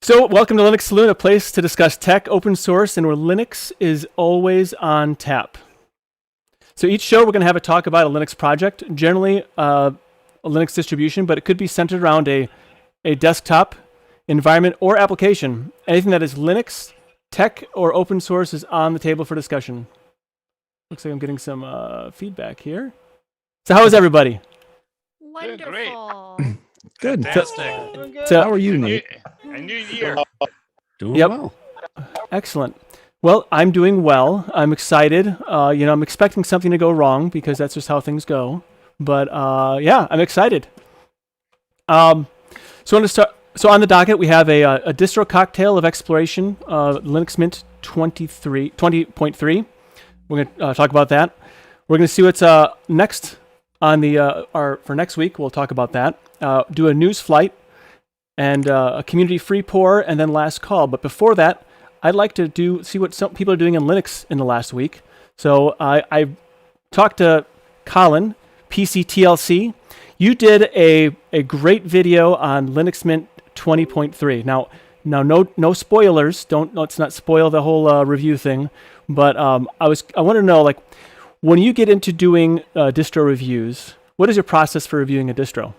So, welcome to Linux Saloon, a place to discuss tech, open source, and where Linux is always on tap. So, each show we're going to have a talk about a Linux project, generally a Linux distribution, but it could be centered around a desktop environment or application. Anything that is Linux, tech, or open source is on the table for discussion. Looks like I'm getting some feedback here. So, how is everybody? Wonderful. Good. Fantastic. So, How are you, Nate? A new year. Doing Yep. well. Excellent. Well, I'm doing well. I'm excited. I'm expecting something to go wrong because that's just how things go. But yeah, I'm excited. So I'm going to start. So on the docket, we have a distro cocktail of exploration, Linux Mint 20.3. We're going to talk about that. We're going to see what's next on the for next week. We'll talk about that. Do a news flight and a community free pour, and then last call. But before that, I'd like to see what some people are doing in Linux in the last week. So I talked to Colin, PCTLC. You did a great video on Linux Mint 20.3. Now no spoilers. Let's not spoil the whole review thing. But I want to know, like, when you get into doing distro reviews, what is your process for reviewing a distro?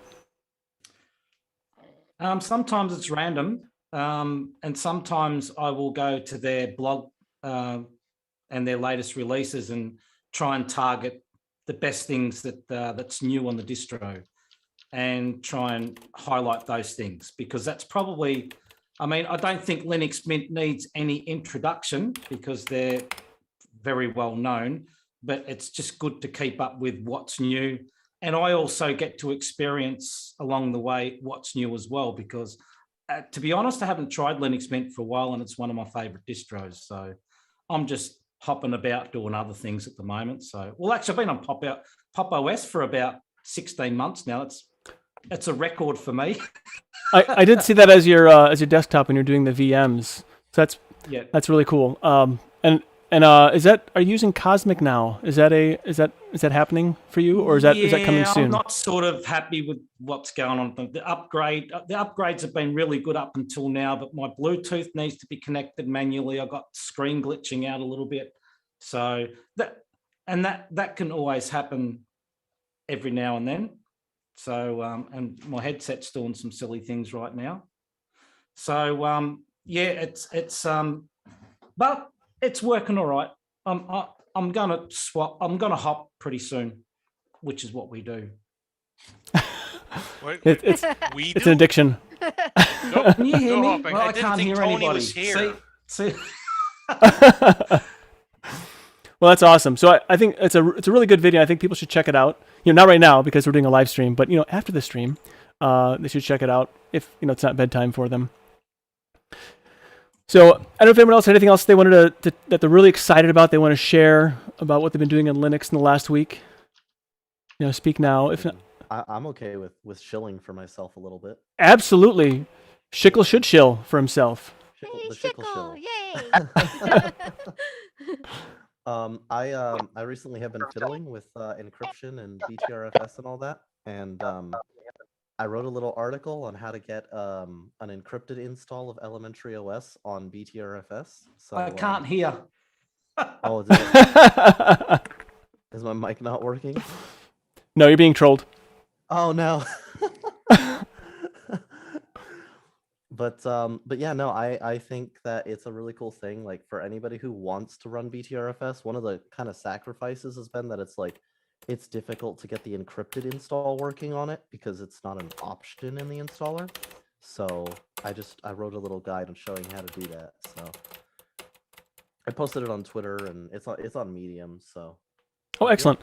Sometimes it's random, and sometimes I will go to their blog and their latest releases and try and target the best things that's new on the distro and try and highlight those things, because that's probably, I don't think Linux Mint needs any introduction because they're very well known, but it's just good to keep up with what's new. And I also get to experience along the way what's new as well, because to be honest, I haven't tried Linux Mint for a while, and it's one of my favorite distros. So I'm just hopping about doing other things at the moment. So, well, actually, I've been on Pop OS for about 16 months now. It's a record for me. I did see that as your desktop when you're doing the VMs. So that's really cool. And are you using Cosmic now? Is that happening for you, or is that coming soon? I'm not sort of happy with what's going on. The upgrades have been really good up until now, but my Bluetooth needs to be connected manually. I got screen glitching out a little bit, so that can always happen every now and then. So and my headset's doing some silly things right now. So but it's working all right. I'm gonna swap. I'm gonna hop pretty soon, which is what we do. It's an addiction. Can you hear me? Hopping. Well, I didn't can't think hear Tony anybody. was here. See? Well, that's awesome. So I think it's a really good video. I think people should check it out. Not right now because we're doing a live stream, but after the stream, they should check it out if it's not bedtime for them. So I don't know if anyone else had anything else they wanted that they're really excited about. They want to share about what they've been doing in Linux in the last week. Speak now. If not, I'm okay with shilling for myself a little bit. Absolutely, Schickel should shill for himself. The Shickle, yay! I recently have been fiddling with encryption and BTRFS and all that, and I wrote a little article on how to get an encrypted install of Elementary OS on BTRFS. So I can't hear. Oh, is my mic not working? No, you're being trolled. Oh no. But yeah, no, I think that it's a really cool thing. Like, for anybody who wants to run BTRFS, one of the kind of sacrifices has been that it's difficult to get the encrypted install working on it because it's not an option in the installer. So I wrote a little guide on showing how to do that. So I posted it on Twitter, and it's on Medium. So Excellent.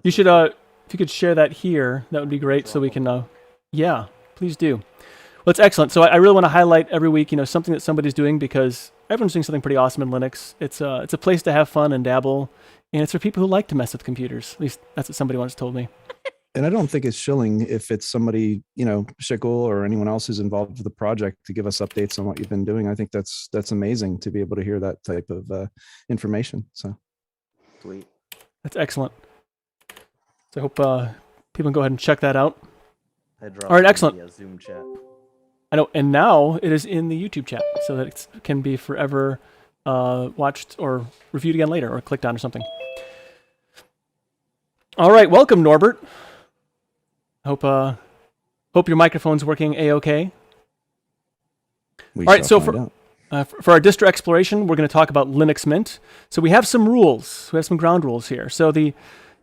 You should if you could share that here, that would be great. So we can yeah, please do. Well, it's excellent. So I really want to highlight every week, something that somebody's doing, because everyone's doing something pretty awesome in Linux. It's a place to have fun and dabble. And it's for people who like to mess with computers. At least that's what somebody once told me. And I don't think it's shilling if it's somebody, Schickel or anyone else who's involved with the project to give us updates on what you've been doing. I think that's amazing to be able to hear that type of information. So sweet. That's excellent. So I hope people can go ahead and check that out. I dropped All right, excellent. Zoom chat. I know, and now it is in the YouTube chat, so that it can be forever watched or reviewed again later, or clicked on or something. All right, welcome, Norbert. Hope your microphone's working a-okay. All right, so for our distro exploration, we're going to talk about Linux Mint. So we have some rules. We have some ground rules here. So the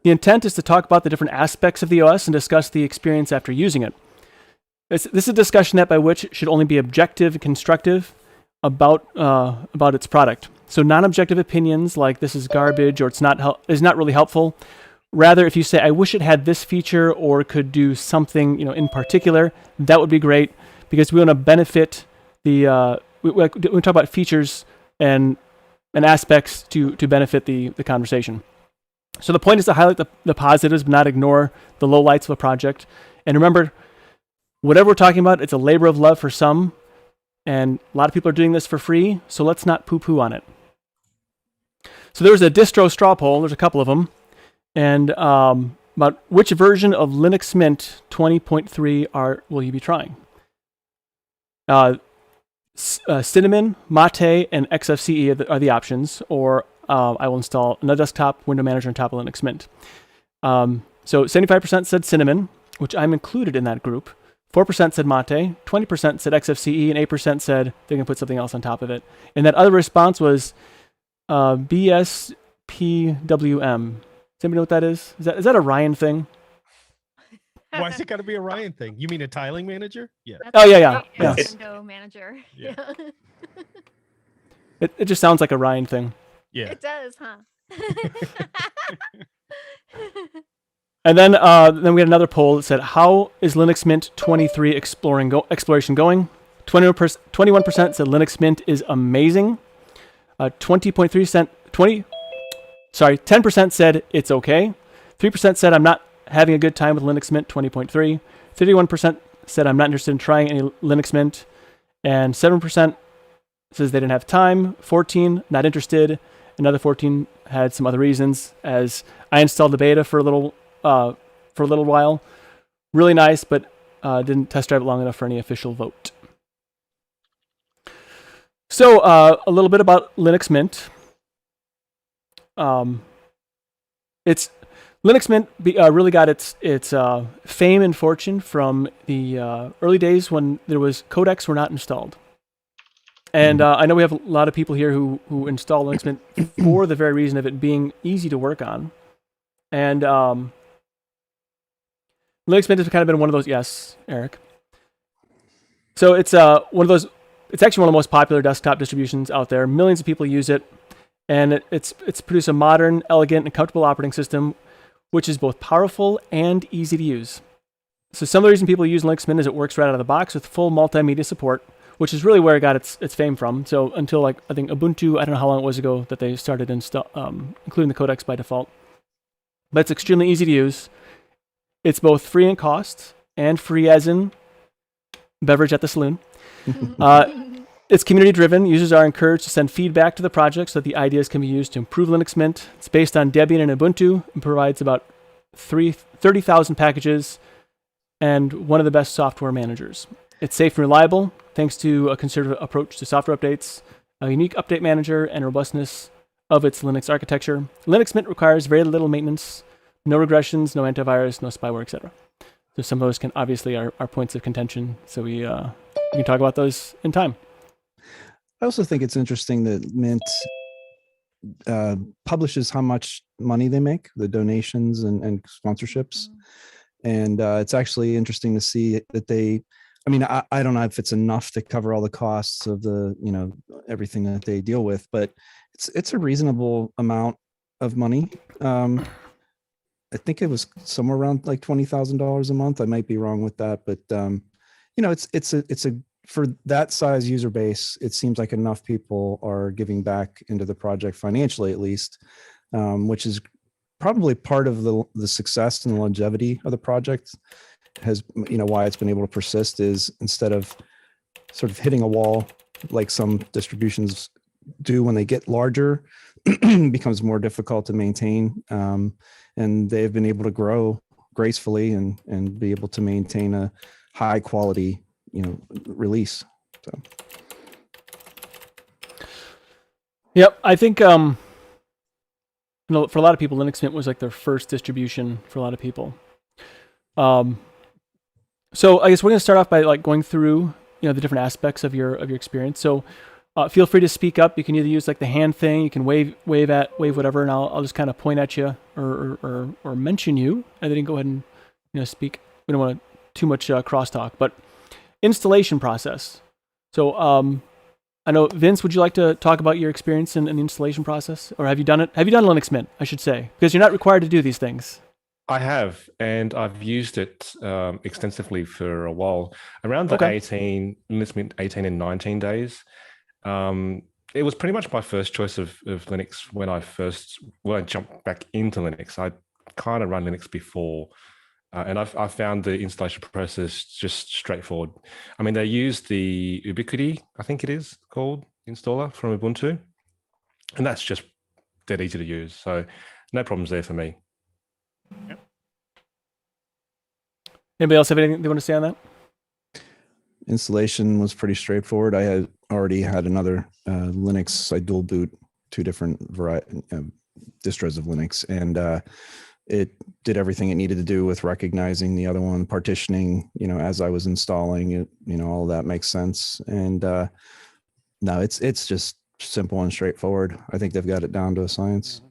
intent is to talk about the different aspects of the OS and discuss the experience after using it. This is a discussion that by which should only be objective and constructive about its product. So non-objective opinions like this is garbage or is not really helpful. Rather, if you say I wish it had this feature or could do something in particular, that would be great because we want to benefit the. We talk about features and aspects to benefit the conversation. So the point is to highlight the positives, but not ignore the lowlights of a project. And remember, whatever we're talking about, it's a labor of love for some, and a lot of people are doing this for free, so let's not poo-poo on it. So there was a distro straw poll, there's a couple of them, and about which version of Linux Mint 20.3 will you be trying? Cinnamon, Mate, and XFCE are the options, or I will install another desktop window manager on top of Linux Mint. So 75% said Cinnamon, which I'm included in that group. 4% said Mate, 20% said XFCE, and 8% said they can put something else on top of it. And that other response was BSPWM. Does anybody know what that is? Is that a Ryan thing? Why's it got to be a Ryan thing? You mean a tiling manager? Yeah. Oh, yeah. Window manager. Yeah. It just sounds like a Ryan thing. Yeah. It does, huh? And then we had another poll that said, how is Linux Mint 23 exploration going? 21% said Linux Mint is amazing. 10% said it's okay. 3% said I'm not having a good time with Linux Mint 20.3. 31% said I'm not interested in trying any Linux Mint. And 7% says they didn't have time. 14, not interested. Another 14 had some other reasons, as I installed the beta for a little while. Really nice, but didn't test drive it long enough for any official vote. So a little bit about Linux Mint. It's Linux Mint really got its fame and fortune from the early days when codecs were not installed. And I know we have a lot of people here who install Linux Mint for the very reason of it being easy to work on. And Linux Mint has kind of been one of those. Yes, Eric. So it's one of those. It's actually one of the most popular desktop distributions out there. Millions of people use it, and it's produced a modern, elegant, and comfortable operating system, which is both powerful and easy to use. So some of the reason people use Linux Mint is it works right out of the box with full multimedia support, which is really where it got its fame from. So until I think Ubuntu, I don't know how long it was ago that they started including the codecs by default. But it's extremely easy to use. It's both free in cost and free as in beverage at the saloon. It's community driven. Users are encouraged to send feedback to the project so that the ideas can be used to improve Linux Mint. It's based on Debian and Ubuntu and provides about 30,000 packages and one of the best software managers. It's safe and reliable thanks to a conservative approach to software updates, a unique update manager, and robustness of its Linux architecture. Linux Mint requires very little maintenance, no regressions, no antivirus, no spyware, etc. So some of those can obviously are points of contention. So we can talk about those in time. I also think it's interesting that Mint publishes how much money they make, the donations and sponsorships. And it's actually interesting to see that I don't know if it's enough to cover all the costs of everything that they deal with, but it's a reasonable amount of money. I think it was somewhere around like $20,000 a month. I might be wrong with that, but it's a for that size user base, it seems like enough people are giving back into the project financially, at least, which is probably part of the success and the longevity of the project. Has why it's been able to persist is instead of sort of hitting a wall like some distributions do when they get larger, becomes more difficult to maintain, and they've been able to grow gracefully and be able to maintain a high quality release. So Yep, I think for a lot of people, Linux Mint was like their first distribution for a lot of people. So I guess we're going to start off by like going through the different aspects of your experience. So feel free to speak up. You can either use like the hand thing, you can wave whatever, and I'll just kind of point at you or mention you, and then you can go ahead and speak. We don't want too much crosstalk, but installation process. So I know, Vince, would you like to talk about your experience in the installation process, or have you done it? Have you done Linux Mint, I should say, because you're not required to do these things. I have, and I've used it extensively for a while. Around the Okay. Linux Mint 18 and 19 days, it was pretty much my first choice of Linux when I jumped back into Linux. I kind of run Linux before, and I found the installation process just straightforward. I mean, they use the Ubiquiti, I think it is called, installer from Ubuntu, and that's just dead easy to use. So no problems there for me. Anybody else have anything they want to say on that? installation was pretty straightforward. I had already had another Linux. I dual boot 2 different distros of Linux, and it did everything it needed to do with recognizing the other one, partitioning, as I was installing it, all that makes sense. And no, it's just simple and straightforward. I think they've got it down to a science.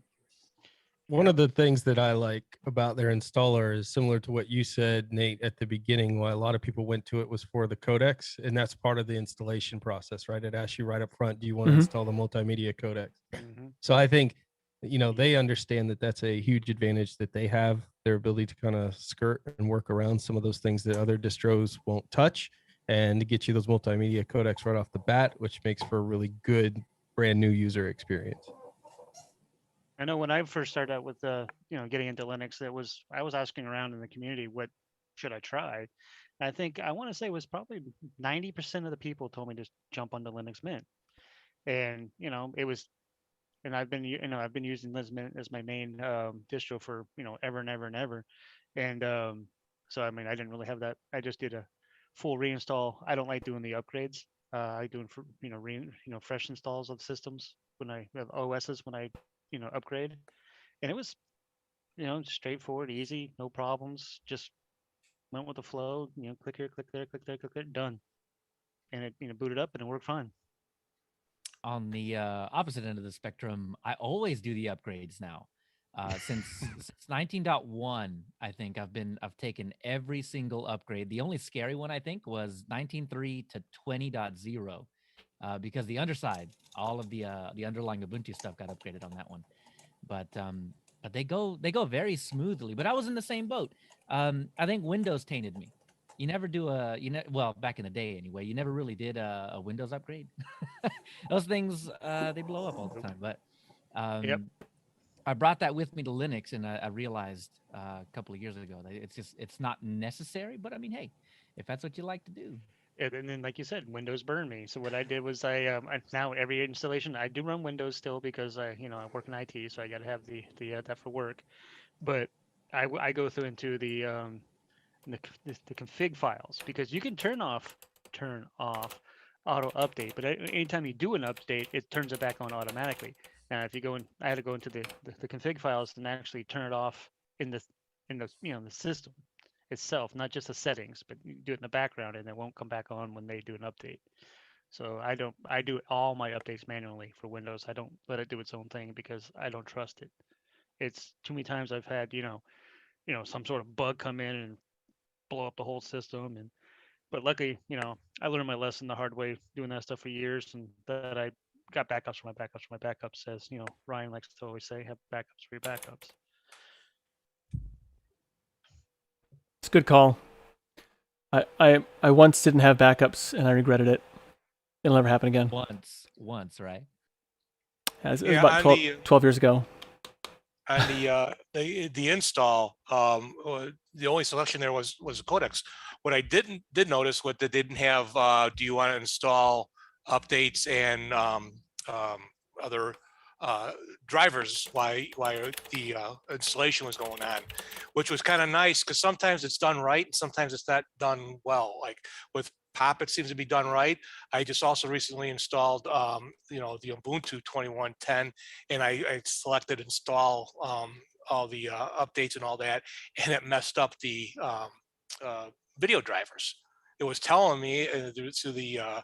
One of the things that I like about their installer is similar to what you said, Nate, at the beginning. Why a lot of people went to it was for the codecs, and that's part of the installation process, right? It asks you right up front, do you want to install the multimedia codec? So I think, they understand that that's a huge advantage that they have, their ability to kind of skirt and work around some of those things that other distros won't touch, and to get you those multimedia codecs right off the bat, which makes for a really good brand new user experience. I know when I first started out with getting into Linux, I was asking around in the community, what should I try? And I think I want to say it was probably 90% of the people told me to jump onto Linux Mint, and it was, and I've been using Linux Mint as my main distro for ever and ever and ever, and so I mean I didn't really have that. I just did a full reinstall. I don't like doing the upgrades. I do for fresh installs of systems when I have OSs when I upgrade, and it was straightforward, easy, no problems, just went with the flow, click here, click there, click there, click there, done, and it booted up and it worked fine. On the opposite end of the spectrum, I always do the upgrades now. Since 19.1, I think I've taken every single upgrade. The only scary one I think was 19.3 to 20.0. Because the underside, all of the underlying Ubuntu stuff got upgraded on that one, but they go very smoothly. But I was in the same boat. I think Windows tainted me. You never do well, back in the day anyway. You never really did a Windows upgrade. Those things they blow up all the time. But I brought that with me to Linux, and I realized a couple of years ago that it's not necessary. But I mean, hey, if that's what you like to do. And then, like you said, Windows burned me. So what I did was I now every installation I do run Windows still because I work in IT, so I got to have the that for work. But I go through into the config files, because you can turn off auto update, but anytime you do an update, it turns it back on automatically. Now if you go in, I had to go into the config files and actually turn it off in the the system itself, not just the settings, but you do it in the background and it won't come back on when they do an update. So I do all my updates manually for Windows. I don't let it do its own thing because I don't trust it. It's too many times I've had some sort of bug come in and blow up the whole system, but luckily I learned my lesson the hard way doing that stuff for years, and that I got backups for my backups for my backups, as Ryan likes to always say, have backups for your backups. It's a good call. I once didn't have backups and I regretted it. It'll never happen again. Once, right? It was about 12 years ago. On the install, the only selection there was codecs. What I did notice, what they didn't have, do you want to install updates and other drivers while the installation was going on, which was kind of nice, because sometimes it's done right and sometimes it's not done well. Like with pop it seems to be done right. I just also recently installed, the Ubuntu 21.10, and I selected install all the updates and all that, and it messed up the video drivers. It was telling me through the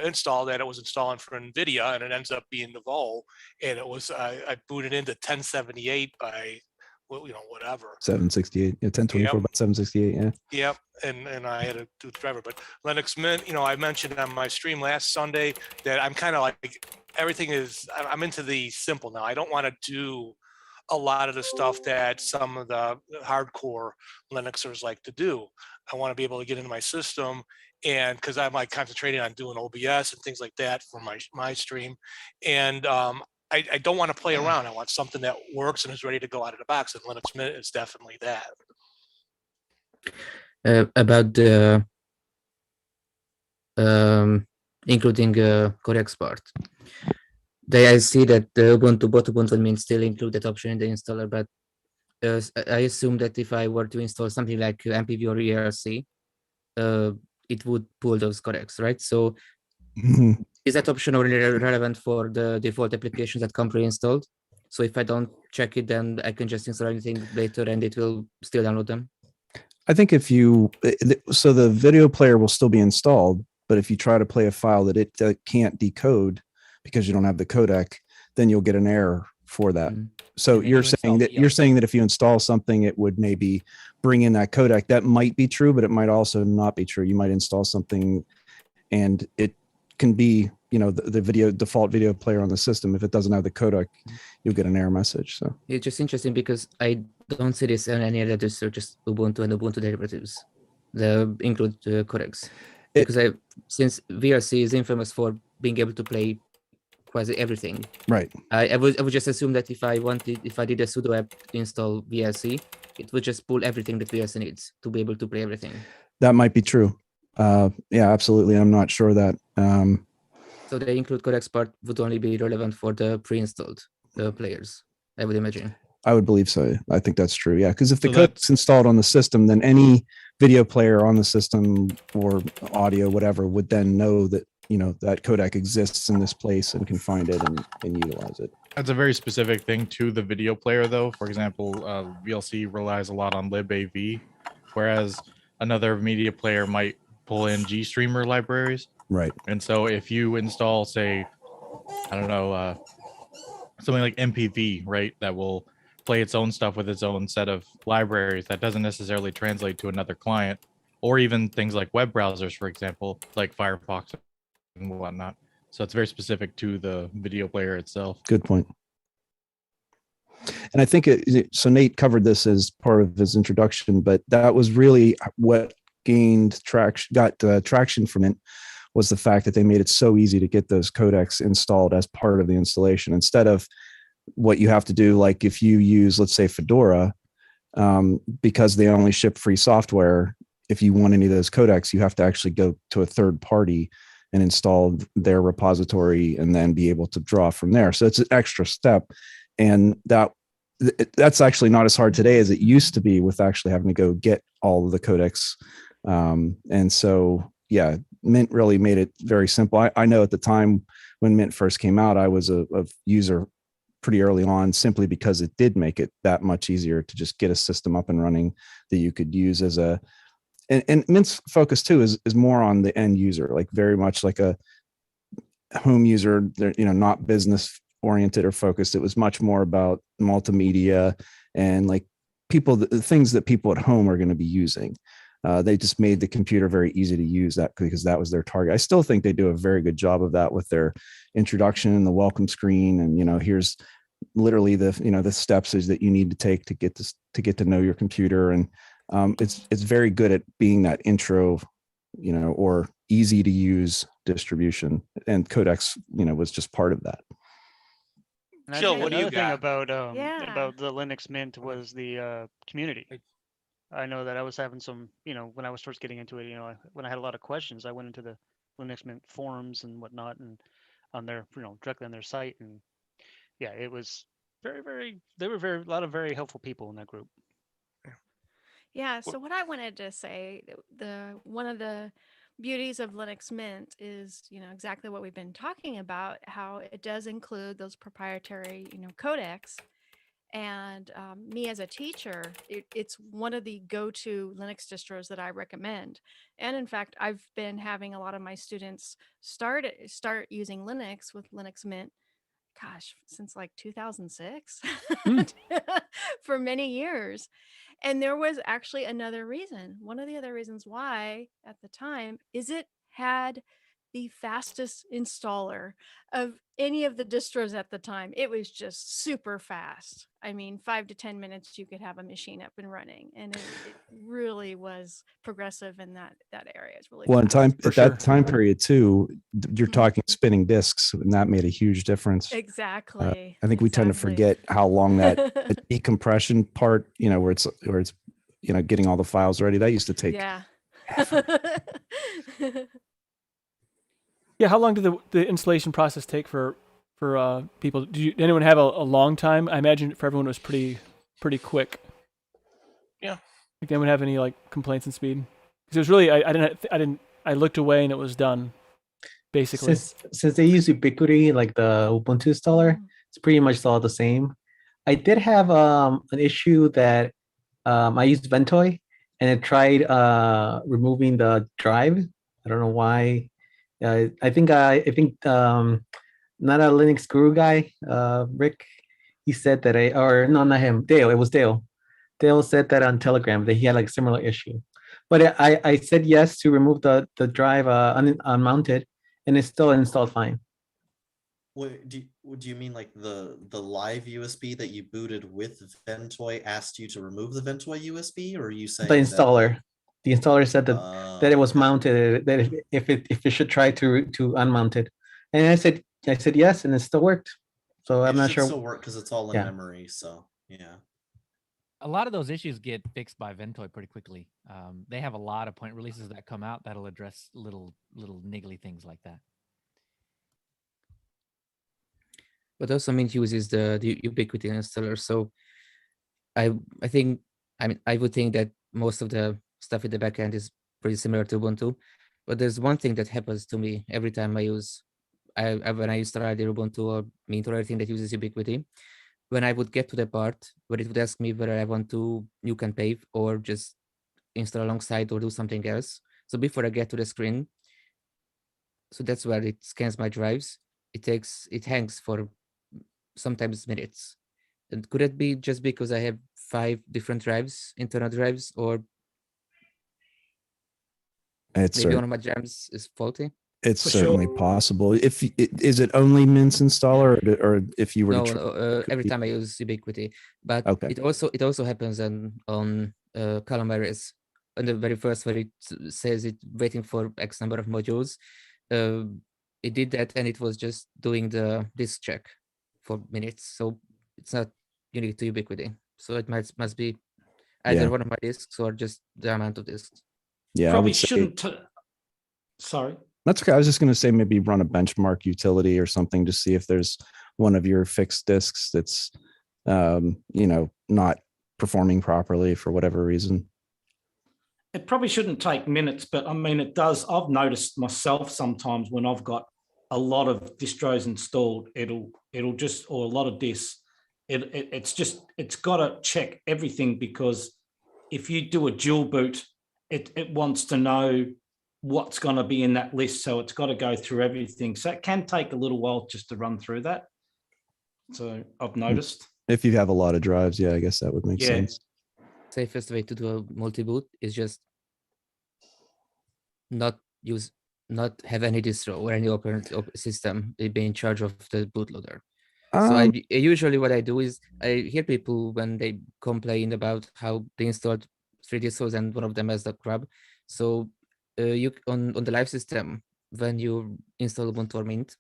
install that it was installing for NVIDIA, and it ends up being the VO, and it was I booted into 1078 by whatever. 768, yeah, 1024 Yep. by 768, yeah. Yep, and I had to do the driver. But Linux Mint, I mentioned on my stream last Sunday that I'm kind of like everything is. I'm into the simple now. I don't want to do a lot of the stuff that some of the hardcore Linuxers like to do. I want to be able to get into my system, and because I'm like concentrating on doing OBS and things like that for my stream, and I don't want to play around. I want something that works and is ready to go out of the box, and Linux Mint is definitely that. About the including codecs part. I see that the both Ubuntu and Mint still include that option in the installer, but I assume that if I were to install something like MPV or ERC, it would pull those codecs, right? So is that option only relevant for the default applications that come pre-installed? So if I don't check it, then I can just install anything later and it will still download them? I think so the video player will still be installed, but if you try to play a file that it can't decode because you don't have the codec, then you'll get an error for that. So you're saying that if you install something, it would maybe bring in that codec. That might be true, but it might also not be true. You might install something and it can be, the default video player on the system. If it doesn't have the codec, you'll get an error message. So it's just interesting because I don't see this on any other distro, just Ubuntu and Ubuntu derivatives. The include codecs. Because since VRC is infamous for being able to play quasi everything. Right. I would just assume that if I did a sudo apt install VRC, it would just pull everything that VRC needs to be able to play everything. That might be true. Yeah, absolutely. I'm not sure that. So the include codecs part would only be relevant for the pre-installed players, I would imagine. I would believe so. I think that's true. Yeah, because if the codec's installed on the system, then any video player on the system or audio, whatever, would then know that that codec exists in this place and can find it and utilize it. That's a very specific thing to the video player, though. For example, VLC relies a lot on libav, whereas another media player might pull in GStreamer libraries. Right. And so if you install, say, I don't know, something like MPV, right, that will play its own stuff with its own set of libraries that doesn't necessarily translate to another client, or even things like web browsers, for example, like Firefox and whatnot. So it's very specific to the video player itself. Good point. And I think so Nate covered this as part of his introduction, but that was really what got traction from it, was the fact that they made it so easy to get those codecs installed as part of the installation, instead of what you have to do, like if you use, let's say, Fedora, because they only ship free software. If you want any of those codecs, you have to actually go to a third party and install their repository and then be able to draw from there. So it's an extra step. And that's actually not as hard today as it used to be, with actually having to go get all of the codecs. And so, yeah, Mint really made it very simple. I know at the time when Mint first came out, I was a user pretty early on, simply because it did make it that much easier to just get a system up and running that you could use as and Mint's focus too is more on the end user, like very much like a home user. They're, not business oriented or focused. It was much more about multimedia and like the things that people at home are going to be using. They just made the computer very easy to use, that because that was their target. I still think they do a very good job of that with their introduction and the welcome screen. And, here's literally the steps that you need to take to get to know your computer. And it's very good at being that intro, or easy to use distribution. And Codex, was just part of that. Jill, what do you got? About the Linux Mint was the community. I know that I was having some, when I was first getting into it, when I had a lot of questions, I went into the Linux Mint forums and whatnot, and on their, directly on their site, and yeah, it was there were a lot of very helpful people in that group. Yeah. So what I wanted to say, one of the beauties of Linux Mint is, exactly what we've been talking about, how it does include those proprietary, codecs. And me as a teacher, it's one of the go-to Linux distros that I recommend. And in fact, I've been having a lot of my students start using Linux with Linux Mint, gosh, since like 2006 for many years. And there was actually another reason. One of the other reasons why at the time is it had the fastest installer of any of the distros at the time. It was just super fast. I mean, 5 to 10 minutes, you could have a machine up and running. And it really was progressive in that area. It's really Well, in fast. time For at sure. that time period too, you're Mhm. talking spinning discs, and that made a huge difference. Exactly. I think we tend to exactly. forget how long that decompression part, where it's getting all the files ready. That used to take. Yeah. Yeah, how long did the installation process take for people? Did anyone have a long time? I imagine for everyone it was pretty quick. Yeah. Did anyone have any like complaints in speed? Because it was really I looked away and it was done, basically. Since they use Ubiquity, like the Ubuntu installer, it's pretty much all the same. I did have an issue that I used Ventoy and it tried removing the drive. I don't know why. I think not a Linux guru guy, Rick. He said that not him, Dale. It was Dale. Dale said that on Telegram that he had like a similar issue. But I said yes to remove the drive unmounted, and it's still installed fine. What do you mean like the live USB that you booted with Ventoy asked you to remove the Ventoy USB, or are you saying The installer. The installer said that it was mounted, that if it should try to unmount it. And I said yes, and it still worked. So I'm not sure. It should still work because it's all in Yeah. memory. So yeah. A lot of those issues get fixed by Ventoy pretty quickly. They have a lot of point releases that come out that'll address little niggly things like that. But also Mint uses the Ubiquity installer. So I would think that most of the stuff in the backend is pretty similar to Ubuntu. But there's one thing that happens to me every time when I install either Ubuntu or Mint or anything that uses Ubiquity. When I would get to the part where it would ask me whether I want to nuke and pave or just install alongside or do something else. So before I get to the screen, so that's where it scans my drives. It hangs for sometimes minutes. And could it be just because I have 5 different drives, internal drives, or maybe one of my jams is faulty? It's certainly possible. Is it only Mint's installer, or if you were to try every time I use Ubiquity, but okay. it also happens on column arrays. On the very first, where it says it waiting for X number of modules, it did that, and it was just doing the disk check for minutes. So it's not unique to Ubiquity. So it must be either one of my disks or just the amount of disks. Yeah, probably shouldn't. Sorry. That's okay. I was just going to say maybe run a benchmark utility or something to see if there's one of your fixed disks that's, not performing properly for whatever reason. It probably shouldn't take minutes, but I mean, it does. I've noticed myself sometimes when I've got a lot of distros installed, it'll just, or a lot of disks, it's got to check everything, because if you do a dual boot, it wants to know what's going to be in that list. So it's got to go through everything. So it can take a little while just to run through that. So I've noticed. If you have a lot of drives, yeah, I guess that would make sense. Safest way to do a multi-boot is just not have any distro or any operating system be in charge of the bootloader. So usually what I do is I hear people when they complain about how they installed 3 distros and one of them has the crab. So you on the live system, when you install Ubuntu or Mint,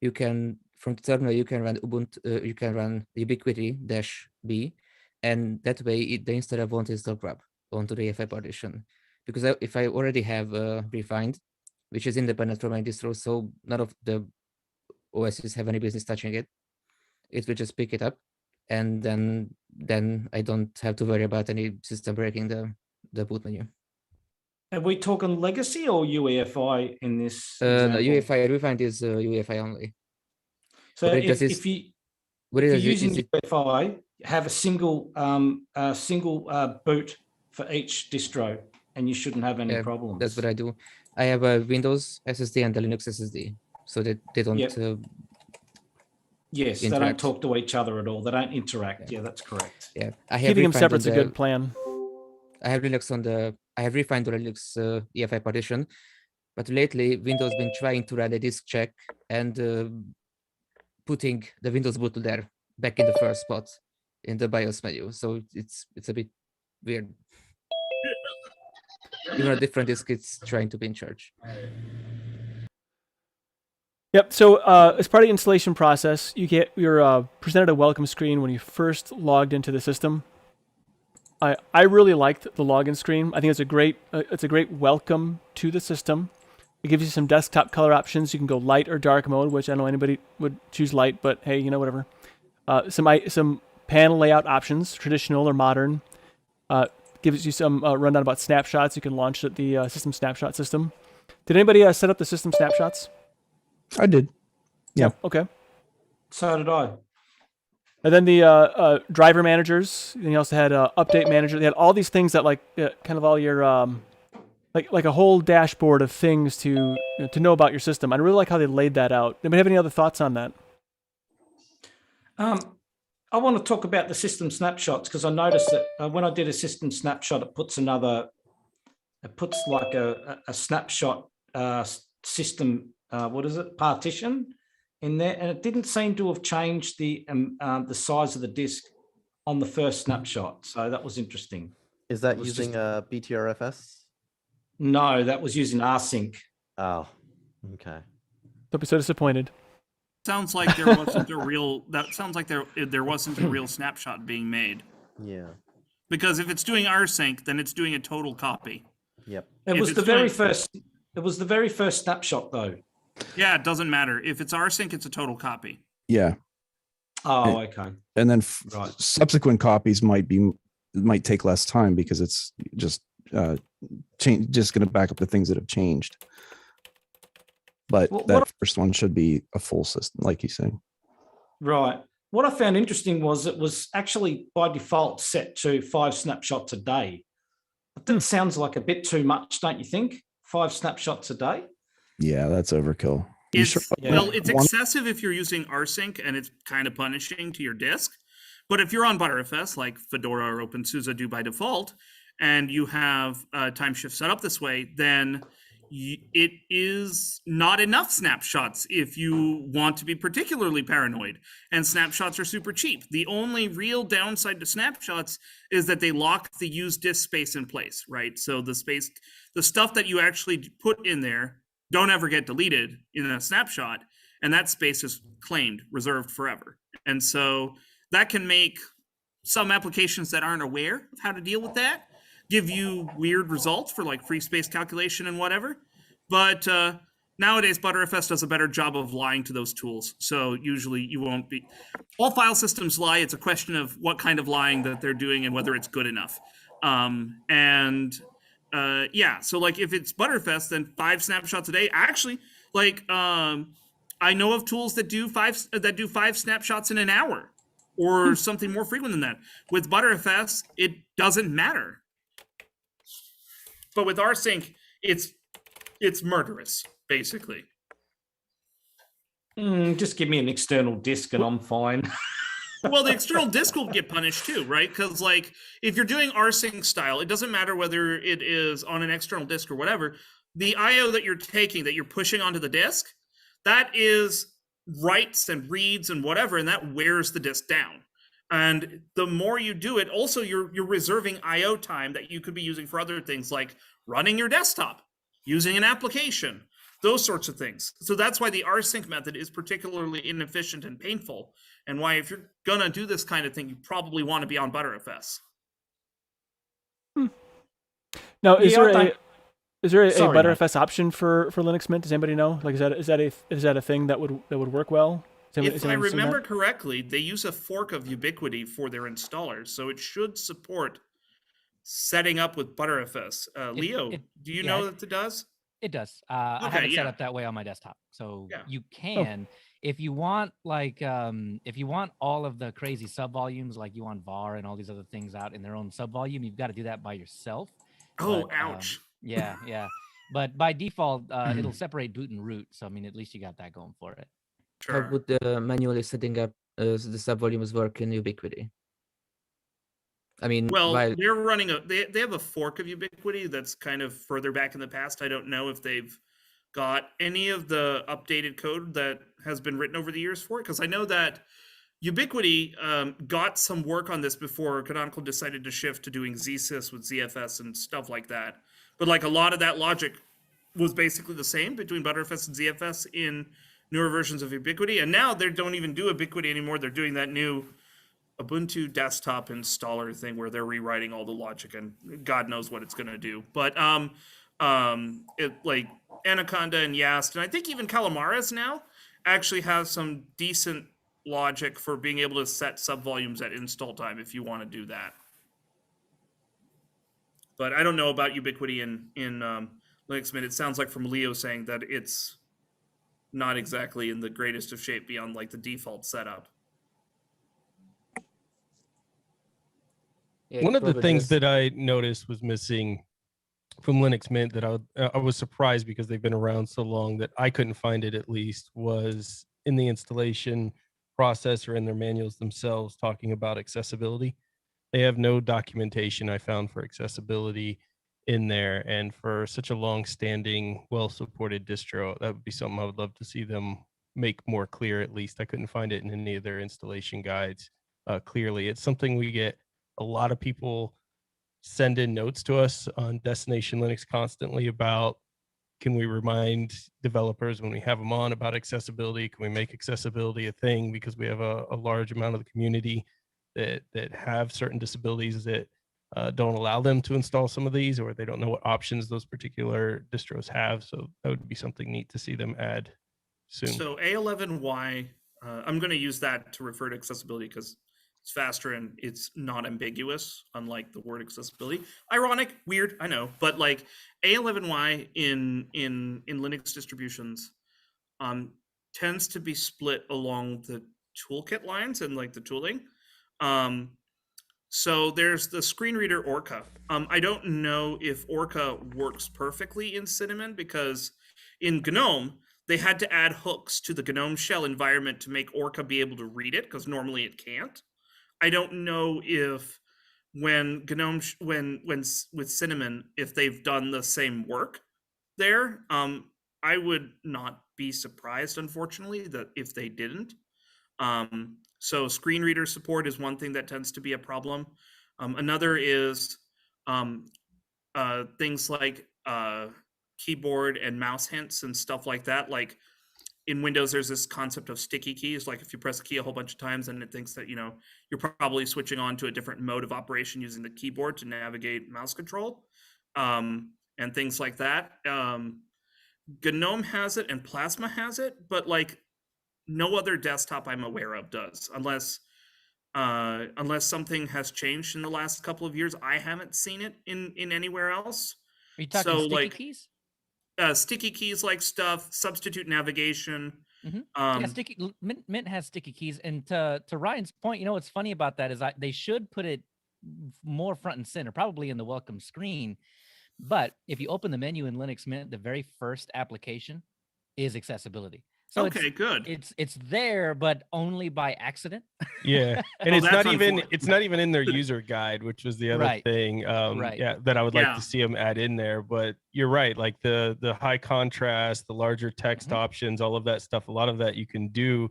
you can from the terminal you can run Ubuntu, you can run ubiquity-b, and that way the installer won't install grub onto the EFI partition. Because if I already have Refined, which is independent from my distro, so none of the OSs have any business touching it, it will just pick it up, and then I don't have to worry about any system breaking the boot menu. Are we talking legacy or UEFI in this? No, example? UEFI, refined is UEFI only. So what it does if is- What it you're does using is it, UEFI, have a single boot for each distro, and you shouldn't have any Yeah, problems. that's what I do. I have a Windows SSD and a Linux SSD, so that they don't. Yep. Yes, they don't interact. talk to each other at all. They don't interact. Yeah, that's correct. Yeah, I have Keeping them refined on separate's a good plan. I have Linux on the. I have refined the Linux EFI partition, but lately Windows been trying to run a disk check and putting the Windows bootloader there back in the first spot in the BIOS menu. So it's a bit weird. Even a different disk, it's trying to be in charge. Yep. So as part of the installation process, you're presented a welcome screen when you first logged into the system. I really liked the login screen. I think it's a great welcome to the system. It gives you some desktop color options. You can go light or dark mode, which I don't know anybody would choose light, but hey, whatever. Some panel layout options, traditional or modern. Gives you some rundown about snapshots. You can launch the system snapshot system. Did anybody set up the system snapshots? I did. Yeah. Okay. So did I. And then the driver managers. And you also had update manager. They had all these things that kind of all your like a whole dashboard of things to know about your system. I really like how they laid that out. Anybody have any other thoughts on that? I want to talk about the system snapshots because I noticed that when I did a system snapshot, it puts like a snapshot system. What is it? Partition in there, and it didn't seem to have changed the size of the disk on the first snapshot. So that was interesting. Is that using BTRFS? No, that was using rsync. Oh, okay. Don't be so disappointed. Sounds like there wasn't a real. That sounds like there wasn't a real snapshot being made. Yeah. Because if it's doing rsync, then it's doing a total copy. Yep. It was the very first. It was the very first snapshot, though. Yeah, it doesn't matter. If it's rsync, it's a total copy. Yeah. Oh, okay. And then Right. subsequent copies might take less time because it's just just going to back up the things that have changed. But that first one should be a full system, like you say. Right. What I found interesting was it was actually by default set to 5 snapshots a day. But that sounds like a bit too much, don't you think? 5 snapshots a day? Yeah, that's overkill. It's excessive if you're using rsync and it's kind of punishing to your disk. But if you're on Btrfs, like Fedora or OpenSUSE do by default, and you have time shift set up this way, then it is not enough snapshots if you want to be particularly paranoid. And snapshots are super cheap. The only real downside to snapshots is that they lock the used disk space in place, right? So the stuff that you actually put in there don't ever get deleted in a snapshot, and that space is claimed, reserved forever. And so that can make some applications that aren't aware of how to deal with that give you weird results for like free space calculation and whatever. But nowadays, Btrfs does a better job of lying to those tools. So usually you won't be. All file systems lie. It's a question of what kind of lying that they're doing and whether it's good enough. Yeah, so like if it's Btrfs, then 5 snapshots a day. Actually, like I know of tools that do 5 snapshots in an hour or something more frequent than that. With Btrfs, it doesn't matter. But with rsync, it's murderous, basically. Just give me an external disk and I'm fine. Well, the external disk will get punished too, right? Because like if you're doing rsync style, it doesn't matter whether it is on an external disk or whatever. The I/O that you're taking, that you're pushing onto the disk, that is writes and reads and whatever, and that wears the disk down. And the more you do it, also you're reserving I/O time that you could be using for other things like running your desktop, using an application, those sorts of things. So that's why the rsync method is particularly inefficient and painful, and why if you're gonna do this kind of thing, you probably want to be on Btrfs. Now, is there a Sorry, Btrfs option for Linux Mint? Does anybody know? Like, is that a thing that would work well? If I remember correctly, they use a fork of Ubiquity for their installers, so it should support setting up with ButterFS. Leo, do you yeah, know that it does? It does. I Okay, have it set yeah. up that way on my desktop, so Yeah. you can, if you want, like, if you want all of the crazy subvolumes, like you want var and all these other things out in their own subvolume, you've got to do that by yourself. Oh, But, ouch. yeah, yeah. But by default, it'll separate boot and root. So I mean, at least you got that going for it. How would manually setting up the subvolumes work in Ubiquity? I mean, Well, while they're running they have a fork of Ubiquity that's kind of further back in the past. I don't know if they've got any of the updated code that has been written over the years for it, because I know that Ubiquity got some work on this before Canonical decided to shift to doing ZSys with ZFS and stuff like that. But like a lot of that logic was basically the same between ButterFS and ZFS in newer versions of Ubiquity, and now they don't even do Ubiquity anymore. They're doing that new Ubuntu desktop installer thing where they're rewriting all the logic, and God knows what it's going to do. But it, like Anaconda and Yast, and I think even Calamares now actually has some decent logic for being able to set subvolumes at install time if you want to do that. But I don't know about Ubiquity in Linux Mint. It sounds like from Leo saying that it's not exactly in the greatest of shape beyond like the default setup. yeah, One of the probably things just- that I noticed was missing from Linux Mint that I was surprised because they've been around so long that I couldn't find it, at least, was in the installation process or in their manuals themselves talking about accessibility. They have no documentation I found for accessibility in there, and for such a long-standing, well-supported distro, that would be something I would love to see them make more clear. At least I couldn't find it in any of their installation guides clearly. It's something we get a lot of people send in notes to us on Destination Linux constantly about, can we remind developers when we have them on about accessibility? Can we make accessibility a thing? Because we have a large amount of the community that have certain disabilities that don't allow them to install some of these, or they don't know what options those particular distros have. So that would be something neat to see them add soon. So A11Y, I'm going to use that to refer to accessibility because it's faster and it's not ambiguous, unlike the word accessibility. Ironic, weird, I know, but like A11Y in Linux distributions tends to be split along the toolkit lines and like the tooling. So there's the screen reader Orca. I don't know if Orca works perfectly in Cinnamon because in GNOME, they had to add hooks to the GNOME shell environment to make Orca be able to read it because normally it can't. I don't know if when GNOME, when with Cinnamon, if they've done the same work there. I would not be surprised, unfortunately, that if they didn't. So screen reader support is one thing that tends to be a problem. Another is things like keyboard and mouse hints and stuff like that. Like in Windows, there's this concept of sticky keys. Like if you press a key a whole bunch of times and it thinks that, you know, you're probably switching on to a different mode of operation using the keyboard to navigate mouse control and things like that. GNOME has it and Plasma has it, but like no other desktop I'm aware of does, unless something has changed in the last couple of years. I haven't seen it in anywhere else. Are you talking So, sticky like, keys? Sticky keys like stuff, substitute navigation. Yeah, Mint has sticky keys, and to Ryan's point, you know what's funny about that is they should put it more front and center, probably in the welcome screen. But if you open the menu in Linux Mint, the very first application is accessibility. So okay, good. It's there, but only by accident. Yeah, and it's not even in their user guide, which was the other Right. thing. Yeah, that I would like to see them add in there. But you're right, like the high contrast, the larger text options, all of that stuff. A lot of that you can do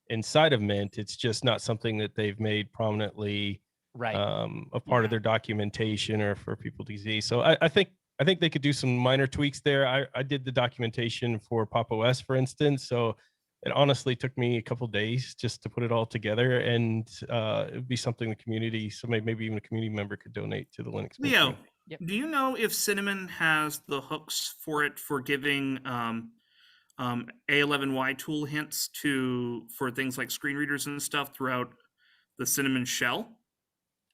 inside of Mint. It's just not something that they've made prominently a part of their documentation or for people to see. So I think they could do some minor tweaks there. I did the documentation for Pop! OS, for instance. So it honestly took me a couple days just to put it all together, and it would be something the community, so maybe even a community member could donate to the Linux. Leo, do you know if Cinnamon has the hooks for it for giving A11Y tool hints for things like screen readers and stuff throughout the Cinnamon shell?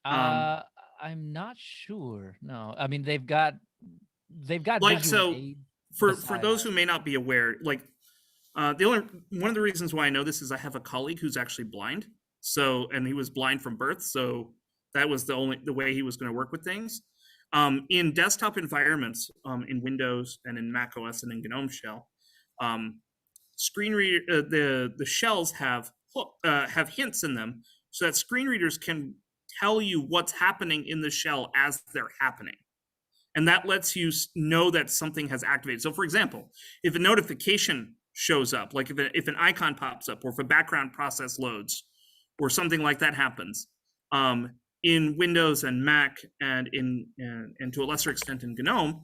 I I'm not sure. No, I mean they've got Like, visual so aids for beside those it. who may not be aware, like one of the reasons why I know this is I have a colleague who's actually blind. So, and he was blind from birth, so that was the way he was going to work with things. In desktop environments, in Windows and in Mac OS and in GNOME Shell, screen reader the shells have hints in them, so that screen readers can tell you what's happening in the shell as they're happening. And that lets you know that something has activated. So for example, if a notification shows up, like if an icon pops up, or if a background process loads, or something like that happens, in Windows and Mac, and and to a lesser extent in GNOME,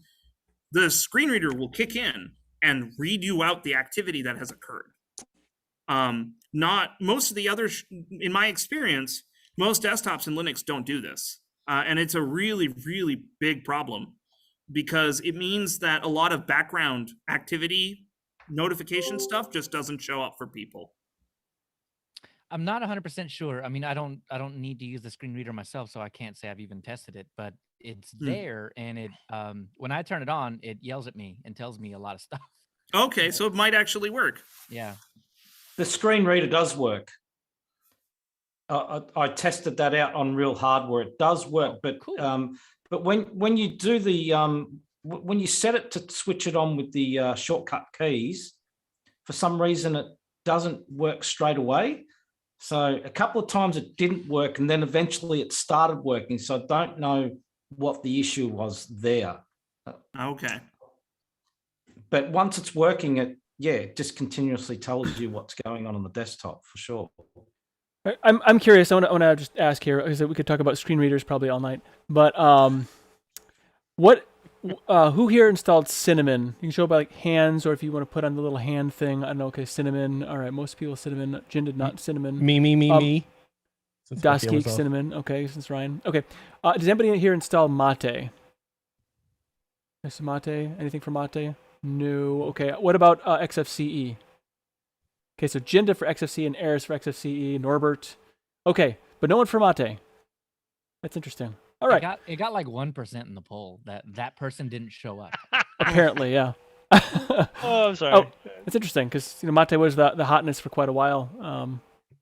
the screen reader will kick in and read you out the activity that has occurred. Not most of the other, in my experience, most desktops in Linux don't do this. And it's a really, really big problem, because it means that a lot of background activity notification stuff just doesn't show up for people. I'm not 100% sure. I mean, I don't need to use the screen reader myself, so I can't say I've even tested it, but it's there, and it when I turn it on, it yells at me and tells me a lot of stuff. Okay, so it might actually work. Yeah. The screen reader does work. I tested that out on real hardware. It does work, but cool. But when you do the when you set it to switch it on with the shortcut keys, for some reason it doesn't work straight away. So a couple of times it didn't work, and then eventually it started working. So I don't know what the issue was there. Okay. But once it's working, it just continuously tells you what's going on the desktop for sure. I'm curious. I want to just ask here, because we could talk about screen readers probably all night. But who here installed Cinnamon? You can show by like hands, or if you want to put on the little hand thing. I don't know. Okay, Cinnamon. All right, most people Cinnamon. Jin did not Cinnamon. Me. Das Geek Cinnamon. Okay, since Ryan. Okay. Does anybody here install Mate? Is Mate? Anything for Mate? No. Okay. What about XFCE? Okay, so Jinda for XFCE and Eris for XFCE, Norbert. Okay, but no one for Mate. That's interesting. All right. It got like 1% in the poll. That person didn't show up. Apparently, yeah. Oh, I'm sorry. Oh, it's interesting, because Mate was the hotness for quite a while.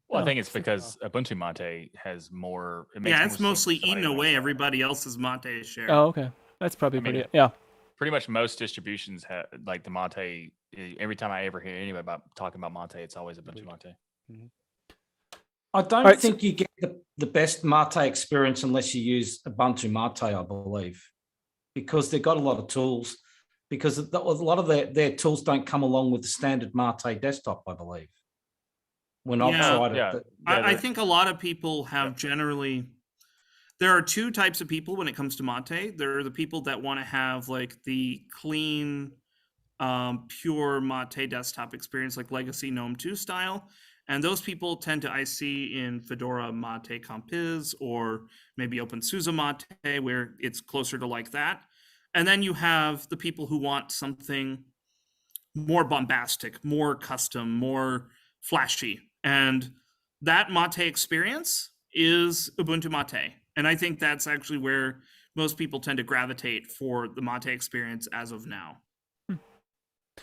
Well, I think it's because Ubuntu Mate has more. It's mostly eaten away everybody else's Mate share. Oh, okay. That's probably yeah. Pretty much most distributions have, like the Mate. Every time I ever hear anybody talking about Mate, it's always Ubuntu Mate. Mm-hmm. I don't think you get the best Mate experience unless you use Ubuntu Mate, I believe, because they've got a lot of tools. Because a lot of their tools don't come along with the standard Mate desktop, I believe. When I've tried it, I think a lot of people have generally. There are two types of people when it comes to Mate. There are the people that want to have like the clean, pure Mate desktop experience, like legacy GNOME 2 style. And those people tend to, I see in Fedora Mate Compiz, or maybe OpenSUSE Mate, where it's closer to like that. And then you have the people who want something more bombastic, more custom, more flashy. And that Mate experience is Ubuntu Mate. And I think that's actually where most people tend to gravitate for the Mate experience as of now.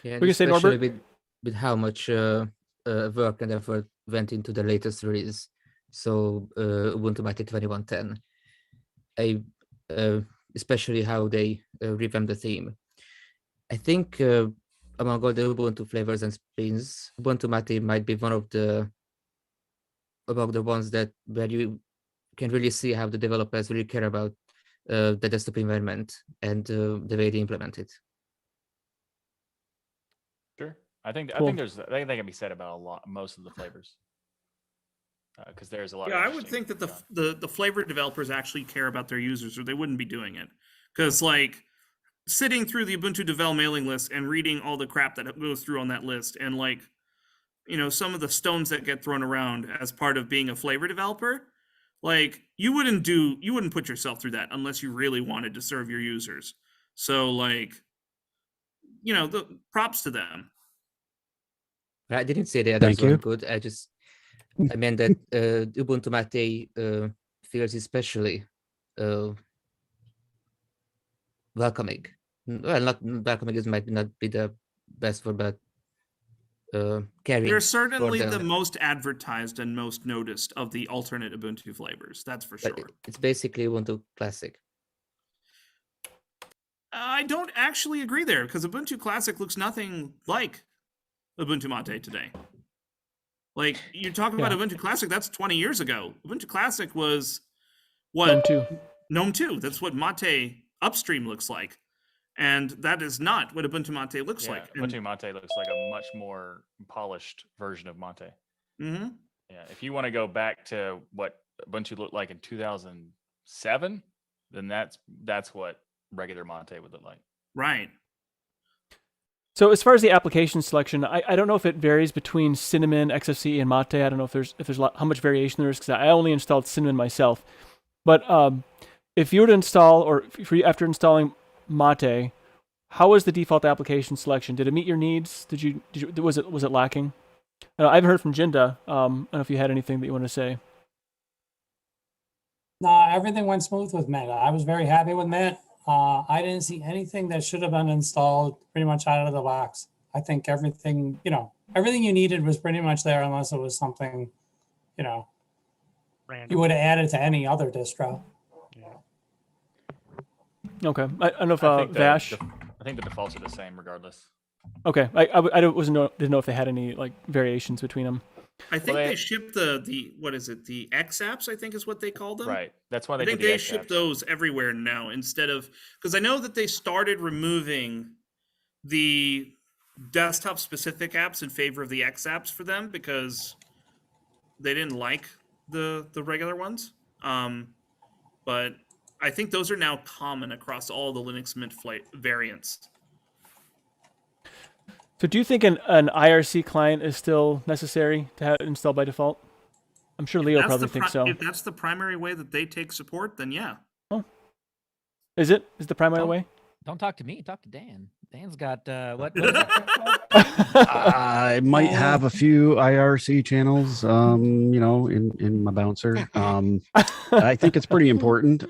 Yeah, We can say, especially Norbert? with how much work and effort went into the latest release. So Ubuntu Mate 21.10. Especially how they revamped the theme. I think among all the Ubuntu flavors and spins, Ubuntu Mate might be one of the ones that where you can really see how the developers really care about the desktop environment and the way they implement it. Sure, I think they can be said about most of the flavors, because there's a lot. Yeah, I would think that the flavor developers actually care about their users, or they wouldn't be doing it. Because like sitting through the Ubuntu Devel mailing list and reading all the crap that goes through on that list, and like, some of the stones that get thrown around as part of being a flavor developer, like you wouldn't put yourself through that unless you really wanted to serve your users. So like, the props to them. I didn't say the others weren't good. I meant that Ubuntu Mate feels especially welcoming. Well, not welcoming is might not be the best word, but caring. They're for certainly the the- most advertised and most noticed of the alternate Ubuntu flavors. That's for but sure. it's basically Ubuntu Classic. I don't actually agree there because Ubuntu Classic looks nothing like Ubuntu Mate today. Like you're talking about Ubuntu Classic, that's 20 years ago. Ubuntu Classic was what GNOME 2. GNOME 2. That's what Mate upstream looks like. And that is not what Ubuntu Mate looks Yeah, like. And, Ubuntu Mate looks like a much more polished version of Mate. mm-hmm. Yeah, if you want to go back to what Ubuntu looked like in 2007, then that's what regular Mate would look like. Right. So as far as the application selection, I don't know if it varies between Cinnamon, XFCE, and Mate. I don't know if there's a lot, how much variation there is because I only installed Cinnamon myself. But if you were to install, or after installing Mate, how was the default application selection? Did it meet your needs? Did you was it lacking? I haven't heard from Jinda. I don't know if you had anything that you want to say. No, everything went smooth with Mate. I was very happy with Mate. I didn't see anything that should have been installed pretty much out of the box. I think everything you needed was pretty much there unless it was something, Random. you would have added to any other distro. Okay, I don't know if think Vash. I think the defaults are the same regardless. Okay, I didn't know if they had any like variations between them. I think they shipped the what is it? The X apps, I think is what they call them. Right. That's why they I think did the they X ship apps. those everywhere now instead of because I know that they started removing the desktop specific apps in favor of the X apps for them because they didn't like the regular ones. But I think those are now common across all the Linux Mint variants. So do you think an IRC client is still necessary to have it installed by default? I'm sure Leo probably thinks so. If that's the primary way that they take support, then yeah. Oh. Is it? Is the primary way? Don't talk to me. Talk to Dan. Dan's got what is it? I might have a few IRC channels, in my bouncer. I think it's pretty important.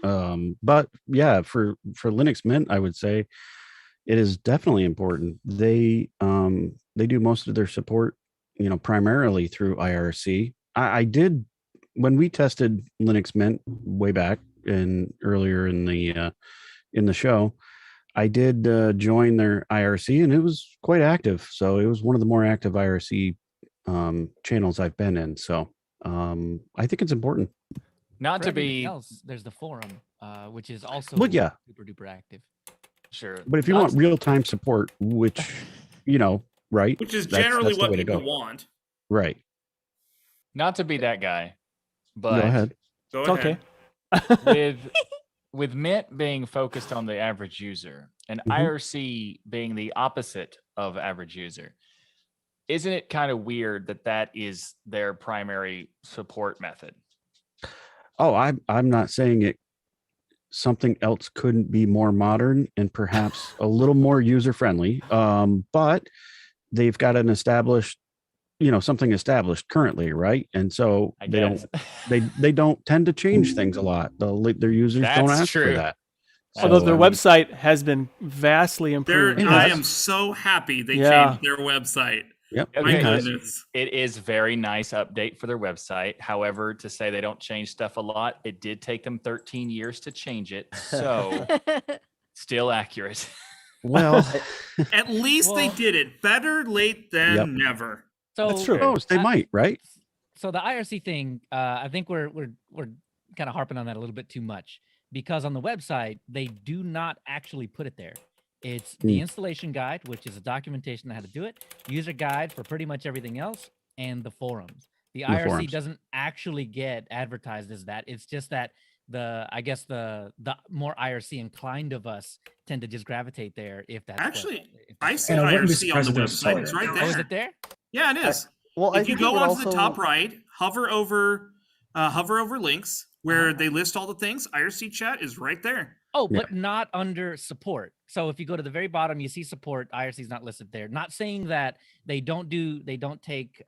But yeah, for Linux Mint, I would say it is definitely important. They do most of their support, primarily through IRC. I did when we tested Linux Mint way back earlier in the show. I did join their IRC and it was quite active. So it was one of the more active IRC channels I've been in. So I think it's important. Not to be else, there's the forum, which is also super duper active. Sure. But if you want real-time support, which, right. Which is that's generally the what way to people go. want. Right. Not to be that guy, but Go ahead. Go ahead. Okay. with Mint being focused on the average user and IRC being the opposite of average user, isn't it kind of weird that is their primary support method? Oh, I'm not saying it. Something else couldn't be more modern and perhaps a little more user friendly. But they've got an established, something established currently, right? And so they don't tend to change things a lot. Their users don't That's ask for true. that. Although their website has been vastly improved. I am so happy they changed their website. Yep. My Okay. goodness. It is very nice update for their website. However, to say they don't change stuff a lot, it did take them 13 years to change it. So still accurate. Well, at least they did it. Better late than never. So that's true. They might, right? So the IRC thing, I think we're kind of harping on that a little bit too much because on the website they do not actually put it there. It's the installation guide, which is a documentation on how to do it, user guide for pretty much everything else, and the forums. The IRC forums. doesn't actually get advertised as that. It's just that the more IRC inclined of us tend to just gravitate there if that's Actually, if I that's see what- IRC on the website. It's right there. Oh, is it there? Yeah, it is. Well, I if you think it go would onto the also- top right, hover over links where they list all the things. IRC chat is right there. Oh, Yeah. but not under support. So if you go to the very bottom, you see support. IRC is not listed there. Not saying that they don't take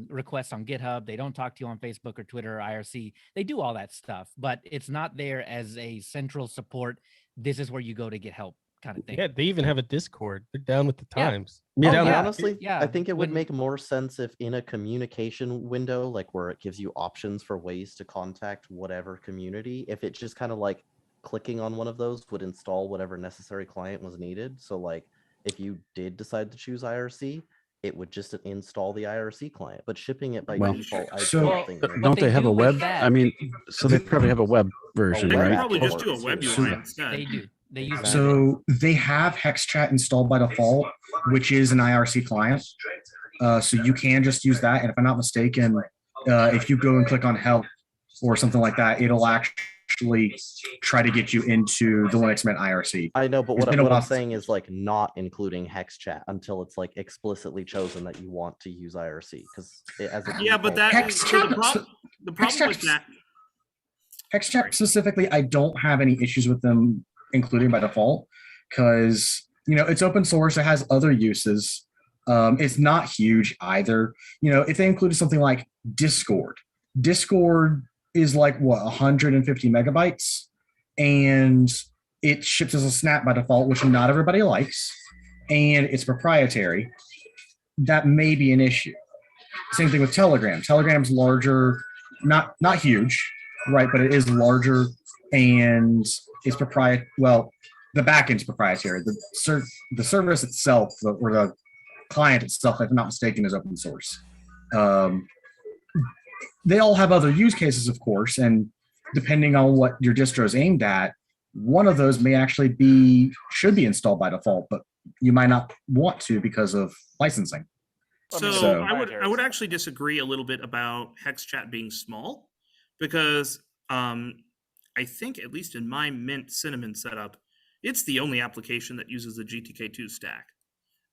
requests on GitHub. They don't talk to you on Facebook or Twitter or IRC. They do all that stuff, but it's not there as a central support. This is where you go to get help kind of thing. Yeah, they even have a Discord. They're down with the Yeah. times. Oh, Down yeah, with- honestly, yeah, I think it would when- make more sense if in a communication window, like where it gives you options for ways to contact whatever community, if it just kind of like clicking on one of those would install whatever necessary client was needed. So like if you did decide to choose IRC, it would just install the IRC client, but shipping it by Well, default, I so don't think. makes don't they sense. have a do with web? that- I mean, so they probably have a web version, They web could right? probably just do a works, web yeah. UI instead. They do. They use that. So they have HexChat installed by default, which is an IRC client. So you can just use that. And if I'm not mistaken, if you go and click on help or something like that, it'll actually try to get you into the Linux Mint IRC. I know, but It's what been a I'm while saying is like not including HexChat until it's like explicitly chosen that you want to use IRC because as a Yeah, but default- that so the problem with that. HexChat specifically, I don't have any issues with them including by default because it's open source. It has other uses. It's not huge either. If they included something like Discord is like what 150 megabytes, and it ships as a snap by default, which not everybody likes, and it's proprietary. That may be an issue. Same thing with Telegram. Telegram's larger, not huge, right? But it is larger and it's proprietary. Well, the backend's proprietary. The service itself, or the client itself, if I'm not mistaken, is open source. They all have other use cases, of course, and depending on what your distro is aimed at, one of those may actually should be installed by default, but you might not want to because of licensing. So I would actually disagree a little bit about HexChat being small because I think at least in my Mint Cinnamon setup, it's the only application that uses the GTK2 stack.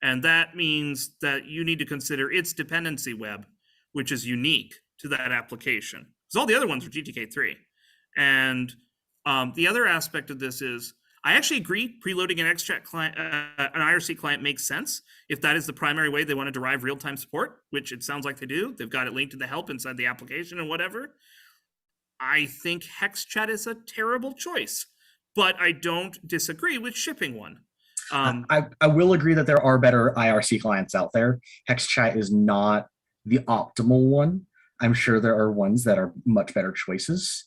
And that means that you need to consider its dependency web, which is unique to that application. Because all the other ones are GTK3. And the other aspect of this is, I actually agree preloading an XChat client, an IRC client makes sense if that is the primary way they want to derive real-time support, which it sounds like they do. They've got it linked to the help inside the application and whatever. I think HexChat is a terrible choice, but I don't disagree with shipping one. I will agree that there are better IRC clients out there. HexChat is not the optimal one. I'm sure there are ones that are much better choices.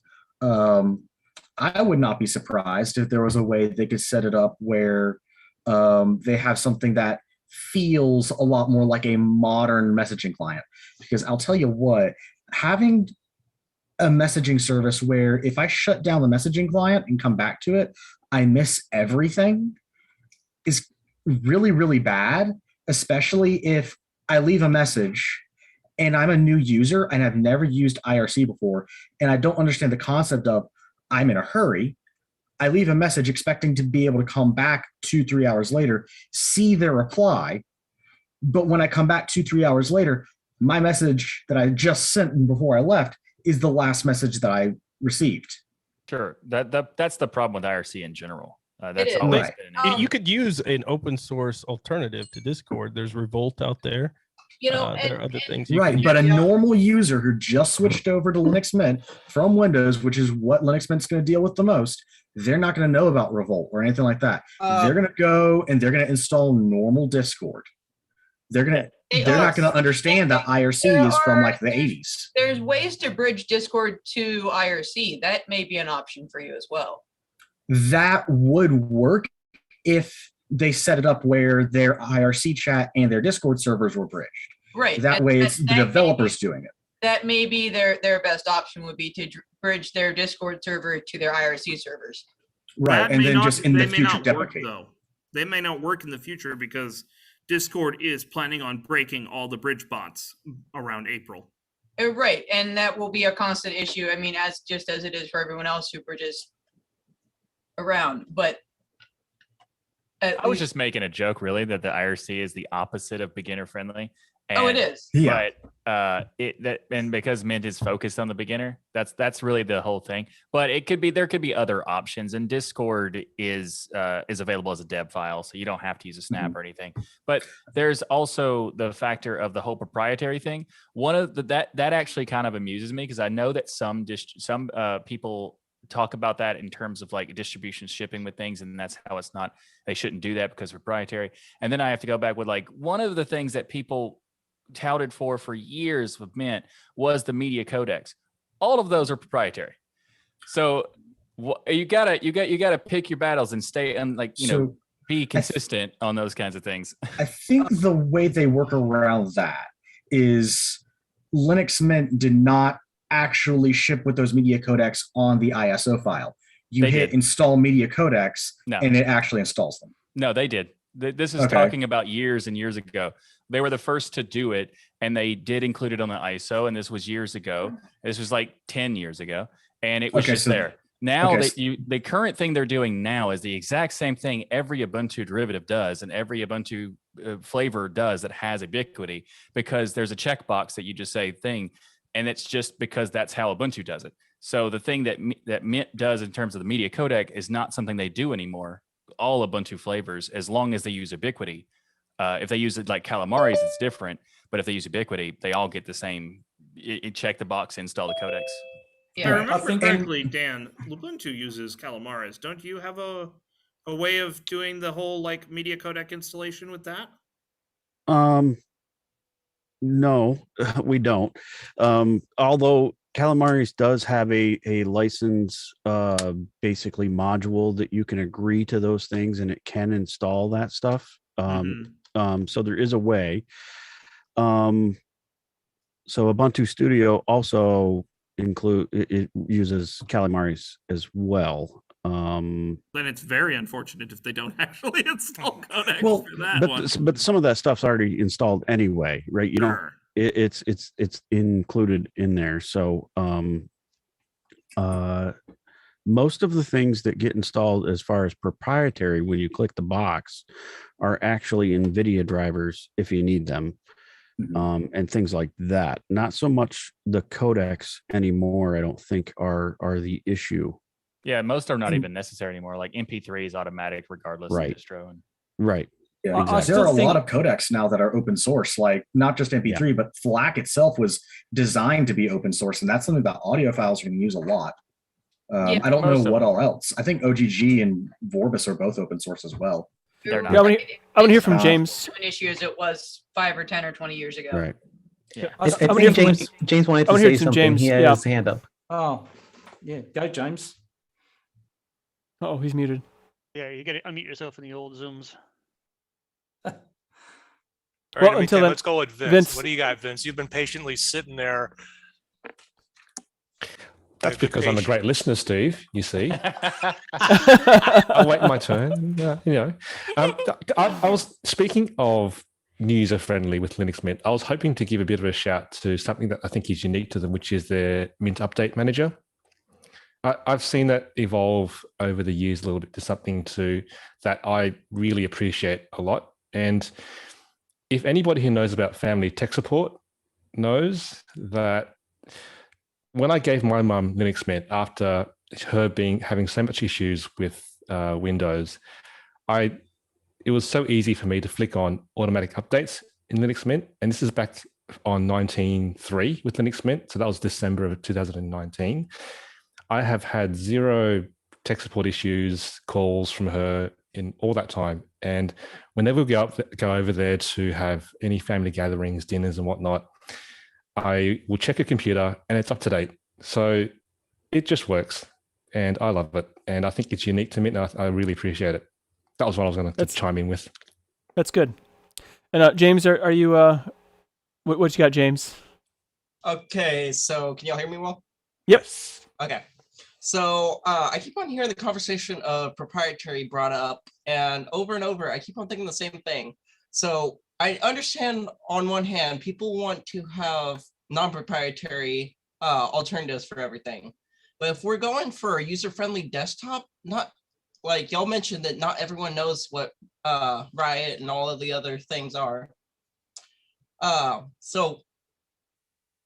I would not be surprised if there was a way they could set it up where they have something that feels a lot more like a modern messaging client. Because I'll tell you what, having a messaging service where if I shut down the messaging client and come back to it, I miss everything is really, really bad, especially if I leave a message and I'm a new user and I've never used IRC before, and I don't understand the concept of I'm in a hurry. I leave a message expecting to be able to come back 2-3 hours later, see their reply. But when I come back 2-3 hours later, my message that I just sent before I left is the last message that I received. Sure, that's the problem with IRC in general. That's is. always Right. been an issue. You could use an open source alternative to Discord. There's Revolt out there. There are other things. Right, but a normal user who just switched over to Linux Mint from Windows, which is what Linux Mint's going to deal with the most, they're not going to know about Revolt or anything like that. They're going to go and they're going to install normal Discord. They're not going to understand that IRC is from like the 80s. There's ways to bridge Discord to IRC. That may be an option for you as well. That would work if they set it up where their IRC chat and their Discord servers were bridged. Right. That way it's the developers doing it. That may be their best option would be to bridge their Discord server to their IRC servers. Right, That and may then not- just in they the may future not work, deprecate. though. They may not work in the future because Discord is planning on breaking all the bridge bots around April. Right, and that will be a constant issue. I mean, as it is for everyone else who bridges around. But I was just making a joke, really, that the IRC is the opposite of beginner friendly. Oh, it is. Yeah. But and because Mint is focused on the beginner, that's really the whole thing. But there could be other options, and Discord is available as a deb file, so you don't have to use a snap or anything. But there's also the factor of the whole proprietary thing. One of that actually kind of amuses me, because I know that some people talk about that in terms of like distribution shipping with things, and that's how they shouldn't do that because it's proprietary. And then I have to go back with like one of the things that people touted for years with Mint was the media codecs. All of those are proprietary. So you gotta pick your battles and stay and be consistent on those kinds of things. I think the way they work around that is Linux Mint did not actually ship with those media codecs on the ISO file. You hit install media codecs and it actually installs them. No, they did. This is talking about years and years ago. They were the first to do it, and they did include it on the ISO, and this was years ago. This was like 10 years ago, and it was just there. Now the current thing they're doing now is the exact same thing every Ubuntu derivative does, and every Ubuntu flavor does that has ubiquity, because there's a checkbox that you just say thing, and it's just because that's how Ubuntu does it. So the thing that Mint does in terms of the media codec is not something they do anymore. All Ubuntu flavors, as long as they use ubiquity. If they use it like Calamares, it's different. But if they use ubiquity, they all get the same. Check the box, install the codecs. If I remember correctly, Dan, Ubuntu uses Calamares. Don't you have a way of doing the whole like media codec installation with that? No, we don't. Although Calamares does have a license, basically module that you can agree to those things, and it can install that stuff. So there is a way. So Ubuntu Studio also it uses Calamares as well. Then it's very unfortunate if they don't actually install codecs for that one. But some of that stuff's already installed anyway, right? You don't. It's included in there. So most of the things that get installed as far as proprietary, when you click the box, are actually NVIDIA drivers if you need them, and things like that. Not so much the codecs anymore, I don't think, are the issue. Yeah, most are not even necessary anymore. Like MP3 is automatic regardless of distro. Right. Yeah, exactly. there are a lot of codecs now that are open source, like not just MP3, but FLAC itself was designed to be open source, and that's something that audiophiles are going to use a lot. I don't know what all else. I think OGG and Vorbis are both open source as well. They're not. Yeah, I want to hear from James. An issue as it was 5 or 10 or 20 years ago. Right. Yeah. I think James wanted to say something. He had his hand up. Oh, yeah. Go, James. Oh, he's muted. Yeah, you got to unmute yourself in the old Zooms. All right, Until then, let's go with Vince. What do you got, Vince? You've been patiently sitting there. That's because I'm a great listener, Steve. You see, I wait my turn. I was speaking of user friendly with Linux Mint. I was hoping to give a bit of a shout to something that I think is unique to them, which is their Mint Update Manager. I've seen that evolve over the years a little bit to something that I really appreciate a lot. And if anybody who knows about family tech support knows that when I gave my mum Linux Mint after her having so much issues with Windows, it was so easy for me to flick on automatic updates in Linux Mint. And this is back on 19.3 with Linux Mint. So that was December of 2019. I have had zero tech support issues, calls from her in all that time. And whenever we go over there to have any family gatherings, dinners and whatnot, I will check a computer and it's up to date. So it just works and I love it. And I think it's unique to me and I really appreciate it. That was what I was going to chime in with. That's good. And James, are you, what you got, James? Okay, so can y'all hear me well? Yep. Okay. So I keep on hearing the conversation of proprietary brought up, and over I keep on thinking the same thing. So I understand on one hand, people want to have non-proprietary alternatives for everything. But if we're going for a user-friendly desktop, not like y'all mentioned that not everyone knows what Riot and all of the other things are. So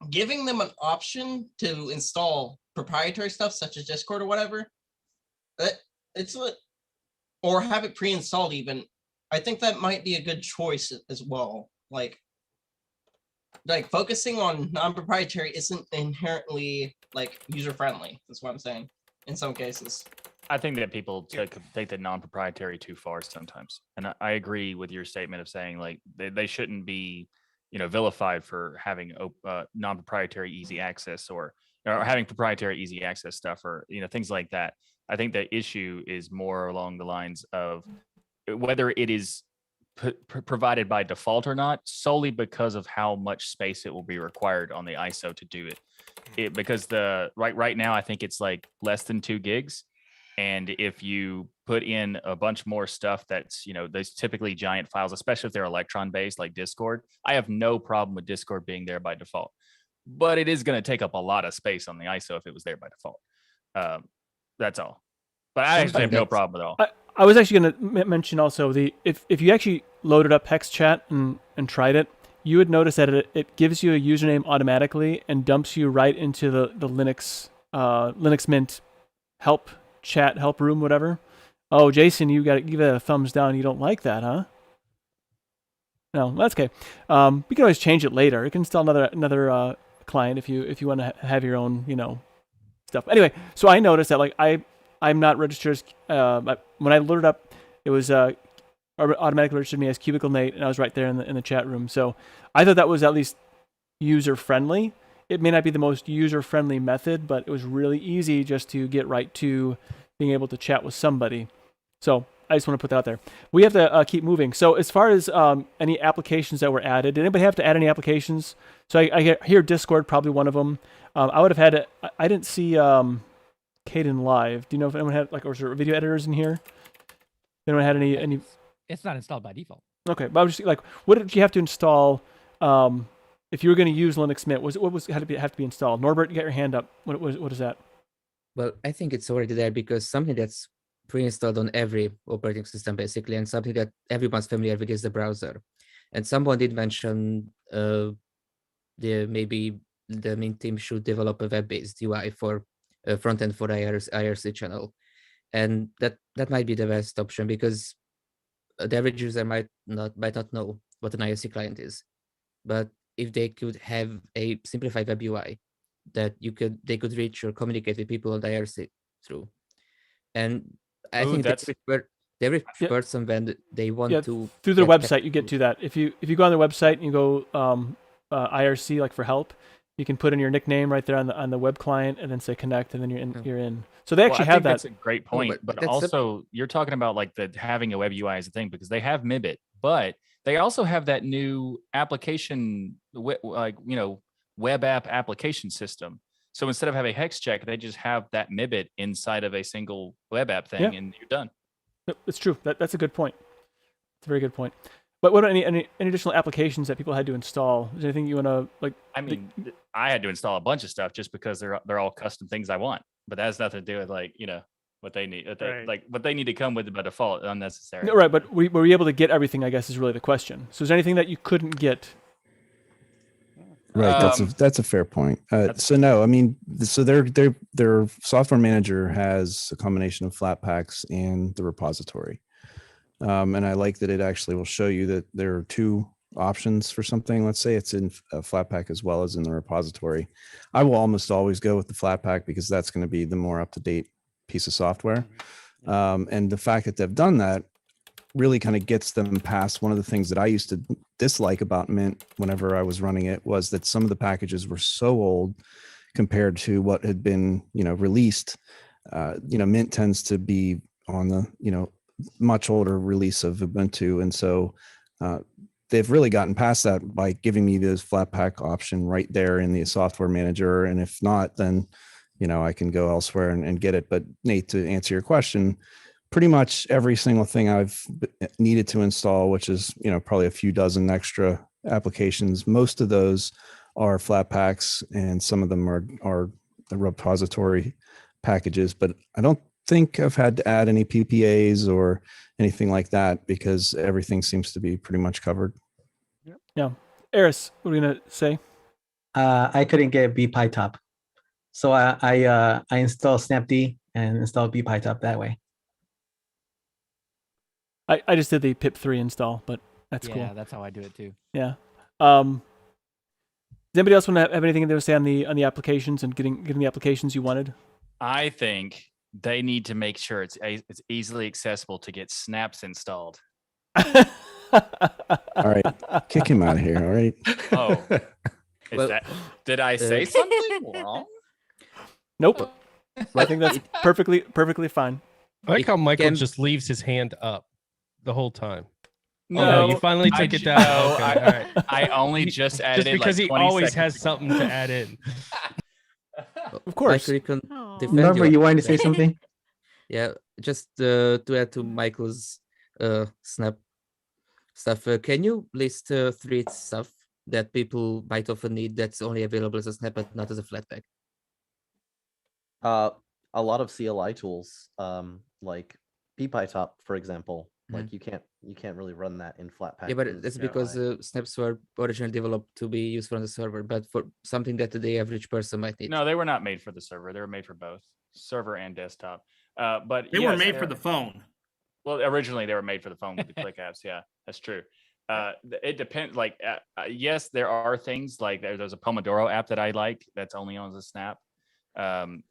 giving them an option to install proprietary stuff such as Discord or whatever, or have it pre-installed even, I think that might be a good choice as well. Like focusing on non-proprietary isn't inherently like user-friendly. That's what I'm saying in some cases. I think that people take the non-proprietary too far sometimes, and I agree with your statement of saying like they shouldn't be, vilified for having non-proprietary easy access or having proprietary easy access stuff or things like that. I think the issue is more along the lines of whether it is provided by default or not, solely because of how much space it will be required on the ISO to do it. Because right now I think it's like less than 2 gigs. And if you put in a bunch more stuff that's, those typically giant files, especially if they're Electron based like Discord, I have no problem with Discord being there by default. But it is going to take up a lot of space on the ISO if it was there by default. That's all. But I actually have no problem at all. I was actually going to mention also if you actually loaded up Hex Chat and tried it, you would notice that it gives you a username automatically and dumps you right into the Linux Mint help room, whatever. Oh, Jason, you got to give it a thumbs down. You don't like that, huh? No, that's okay. We can always change it later. You can install another client if you want to have your own stuff. Anyway, so I noticed that like I'm not registered as when I loaded up, it was automatically registered me as Cubicle Nate, and I was right there in the chat room. So I thought that was at least user friendly. It may not be the most user friendly method, but it was really easy just to get right to being able to chat with somebody. So I just want to put that out there. We have to keep moving. So as far as any applications that were added, did anybody have to add any applications? So I hear Discord, probably one of them. I would have had I didn't see Caden Live. Do you know if anyone had or was there video editors in here? Anyone had any? It's not installed by default. Okay, but I was just like, what did you have to install if you were going to use Linux Mint? What had to be installed? Norbert, you got your hand up. What is that? Well, I think it's already there because something that's pre-installed on every operating system basically, and something that everyone's familiar with is the browser. And someone did mention maybe the Mint team should develop a web-based UI for front end for IRC channel, and that might be the best option because the average user might not know what an IRC client is, but if they could have a simplified web UI that they could reach or communicate with people on the IRC through, and I think they refer some when they want to through their website. You get to that if you go on their website and you go IRC like for help. You can put in your nickname right there on the web client and then say connect, and then you're in. So they actually have that. That's a great point. But also, you're talking about like having a web UI as a thing because they have Mibit, but they also have that new application, web app application system. So instead of having Hex Check, they just have that Mibit inside of a single web app thing, and you're done. It's true. That's a good point. It's a very good point. But what are any additional applications that people had to install? Is there anything you want to like? I mean, I had to install a bunch of stuff just because they're all custom things I want, but that has nothing to do with what they need. Like what they need to come with by default, unnecessary. No, right, but were you able to get everything? I guess is really the question. So is there anything that you couldn't get? Right, that's a fair point. So no, I mean, so their software manager has a combination of Flatpaks and the repository. And I like that it actually will show you that there are 2 options for something. Let's say it's in a Flatpak as well as in the repository. I will almost always go with the Flatpak because that's going to be the more up-to-date piece of software. And the fact that they've done that really kind of gets them past one of the things that I used to dislike about Mint whenever I was running it was that some of the packages were so old compared to what had been, released. Mint tends to be on the, much older release of Ubuntu. And so they've really gotten past that by giving me this Flatpak option right there in the software manager. And if not, then, I can go elsewhere and get it. But Nate, to answer your question, pretty much every single thing I've needed to install, which is, probably a few dozen extra applications, most of those are Flatpaks and some of them are the repository packages, but I don't think I've had to add any PPAs or anything like that because everything seems to be pretty much covered. Yeah. Eris, what are you gonna say? I couldn't get bpytop, so I installed snapd and installed bpytop that way. I just did the pip3 install, but that's cool. Yeah, that's how I do it too. Yeah. Does anybody else want to have anything to say on the applications and getting the applications you wanted? I think they need to make sure it's easily accessible to get snaps installed. All right, kick him out of here. All right. Oh, Well, did I say something wrong? Nope. I think that's perfectly fine. I like how Michael can- just leaves his hand up the whole time. No, you finally I took it ju- down. no, Okay, I- all right. I only just added just it, because like, he 20 always seconds has something to add in. Of course. Michael, you can Aw. defend Remember, your you wanted to say argument. something? Yeah, just to add to Michael's snap stuff, can you list 3 stuff that people might often need that's only available as a snap but not as a Flatpak? A lot of CLI tools, like bpytop, for example, like you can't really run that in Flatpak. Yeah, but that's because snaps were originally developed to be used on the server, but for something that the average person might need. No, they were not made for the server. They were made for both server and desktop. But They were yes, made for they're- the phone. Well, originally they were made for the phone with the click apps. Yeah, that's true. It depends. Like, yes, there are things like there's a Pomodoro app that I like that's only on the Snap.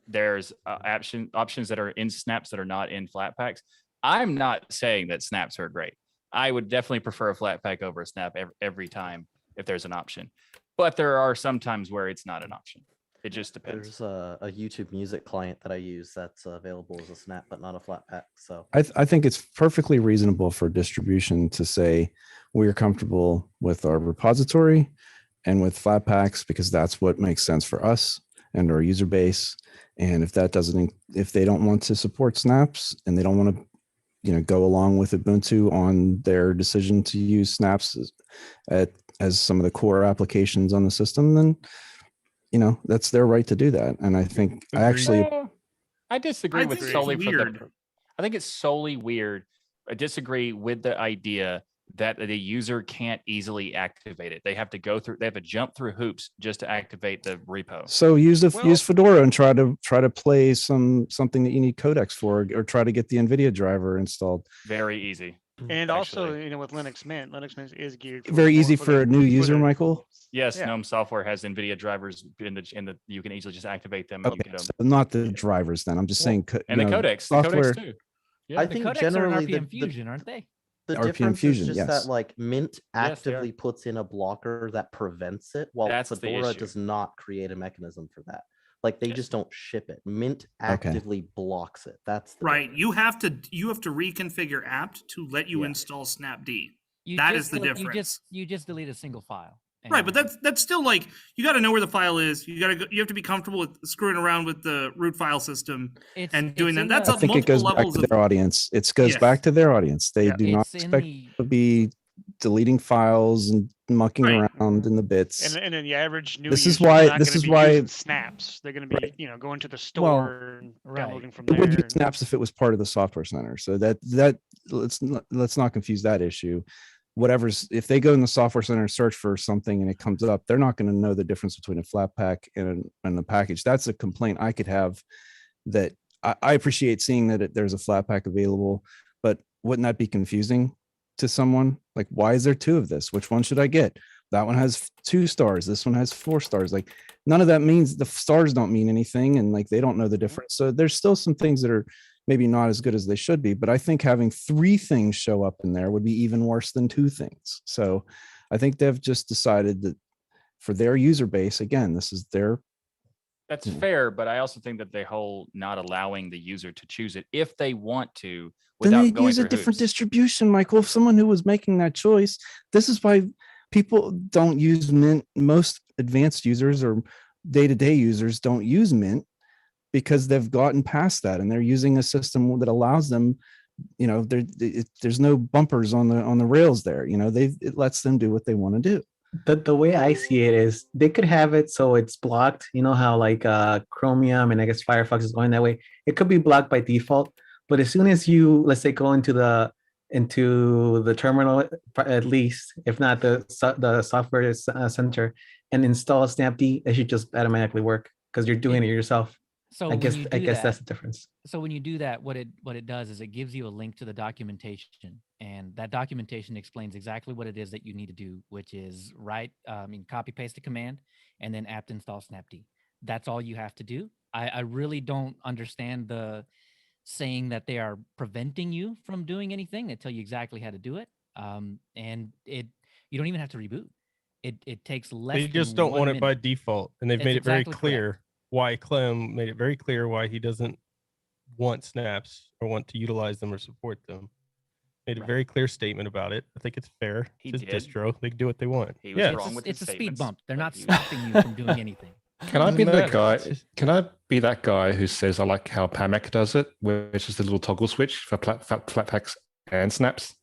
There's options that are in Snaps that are not in Flatpaks. I'm not saying that Snaps are great. I would definitely prefer a Flatpak over a Snap every time if there's an option. But there are some times where it's not an option. It just depends. There's a YouTube music client that I use that's available as a snap, but not a Flatpak. So I think it's perfectly reasonable for distribution to say we're comfortable with our repository and with Flatpaks because that's what makes sense for us and our user base. And if that doesn't, if they don't want to support snaps and they don't want to, go along with Ubuntu on their decision to use snaps as some of the core applications on the system, then that's their right to do that. And I think I disagree I with think it's solely for weird. I think it's solely weird. I disagree with the idea that the user can't easily activate it. They have to jump through hoops just to activate the repo. So use Fedora and try to play something that you need codecs for, or try to get the NVIDIA driver installed. Very easy. And also, with Linux Mint is geared Very easy for a new user, Michael. Yes, Yeah. GNOME software has NVIDIA drivers in the you can easily just activate them and Okay, get them. so not the drivers then. I'm just saying. And the codecs, software. the codecs too. Yeah. I The think codecs are in generally RPM Fusion, aren't they? the RPM difference Fusion, is just yes. that like Mint Yes, they are. actively puts in a blocker that prevents it, while That's the Fedora issue. does not create a mechanism for that. Like they just don't ship it. Mint actively blocks it. That's the Right. You have to reconfigure apt to let you install snapd. That is the difference. You just delete a single file. Right, but that's still like you got to know where the file is. You have to be comfortable with screwing around with the root file system and doing that. That's I up think it multiple goes back levels to of their audience. It goes Yes. back to their audience. They Yeah. do not It's in expect the- to be deleting files and mucking Right. around in the bits. And then the average new This is user why- is not this gonna is be why- using snaps. They're going to be going to the store and downloading from It there. would use and- snaps if it was part of the software center. So that let's not confuse that issue. Whatever's, if they go in the software center and search for something and it comes up, they're not going to know the difference between a Flatpak and a package. That's a complaint I could have. That I appreciate seeing that there's a Flatpak available, but wouldn't that be confusing to someone? Like, why is there 2 of this? Which one should I get? That one has 2 stars. This one has 4 stars. Like, none of that means the stars don't mean anything, and like they don't know the difference. So there's still some things that are maybe not as good as they should be, but I think having 3 things show up in there would be even worse than 2 things. So I think they've just decided that for their user base, again, this is their. That's fair, but I also think that the whole not allowing the user to choose it if they want to Then without they going use a through different hoops. distribution, Michael. If someone who was making that choice, this is why people don't use Mint. Most advanced users or day-to-day users don't use Mint because they've gotten past that and they're using a system that allows them, there's no bumpers on the rails there. It lets them do what they want to do. The way I see it is they could have it so it's blocked. You know how like Chromium and I guess Firefox is going that way. It could be blocked by default, but as soon as you, let's say, go into the into the terminal at least, if not the software center, and install Snapd, it should just automatically work because you're doing it yourself. So I when guess you I do guess that, that's the difference. So when you do that, what it does is it gives you a link to the documentation, and that documentation explains exactly what it is that you need to do, which is copy paste a command and then apt install Snapd. That's all you have to do. I really don't understand the saying that they are preventing you from doing anything. They tell you exactly how to do it, and you don't even have to reboot. It takes less. They just than don't 1 want it by minute. default, and they've That's made it very exactly correct. clear why Clem made it very clear why he doesn't want snaps or want to utilize them or support them. Made a very clear statement about it. I think it's fair. He It's his did. distro. They can do what they want. He was Yeah. wrong with his It's a speed statements, bump. They're but not he was- stopping you from doing anything. Can I be Doesn't that matter. guy? It's just- Can I be that guy who says I like how Pamac does it, which is the little toggle switch for flat packs and snaps?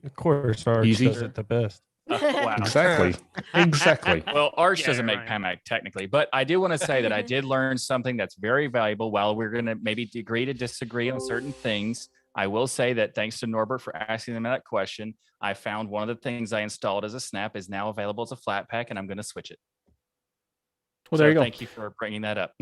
Of course, Arch Easy. does it the best. Wow. Exactly. Exactly. Well, Arch Yeah, doesn't make Ryan. Pamac technically, but I do want to say that I did learn something that's very valuable. While we're going to maybe agree to disagree on certain things, I will say that thanks to Norbert for asking them that question, I found one of the things I installed as a snap is now available as a flat pack, and I'm going to switch it. Well, there you go. Thank you for bringing that up.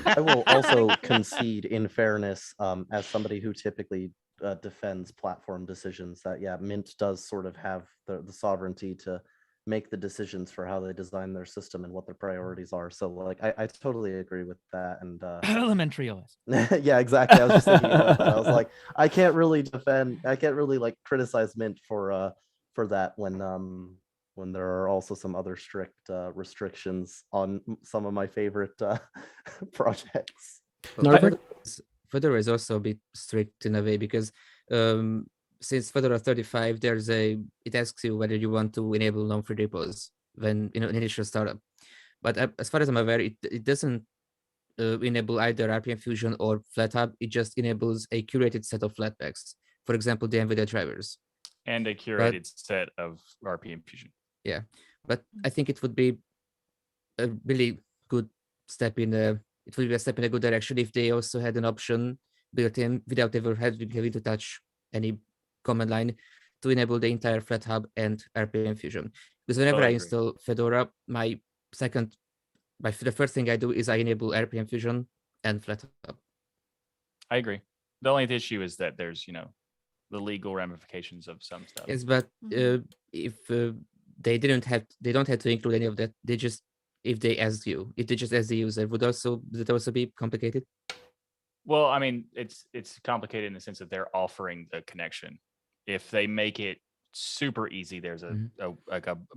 I will also concede, in fairness, as somebody who typically defends platform decisions, that Mint does sort of have the sovereignty to make the decisions for how they design their system and what their priorities are. So, like, I totally agree with that. And Elementary OS. yeah, exactly. I was just thinking about that. I was like, I can't really like criticize Mint for that when there are also some other strict restrictions on some of my favorite projects. Fedora is also a bit strict in a way because since Fedora 35, it asks you whether you want to enable non-free repos when in initial startup. But as far as I'm aware, it doesn't enable either RPM Fusion or FlatHub. It just enables a curated set of Flatpaks. For example, the NVIDIA drivers. And a curated set of RPM Fusion. Yeah, but I think it would be a really good step in a good direction if they also had an option built in without ever having to touch any command line to enable the entire FlatHub and RPM Fusion. Because whenever I install Fedora, the first thing I do is I enable RPM Fusion and FlatHub. I agree. The only issue is that there's, the legal ramifications of some stuff. Yes, but if they don't have to include any of that, if they just ask the user, would it also be complicated? Well, I mean, it's complicated in the sense that they're offering the connection. If they make it super easy, there's a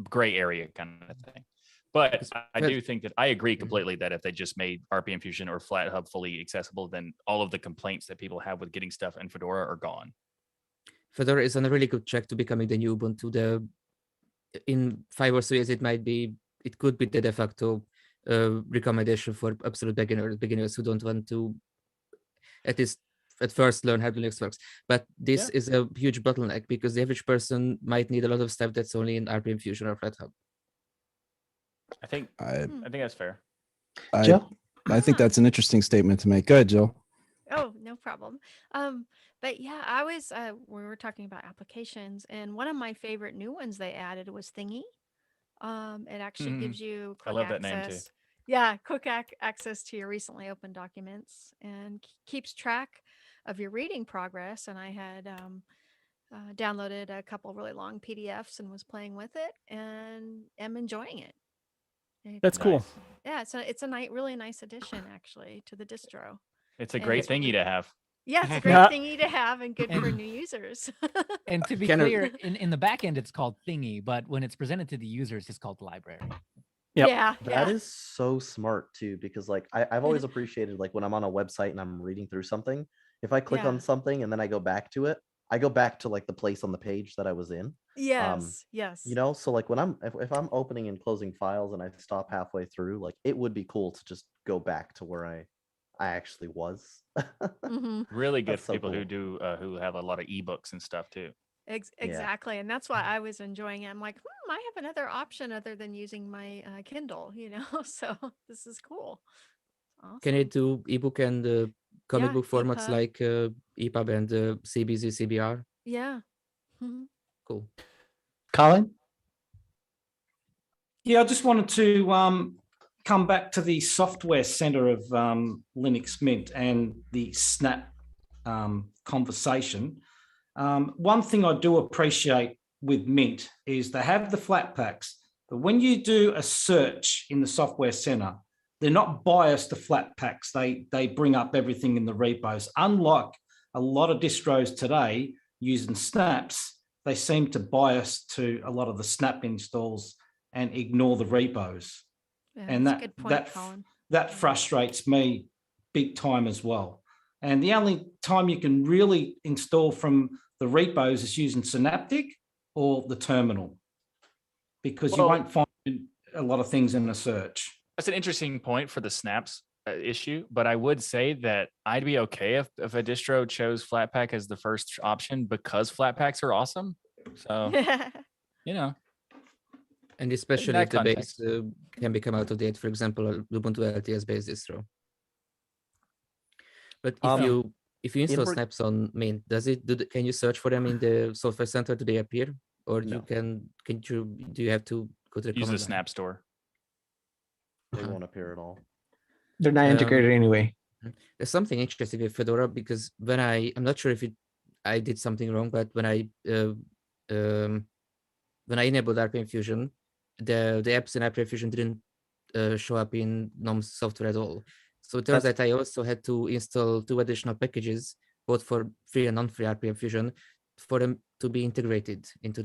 gray area kind of thing. But I do think that I agree completely that if they just made RPM Fusion or FlatHub fully accessible, then all of the complaints that people have with getting stuff in Fedora are gone. Fedora is on a really good track to becoming the new Ubuntu. In 5 or so years, it could be the de facto recommendation for absolute beginners who don't want to at least at first learn how Linux works. But this is a huge bottleneck because the average person might need a lot of stuff that's only in RPM Fusion or FlatHub. I think that's fair. Jill? I think that's an interesting statement to make. Go ahead, Jill. Oh, no problem. But yeah, we were talking about applications, and one of my favorite new ones they added was Thingy. It actually gives you quick I love access. that name too. Yeah, quick access to your recently opened documents and keeps track of your reading progress. And I had downloaded a couple really long PDFs and was playing with it and am enjoying it. That's cool. Yeah, it's a really nice addition actually to the distro. It's a great thingy to have. Yeah, it's a great thingy to have and good for new users. And to be clear, in the back end, it's called Thingy, but when it's presented to the users, it's called Library. Yep. Yeah. That is so smart too, because like I've always appreciated like when I'm on a website and I'm reading through something, if I click on something and then I go back to it, I go back to like the place on the page that I was in. Yes. So like when if I'm opening and closing files and I stop halfway through, like it would be cool to just go back to where I actually was. Really good That's for so people cool. who do who have a lot of ebooks and stuff too. Exactly. And that's why I was enjoying it. I'm like, I have another option other than using my Kindle, so this is cool. Awesome. Can it do ebook and comic book formats EPUB. like EPUB and CBZ, CBR? Yeah. Cool. Colin? Yeah, I just wanted to come back to the software center of Linux Mint and the Snap conversation. One thing I do appreciate with Mint is they have the flat packs, but when you do a search in the software center, they're not biased to flat packs. They bring up everything in the repos. Unlike a lot of distros today using snaps, they seem to bias to a lot of the snap installs and ignore the repos. Yeah, And that's a good point, Colin. that frustrates me big time as well. And the only time you can really install from the repos is using Synaptic or the terminal, because you won't find a lot of things in the search. That's an interesting point for the snaps issue, but I would say that I'd be okay if a distro chose Flatpak as the first option because Flatpaks are awesome. So, you know. And especially that if the context. base can become out of date, for example, Ubuntu LTS based distro. But if you install snaps on Mint, can you search for them in the software center? Do they appear, or No. do you have to go to the Use the command line? Snap store? They won't appear at all. They're not integrated anyway. There's something interesting with Fedora because when I'm not sure if I did something wrong, but when I enabled RPM Fusion, the apps in RPM Fusion didn't show up in GNOME software at all. So it turns out I also had to install 2 additional packages, both for free and non-free RPM Fusion, for them to be integrated into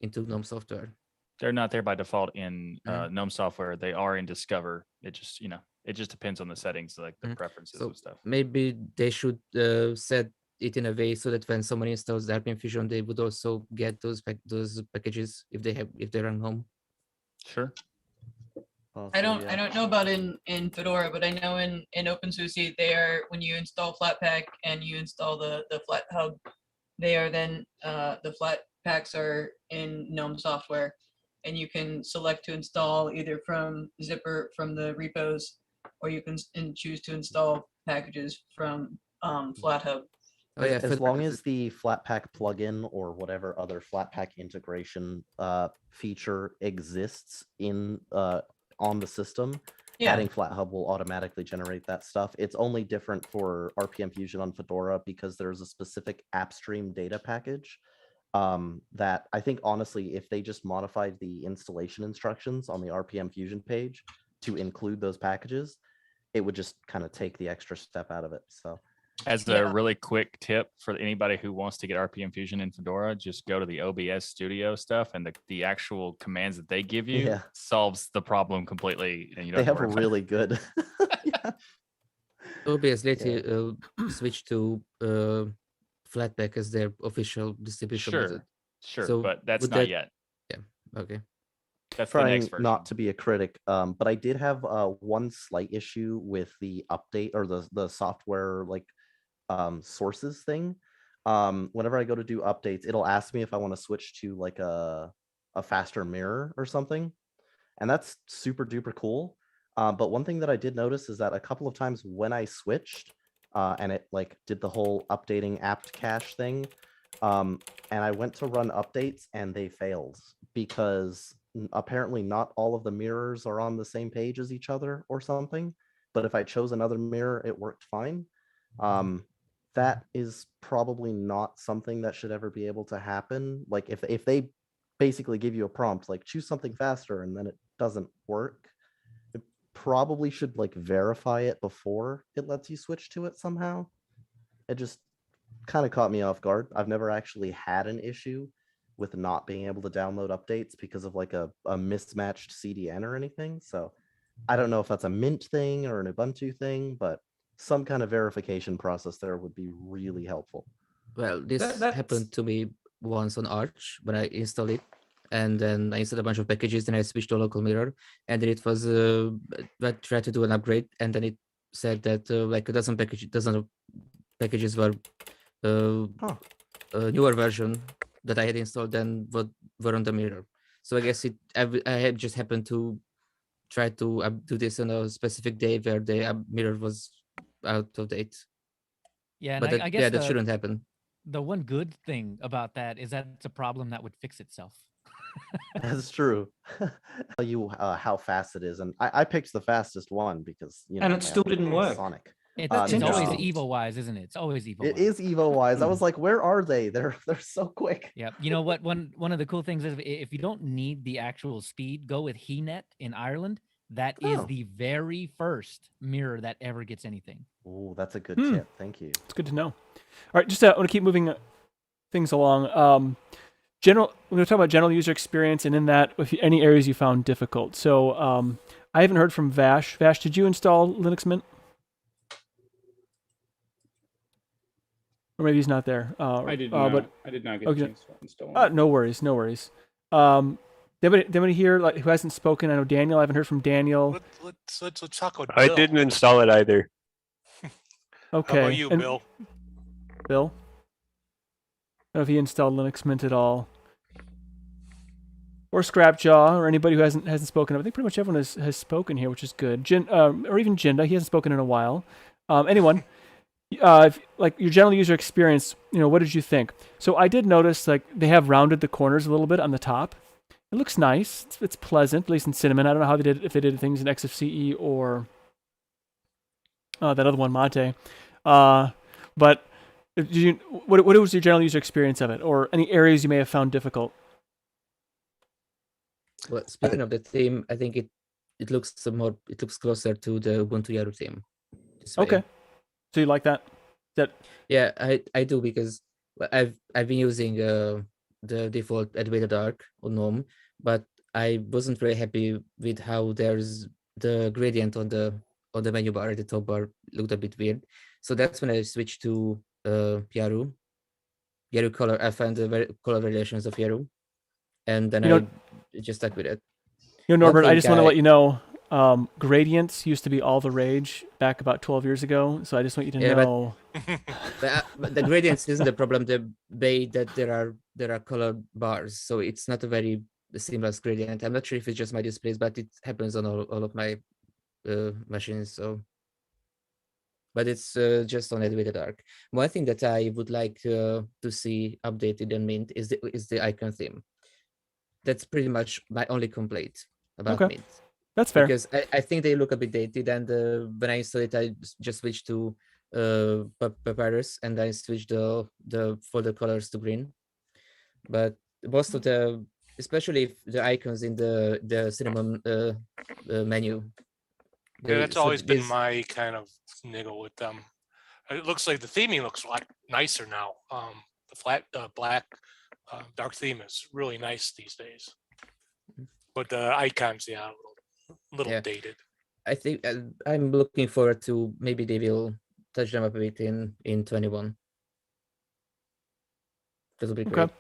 GNOME software. They're not there by default in GNOME software. They are in Discover. It just, it just depends on the settings, like the preferences and stuff. Maybe they should set it in a way so that when someone installs the RPM Fusion, they would also get those packages if they run GNOME. Sure. I don't know about in Fedora, but I know in OpenSUSE when you install Flatpak and you install the Flat Hub, they are then the Flatpaks are in GNOME software, and you can select to install either from Zipper from the repos, or you can choose to install packages from FlatHub. Oh, yeah, As long as the Flatpak plugin or whatever other Flatpak integration feature exists in on the system, adding FlatHub will automatically generate that stuff. It's only different for RPM Fusion on Fedora because there's a specific AppStream data package that I think, honestly, if they just modified the installation instructions on the RPM Fusion page to include those packages, it would just kind of take the extra step out of it. So, as a really quick tip for anybody who wants to get RPM Fusion in Fedora, just go to the OBS Studio stuff, and the actual commands that they give you solves the problem completely. And you don't they have worry about really good. OBS later switched to Flatpak as their official distribution method. Sure, but that's not yet. Yeah. Okay. That's the Trying next version. not to be a critic, but I did have one slight issue with the update or the software sources thing. Whenever I go to do updates, it'll ask me if I want to switch to like a faster mirror or something, and that's super duper cool. But one thing that I did notice is that a couple of times when I switched, and it did the whole updating apt cache thing, and I went to run updates and they failed because apparently not all of the mirrors are on the same page as each other or something. But if I chose another mirror, it worked fine. That is probably not something that should ever be able to happen. Like if they basically give you a prompt, like choose something faster, and then it doesn't work, it probably should verify it before it lets you switch to it somehow. It just kind of caught me off guard. I've never actually had an issue with not being able to download updates because of a mismatched CDN or anything. So I don't know if that's a Mint thing or an Ubuntu thing, but some kind of verification process there would be really helpful. Well, this happened to me once on Arch when I installed it, and then I installed a bunch of packages, then I switched to a local mirror, and then it was I tried to do an upgrade, and then it said that a dozen packages were a newer version that I had installed than what were on the mirror. So I guess I had just happened to try to do this on a specific day where the mirror was out of date. Yeah, and but I guess that shouldn't happen. The one good thing about that is that it's a problem that would fix itself. That's true. Tell you how fast it is, and I picked the fastest one because And it my still didn't application is work. Sonic. It's That's always interesting. Evo wise, isn't it? It's always Evo. It is Evo wise. I was like, where are they? They're so quick. Yeah. You know what? One of the cool things is if you don't need the actual speed, go with HeNet in Ireland. That is the very first mirror that ever gets anything. Oh, that's a good tip. Thank you. It's good to know. All right, just I want to keep moving things along. We're going to talk about general user experience, and in that, if any areas you found difficult. So I haven't heard from Vash. Vash, did you install Linux Mint? Or maybe he's not there. I did not. But, I did not get okay. a chance to install. No worries. Anybody here like who hasn't spoken? I know Daniel. I haven't heard from Daniel. Let's talk about I Bill. didn't install it either. Okay. How about you, and Bill? Bill? I don't know if he installed Linux Mint at all. Or Scrapjaw, or anybody who hasn't spoken. I think pretty much everyone has spoken here, which is good. Or even Jinda, he hasn't spoken in a while. Anyone? Like your general user experience, what did you think? So I did notice like they have rounded the corners a little bit on the top. It looks nice. It's pleasant, at least in Cinnamon. I don't know how they did if they did things in XFCE or that other one, Mate. But what was your general user experience of it, or any areas you may have found difficult? Well, speaking of the theme, I think it looks closer to the Ubuntu Yaru theme. Okay, so you like that? Yeah, I do, because I've been using the default Elevator Dark on GNOME, but I wasn't very happy with how there's the gradient on the menu bar. The top bar looked a bit weird, so that's when I switched to Yaru color. I found the color variations of Yaru, and then I just stuck with it. Norbert, I just want to let you know, gradients used to be all the rage back about 12 years ago, so I just want you to know. But the gradients isn't the problem. The way that there are color bars, so it's not a very seamless gradient. I'm not sure if it's just my displays, but it happens on all of my machines. So, but it's just on Elevator Dark. One thing that I would like to see updated and Mint is the icon theme. That's pretty much my only complaint about Mint. That's fair. Because I think they look a bit dated, and when I installed it, I just switched to Papyrus, and I switched the folder colors to green. But most of especially the icons in the Cinnamon menu. Yeah, that's always been my kind of niggle with them. It looks like the theming looks a lot nicer now. The flat black dark theme is really nice these days. But the icons, a little dated. I think I'm looking forward to maybe they will touch them up a bit in 21. That'll be great.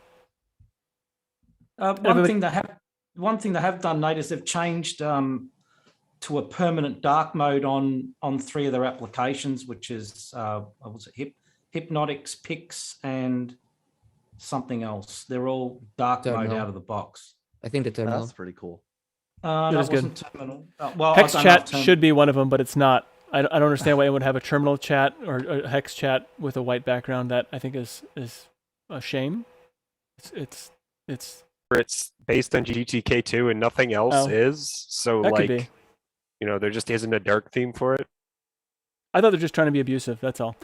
One thing they have done, Nate, is they've changed to a permanent dark mode on 3 of their applications, which is what was it, Hypnotics, Pix, and something else. They're all dark mode out of the box. I think the terminal. That's pretty cool. No, That is it good. wasn't terminal. Well, Hex chat should be one of them, but it's not. I don't understand why anyone would have a terminal chat or a hex chat with a white background. That I think is a shame. It's based on GTK2 and nothing else is. So that could like, be. There just isn't a dark theme for it. I thought they're just trying to be abusive. That's all.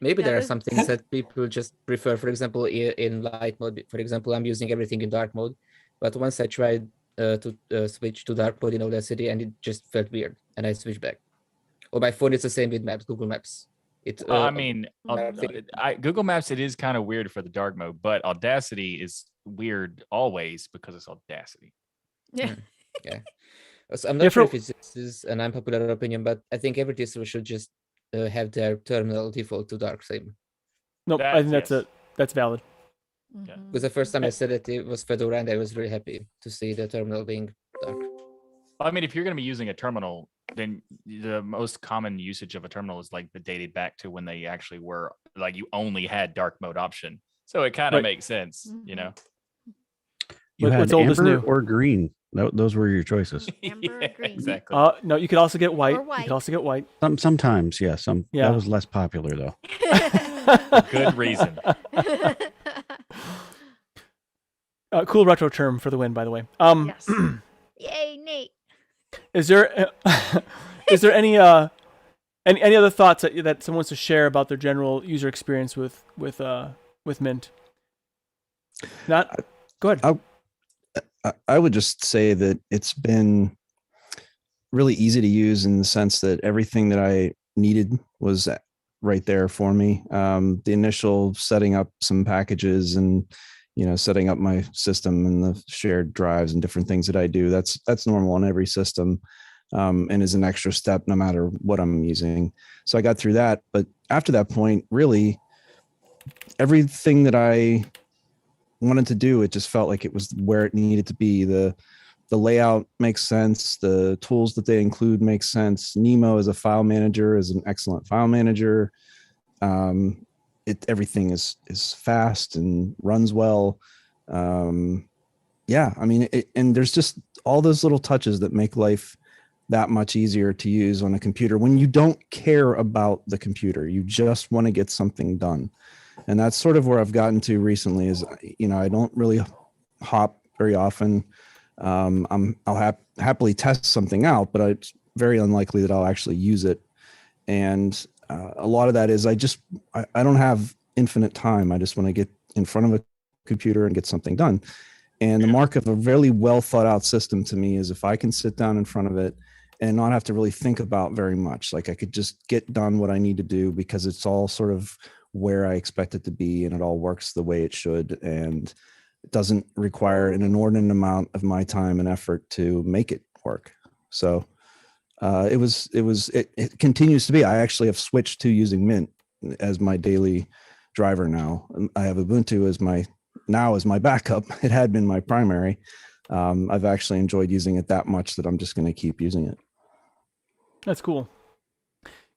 Maybe there are some things that people just prefer. For example, in light mode, for example, I'm using everything in dark mode, but once I tried to switch to dark mode in Audacity, and it just felt weird, and I switched back. Or my phone is the same with Maps, Google Maps. Google Maps, it is kind of weird for the dark mode, but Audacity is weird always because it's Audacity. Yeah. Yeah. So I'm not sure if this is an unpopular opinion, but I think every distro should just have their terminal default to dark theme. Nope, I think that's valid. Because the first time I said it was Fedora, and I was really happy to see the terminal being dark. I mean, if you're going to be using a terminal, then the most common usage of a terminal is like the dated back to when they actually were like you only had dark mode option. So it kind of makes sense, You had what's old is amber new. or green. Those were your choices. Amber or green. Exactly. No, you could also get white. Or You white. could also get white. Sometimes, yeah. Yeah. That was less popular though. Good reason. Cool retro term for the win, by the way. Yes. Yay, Nate. Is there any other thoughts that someone wants to share about their general user experience with Mint? Not. Go ahead. I would just say that it's been really easy to use in the sense that everything that I needed was right there for me. The initial setting up some packages and setting up my system and the shared drives and different things that I do, that's normal on every system, and is an extra step no matter what I'm using. So I got through that. But after that point, really, everything that I wanted to do, it just felt like it was where it needed to be. The layout makes sense. The tools that they include make sense. Nemo as a file manager is an excellent file manager. Everything is fast and runs well. Yeah, I mean, and there's just all those little touches that make life that much easier to use on a computer when you don't care about the computer. You just want to get something done. And that's sort of where I've gotten to recently is, I don't really hop very often. I'll happily test something out, but it's very unlikely that I'll actually use it. And a lot of that is I don't have infinite time. I just want to get in front of a computer and get something done. And the mark of a really well thought out system to me is if I can sit down in front of it and not have to really think about very much, like I could just get done what I need to do because it's all sort of where I expect it to be and it all works the way it should. And it doesn't require an inordinate amount of my time and effort to make it work. So it continues to be. I actually have switched to using Mint as my daily driver now. I have Ubuntu as my backup. It had been my primary. I've actually enjoyed using it that much that I'm just going to keep using it. That's cool.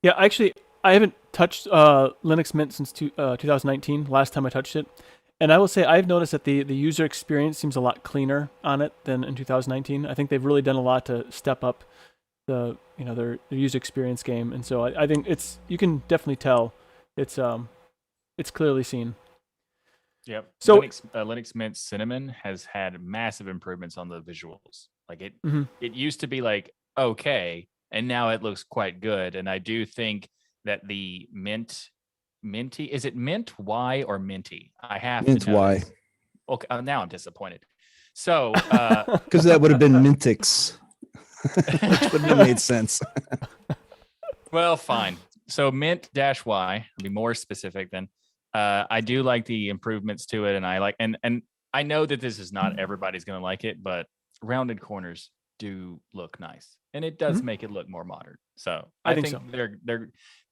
Yeah, actually, I haven't touched Linux Mint since 2019, last time I touched it. And I will say I've noticed that the user experience seems a lot cleaner on it than in 2019. I think they've really done a lot to step up their user experience game. And so I think you can definitely tell it's clearly seen. Yep. So Linux Mint Cinnamon has had massive improvements on the visuals. Like it used to be like okay, and now it looks quite good. And I do think that the Minty, is it Mint Y or Minty? I have Mint to know Y. this. Okay, now I'm disappointed. So because that would have been Mintix, which would have made sense. Well, fine. So Mint-Y, I'll be more specific then. I do like the improvements to it, and I like and I know that this is not everybody's going to like it, but rounded corners do look nice, and it does make it look more modern. So I think so.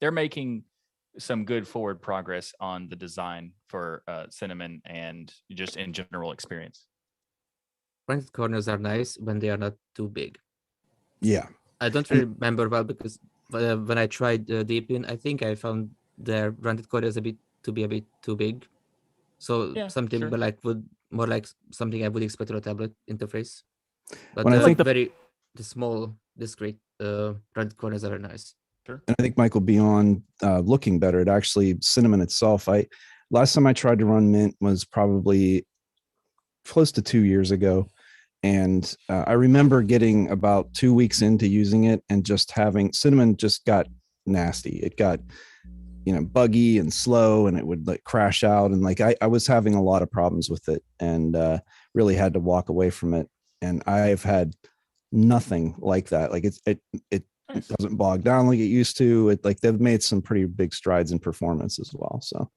They're making some good forward progress on the design for Cinnamon and just in general experience. Rounded corners are nice when they are not too big. Yeah, I don't really remember well because when I tried Deepin, I think I found their rounded corners to be a bit too big. So something more like something I would expect on a tablet interface. But the small, discrete rounded corners are nice. Sure. And I think Michael, beyond looking better, it actually Cinnamon itself. Last time I tried to run Mint was probably close to 2 years ago. And I remember getting about 2 weeks into using it and just having Cinnamon just got nasty. It got, buggy and slow, and it would like crash out. And like, I was having a lot of problems with it and really had to walk away from it. And I've had nothing like that. Like it doesn't bog down like it used to. They've made some pretty big strides in performance as well. So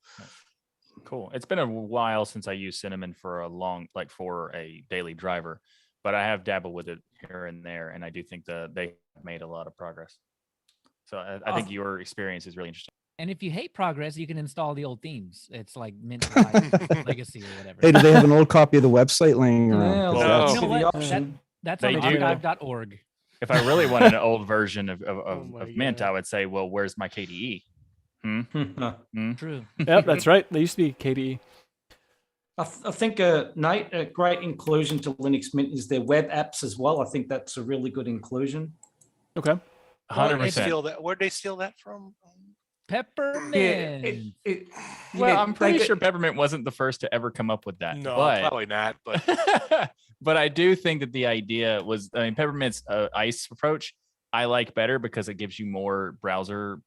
cool. It's been a while since I used Cinnamon for a daily driver, but I have dabbled with it here and there, and I do think they have made a lot of progress. So I think your experience is really interesting. And if you hate progress, you can install the old themes. It's like Mint Legacy or whatever. Hey, do they have an old copy of the website laying around? No. You know what? That's on archive.org. If I really wanted an old version of Mint, I would say, well, where's my KDE? True. Yep, that's right. They used to be KDE. I think, Nate, a great inclusion to Linux Mint is their web apps as well. I think that's a really good inclusion. Okay. Where'd they 100%. steal that? Where'd they steal that from? Peppermint. Well, I'm pretty sure Peppermint wasn't the first to ever come up with that. No, but, probably not. But but I do think that the idea was, I mean, Peppermint's ICE approach I like better because it gives you more browser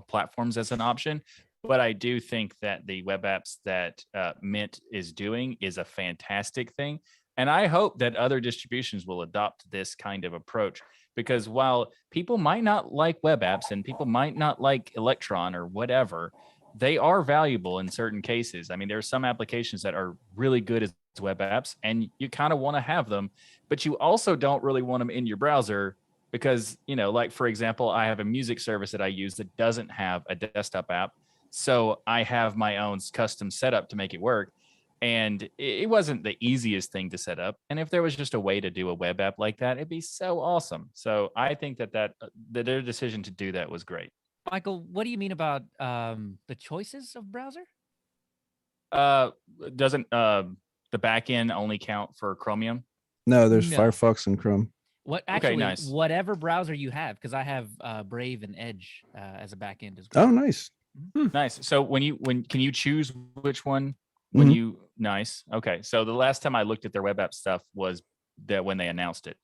platforms as an option. But I do think that the web apps that Mint is doing is a fantastic thing. And I hope that other distributions will adopt this kind of approach, because while people might not like web apps and people might not like Electron or whatever, they are valuable in certain cases. I mean, there are some applications that are really good as web apps and you kind of want to have them, but you also don't really want them in your browser because, you know, like, for example, I have a music service that I use that doesn't have a desktop app. So I have my own custom setup to make it work. And it wasn't the easiest thing to set up. And if there was just a way to do a web app like that, it'd be so awesome. So I think that their decision to do that was great. Michael, what do you mean about the choices of browser? Doesn't the backend only count for Chromium? No, there's No. Firefox and Chrome. What actually? nice. Whatever browser you have, because I have Brave and Edge as a backend as well. Oh, nice. Nice. So when can you choose which one? When Mhm. you nice. Okay. So the last time I looked at their web app stuff was that when they announced it.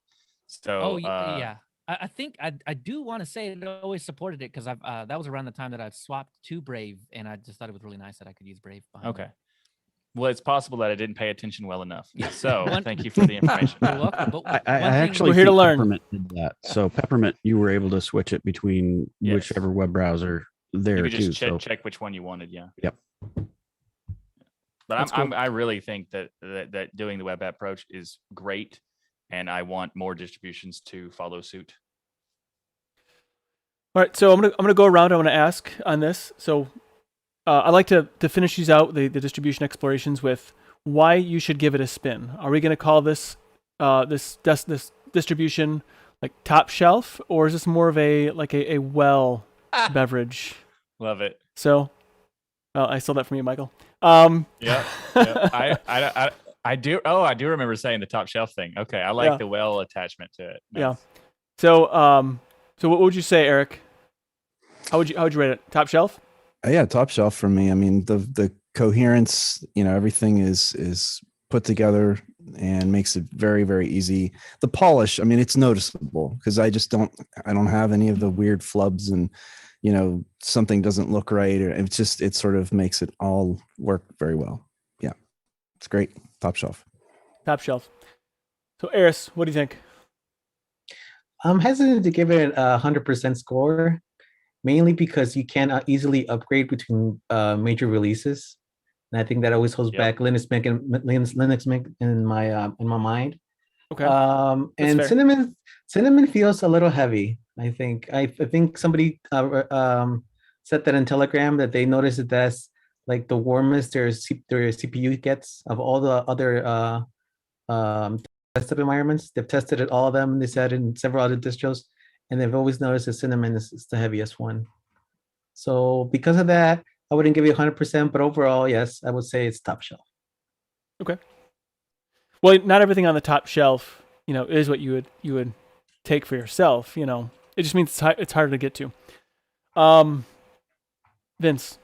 So yeah. I think I do want to say it always supported it because I've that was around the time that I swapped to Brave, and I just thought it was really nice that I could use Brave behind Okay. it. Well, it's possible that I didn't pay attention well enough. So thank you for the information. You're welcome. But I one thing- actually We're here to think learn. Peppermint did that. So Peppermint, you were able to switch it between Yes. whichever web browser there You could too. just So check which one you wanted. Yeah. yep. But That's cool. I really think that doing the web app approach is great, and I want more distributions to follow suit. All right, so I'm gonna go around. I want to ask on this. So I like to finish these out, the distribution explorations, with why you should give it a spin. Are we going to call this this distribution like top shelf, or is this more of a well beverage? Love it. So, I stole that from you, Michael. Yeah. I do. Oh, I do remember saying the top shelf thing. Okay, I like Yeah. the well attachment to it. Yeah. Nice. So so what would you say, Eric? How would you rate it? Top shelf? Yeah, top shelf for me. I mean, the coherence, everything is put together and makes it very, very easy. The polish, I mean, it's noticeable because I don't have any of the weird flubs and, something doesn't look right, or it sort of makes it all work very well. Yeah, it's great. Top shelf. Top shelf. So Eris, what do you think? I'm hesitant to give it 100% score, mainly because you can easily upgrade between major releases, and I think that always holds back Linux Mint in my mind. Okay. And fair. Cinnamon feels a little heavy. I think somebody said that in Telegram that they noticed that that's like the warmest their CPU gets of all the other desktop environments. They've tested it, all of them. They said in several other distros, and they've always noticed that Cinnamon is the heaviest one. So because of that, I wouldn't give you 100%, but overall, yes, I would say it's top shelf. Okay. Well, not everything on the top shelf, is what you would take for yourself. It just means it's harder to get to. Vince.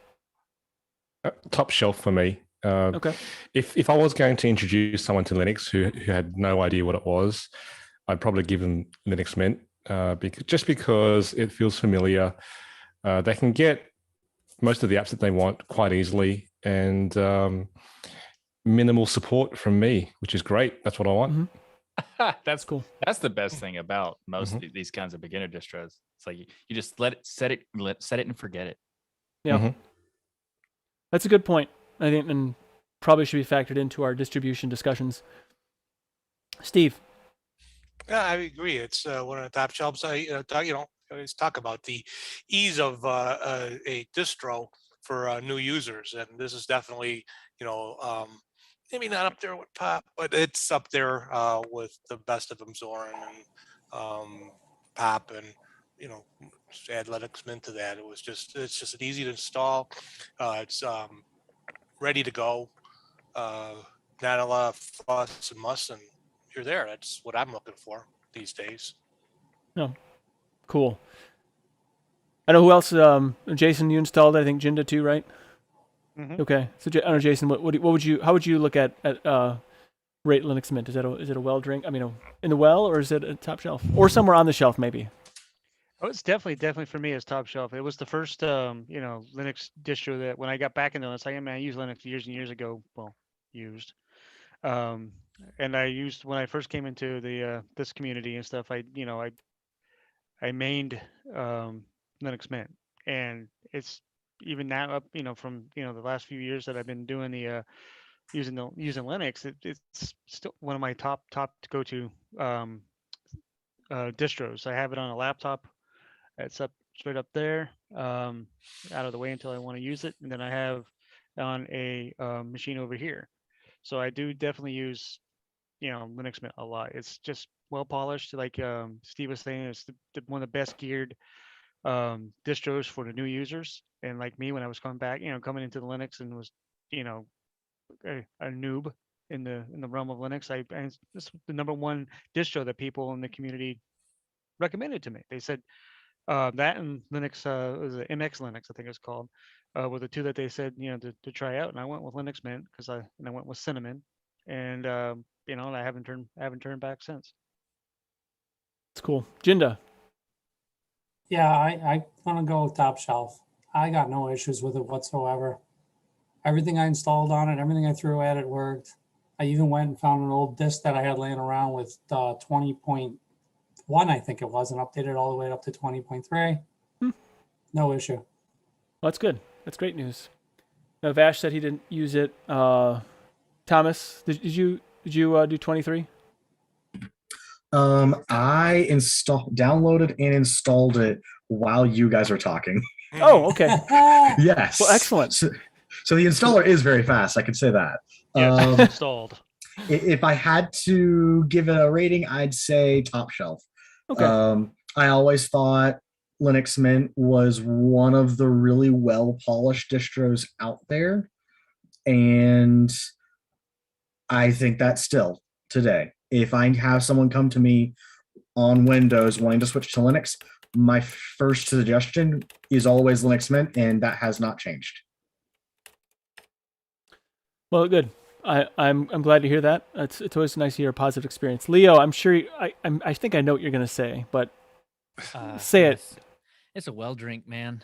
Top shelf for me. Okay. If I was going to introduce someone to Linux who had no idea what it was, I'd probably give them Linux Mint because it feels familiar. They can get most of the apps that they want quite easily, and minimal support from me, which is great. That's what I want. Mm-hmm. That's cool. That's the best thing about most of these kinds of beginner distros. It's like you just set it and forget it. Yeah. That's a good point. I think, and probably should be factored into our distribution discussions. Steve. Yeah, I agree. It's one of the top shelves. I always talk about the ease of a distro for new users, and this is definitely, maybe not up there with Pop, but it's up there with the best of them, Zorin and Pop, and just add Linux Mint to that. It's just easy to install. It's ready to go. not a lot of fuss and muss, and you're there. That's what I'm looking for these days. No, cool. I know who else. Jason, you installed it. I think Jinda too, right? Mhm. Okay. So I don't know, Jason. What would you? How would you look at rate Linux Mint? Is it a well drink? I mean, in the well, or is it a top shelf, or somewhere on the shelf maybe? Oh, it's definitely for me as top shelf. It was the first Linux distro that when I got back into Linux, I used Linux years and years ago. Well, used. Um, and I used when I first came into the this community and stuff. I mained Linux Mint, and it's even now up. From the last few years that I've been doing the using Linux, it's still one of my top to go to distros. I have it on a laptop. It's up straight up there, out of the way until I want to use it, and then I have on a machine over here. So I do definitely use Linux Mint a lot. It's just well polished, like Steve was saying. It's one of the best geared distros for the new users. And like me, when I was coming back, coming into the Linux and was a noob in the realm of Linux, this is the number one distro that people in the community recommended to me. They said that and Linux, was it MX Linux, I think it's called, were the two that they said to try out. And I went with Linux Mint and I went with Cinnamon, and I haven't turned back since. It's cool. Jinda. Yeah, I want to go with top shelf. I got no issues with it whatsoever. Everything I installed on it, everything I threw at it worked. I even went and found an old disk that I had laying around with 20.1, I think it was, and updated all the way up to 20.3. No issue. Well, that's good. That's great news. Now, Vash said he didn't use it. Thomas, did you do 23? I downloaded and installed it while you guys were talking. Oh, okay. Yes. Well, excellent. So the installer is very fast. I can say that. Yes, installed. If I had to give it a rating, I'd say top shelf. Okay. I always thought Linux Mint was one of the really well polished distros out there, and I think that still today. If I have someone come to me on Windows wanting to switch to Linux, my first suggestion is always Linux Mint, and that has not changed. Well, good. I'm glad to hear that. It's always nice to hear a positive experience. Leo, I'm sure I think I know what you're gonna say, but say it. It's a well drink, man.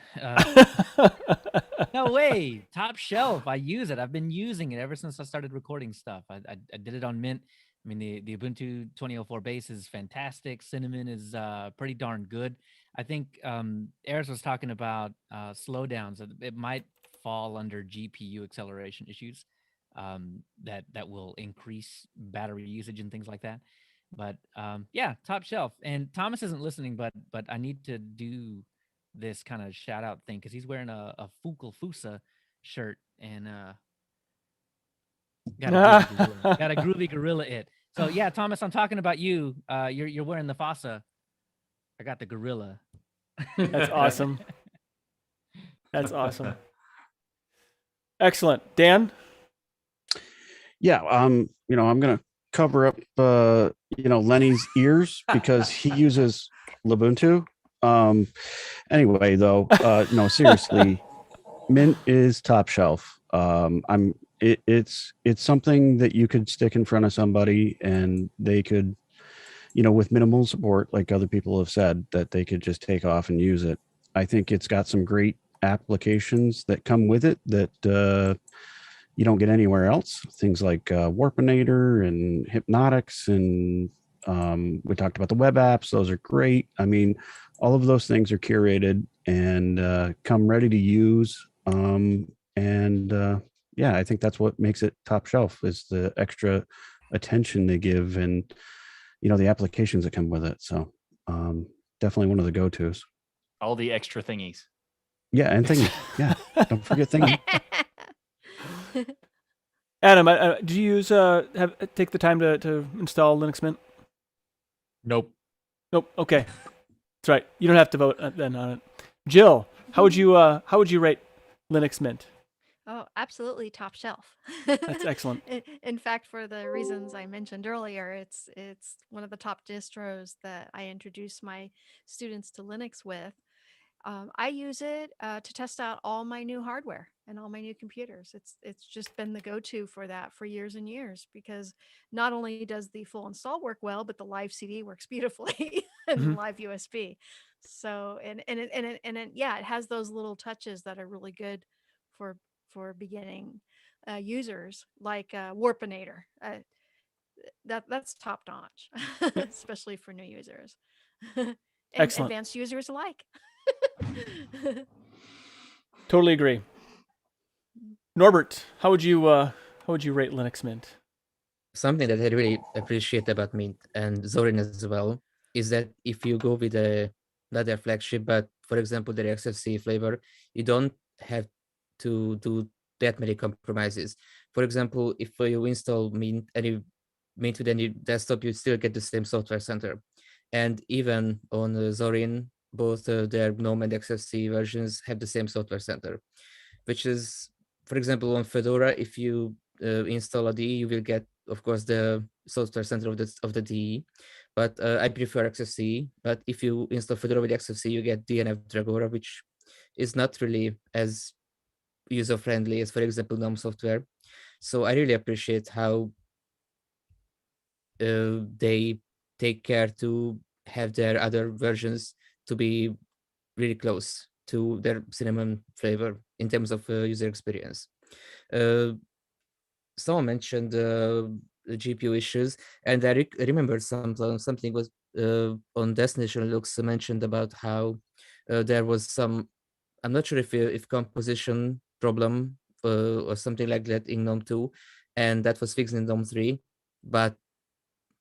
No way. Top shelf. I use it. I've been using it ever since I started recording stuff. I did it on Mint. I mean, the Ubuntu 2004 base is fantastic. Cinnamon is pretty darn good. I think Eris was talking about slowdowns. It might fall under GPU acceleration issues that will increase battery usage and things like that. But yeah, top shelf. And Thomas isn't listening, but I need to do this kind of shout out thing because he's wearing a Fusa shirt and got a groovy gorilla it. So yeah, Thomas, I'm talking about you. You're wearing the Fossa. I got the gorilla. That's awesome. That's awesome. Excellent. Dan? Yeah, I'm gonna cover up Lenny's ears because he uses Ubuntu. Anyway, though, no, seriously, Mint is top shelf. It's something that you could stick in front of somebody and they could, with minimal support, like other people have said, that they could just take off and use it. I think it's got some great applications that come with it that you don't get anywhere else. Things like Warpinator and Hypnotics, and we talked about the web apps. Those are great. I mean, all of those things are curated and come ready to use. Yeah, I think that's what makes it top shelf is the extra attention they give and, the applications that come with it. So definitely one of the go-tos. All the extra thingies. Yeah, and thingy. Yeah, don't forget thingy. Adam, did you use take the time to install Linux Mint? Nope. Okay, that's right. You don't have to vote then on it. Jill, how would you rate Linux Mint? Oh, absolutely top shelf. That's excellent. In fact, for the reasons I mentioned earlier, it's one of the top distros that I introduce my students to Linux with. I use it to test out all my new hardware and all my new computers. It's just been the go-to for that for years and years, because not only does the full install work well, but the live CD works beautifully and Mhm. live USB. So yeah, it has those little touches that are really good for beginning users, like Warpinator. That's top notch, especially for new users and Excellent. advanced users alike. Totally agree. Norbert, how would you rate Linux Mint? Something that I really appreciate about Mint and Zorin as well is that if you go with another flagship, but for example, the XFCE flavor, you don't have to do that many compromises. For example, if you install Mint and you Mint with any desktop, you still get the same software center. And even on Zorin, both their GNOME and XFCE versions have the same software center, which is, for example, on Fedora, if you install a DE, you will get, of course, the software center of the DE. But I prefer XFCE. But if you install Fedora with XFCE, you get DNF Dragora, which is not really as user-friendly as, for example, GNOME software. So I really appreciate how they take care to have their other versions to be really close to their cinnamon flavor in terms of user experience. Someone mentioned the GPU issues, and I remember something was on Destination Linux mentioned about how there was some, I'm not sure if composition problem or something like that in GNOME 2, and that was fixed in GNOME 3, but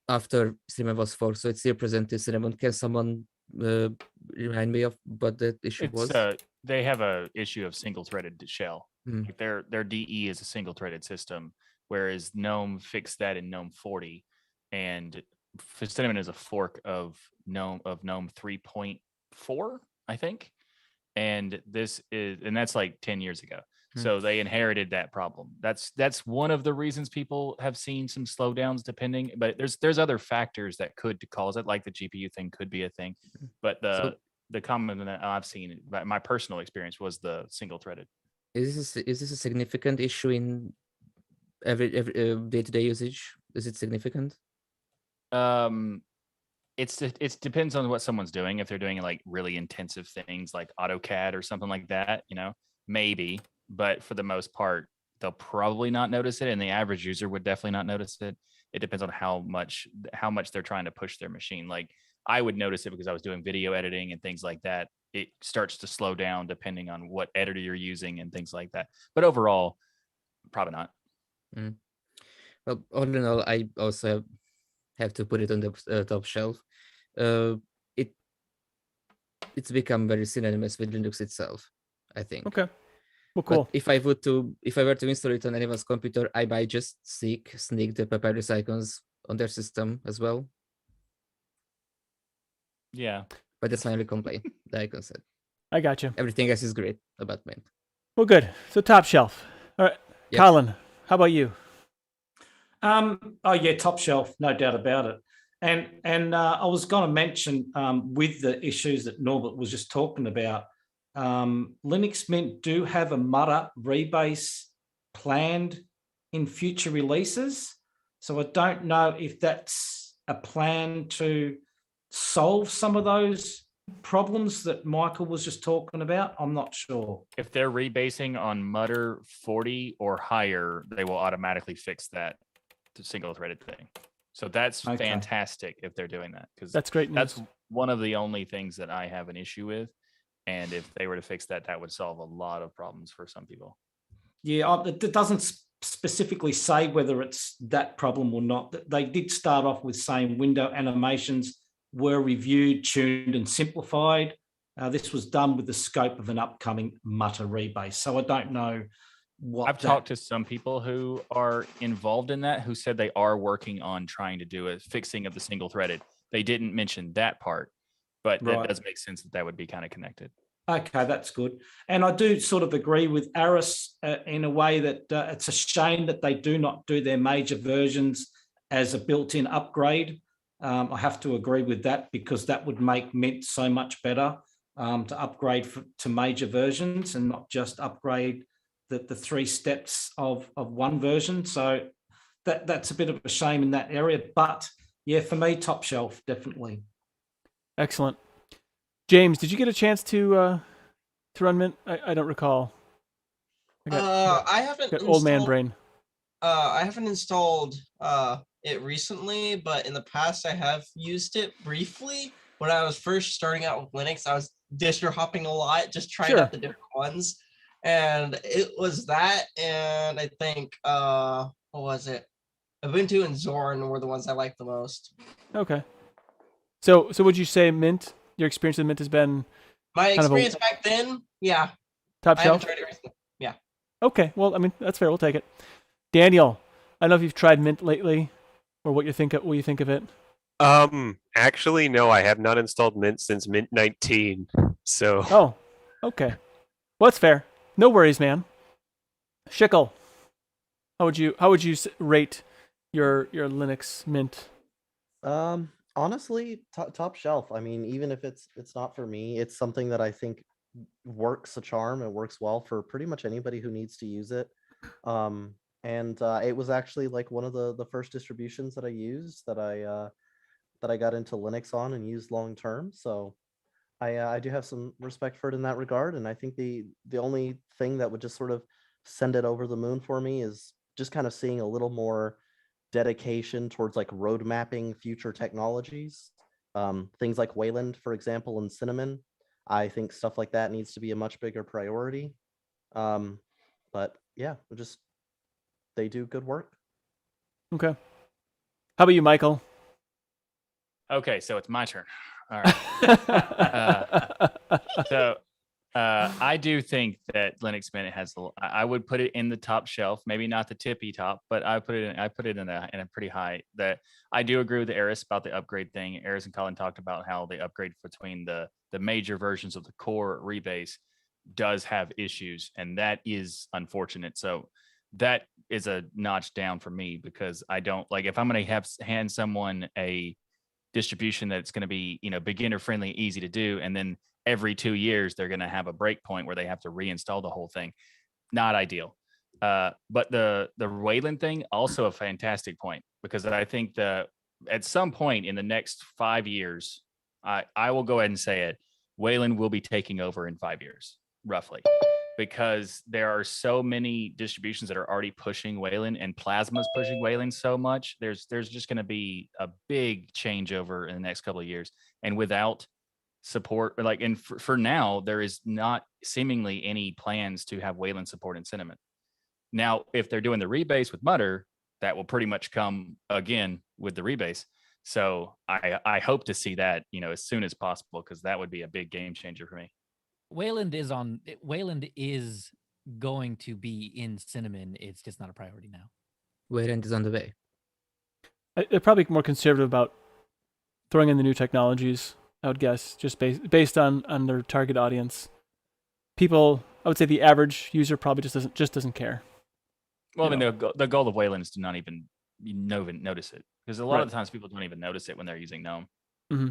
after Cinnamon was forked, so it's still present in Cinnamon. Can someone remind me of what that issue was? They have a issue of single threaded shell. Hmm. Like their DE is a single threaded system, whereas GNOME fixed that in GNOME 40, and Cinnamon is a fork of GNOME 3.4, I think. And that's like 10 years ago. So they inherited that problem. That's one of the reasons people have seen some slowdowns depending, but there's other factors that could cause it, like the GPU thing could be a thing. But the common that I've seen, my personal experience, was the single threaded. Is this a significant issue in every day-to-day usage? Is it significant? It depends on what someone's doing. If they're doing like really intensive things like AutoCAD or something like that, maybe. But for the most part, they'll probably not notice it, and the average user would definitely not notice it. It depends on how much they're trying to push their machine. Like I would notice it because I was doing video editing and things like that. It starts to slow down depending on what editor you're using and things like that. But overall, probably not. Well, all in all, I also have to put it on the top shelf. It's become very synonymous with Linux itself, I think. Okay. Well, cool. But if I were to install it on anyone's computer, I might just sneak the Papyrus icons on their system as well. Yeah. But that's my only complaint, the icon set. I got you. Everything else is great about Mint. Well, good. So top shelf. All right. Yep. Colin, how about you? Oh yeah, top shelf, no doubt about it. And I was going to mention with the issues that Norbert was just talking about, Linux Mint do have a Mutter rebase planned in future releases. So I don't know if that's a plan to solve some of those problems that Michael was just talking about. I'm not sure. If they're rebasing on Mutter 40 or higher, they will automatically fix that to single threaded thing. So that's fantastic if they're doing that, because that's great news. That's one of the only things that I have an issue with. And if they were to fix that, that would solve a lot of problems for some people. Yeah, it doesn't specifically say whether it's that problem or not. They did start off with saying window animations were reviewed, tuned, and simplified. This was done with the scope of an upcoming Mutter rebase. So I don't know what. I've talked to some people who are involved in that who said they are working on trying to do a fixing of the single threaded. They didn't mention that part, but that does make sense that would be kind of connected. Okay, that's good. And I do sort of agree with Aris in a way that it's a shame that they do not do their major versions as a built-in upgrade. I have to agree with that because that would make Mint so much better to upgrade to major versions and not just upgrade the 3 steps of one version. So that's a bit of a shame in that area. But yeah, for me, top shelf, definitely. Excellent. James, did you get a chance to run Mint? I don't recall. I haven't got old man brain. I haven't installed it recently, but in the past I have used it briefly. When I was first starting out with Linux, I was distro hopping a lot, just trying out the different ones. And it was that, and I think what was it? Ubuntu and Zorn were the ones I liked the most. Okay. So would you say Mint? Your experience with Mint has been my experience back then? Yeah. Top I shelf. haven't tried it recently. Yeah. Okay. Well, I mean that's fair. We'll take it. Daniel, I don't know if you've tried Mint lately, or what you think of it. Actually, no, I have not installed Mint since Mint 19. So. Oh, okay. Well, that's fair. No worries, man. Shickle, how would you rate your Linux Mint? Honestly, top shelf. I mean, even if it's not for me, it's something that I think works a charm and works well for pretty much anybody who needs to use it. And it was actually like one of the first distributions that I used that I got into Linux on and used long term. So I do have some respect for it in that regard. And I think the only thing that would just sort of send it over the moon for me is just kind of seeing a little more dedication towards like road mapping future technologies. Things like Wayland, for example, and Cinnamon. I think stuff like that needs to be a much bigger priority. But yeah, they do good work. Okay. How about you, Michael? Okay, so it's my turn. All right. I do think that Linux Mint has. I would put it in the top shelf, maybe not the tippy top, but I put it in a pretty high. That I do agree with Eris about the upgrade thing. Eris and Colin talked about how the upgrade between the major versions of the core rebase does have issues, and that is unfortunate. So that is a notch down for me because I don't like if I'm going to hand someone a distribution that's going to be beginner friendly, easy to do, and then every 2 years they're going to have a break point where they have to reinstall the whole thing. Not ideal. But the Wayland thing also a fantastic point because I think at some point in the next 5 years, I will go ahead and say it, Wayland will be taking over in 5 years roughly, because there are so many distributions that are already pushing Wayland, and Plasma's pushing Wayland so much. There's just going to be a big changeover in the next couple of years, and without support, for now, there is not seemingly any plans to have Wayland support in Cinnamon. Now, if they're doing the rebase with Mutter, that will pretty much come again with the rebase. So I hope to see that as soon as possible, because that would be a big game changer for me. Wayland is going to be in Cinnamon. It's just not a priority now. Wayland is on the way. They're probably more conservative about throwing in the new technologies, I would guess, just based on their target audience. People, I would say the average user probably just doesn't care. Well, I mean, the goal of Wayland is to not even notice it, because a lot of the times people don't even notice it when they're using GNOME. Mm-hmm.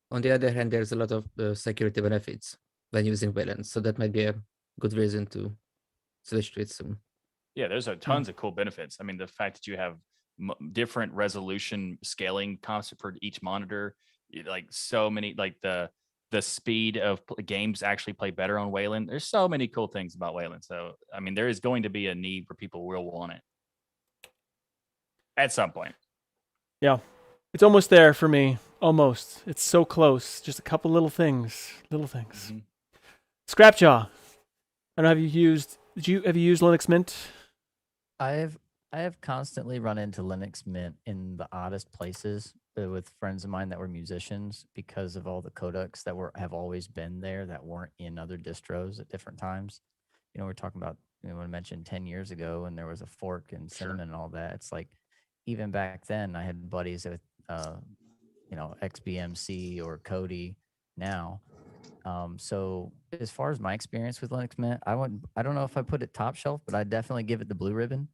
On the other hand, there's a lot of security benefits when using Wayland, so that might be a good reason to switch to it soon. Yeah, there's tons of cool benefits. I mean, the fact that you have different resolution scaling concept for each monitor, like so many, like the speed of games actually play better on Wayland. There's so many cool things about Wayland. So, I mean, there is going to be a need where people will want it at some point. Yeah, it's almost there for me. Almost. It's so close. Just a couple little things. Mm-hmm. Scrapjaw. I don't know. Have you used Linux Mint? I have constantly run into Linux Mint in the oddest places with friends of mine that were musicians because of all the codecs that have always been there that weren't in other distros at different times. We're talking about, when I mentioned 10 years ago and there was a fork and Cinnamon and all that. It's like, even back then I had buddies with, XBMC or Kodi now, So as far as my experience with Linux Mint, I don't know if I put it top shelf, but I definitely give it the blue ribbon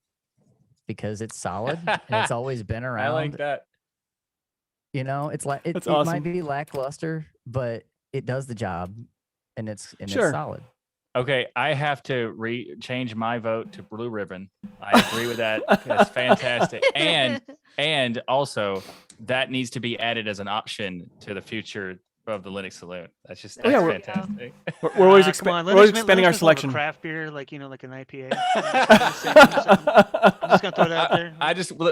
because it's solid and it's always been around. I like that. You know, it's like it awesome. might be lackluster, but it does the job, and it's Sure. solid. Okay, I have to change my vote to blue ribbon. I agree with that. That's fantastic. And also that needs to be added as an option to the future of the Linux Saloon. That's fantastic. We're always, Come on, we're always Linux Mint- expanding Linux our Mint's more of a selection. Craft beer, like like an IPA. I'm just gonna throw it out there.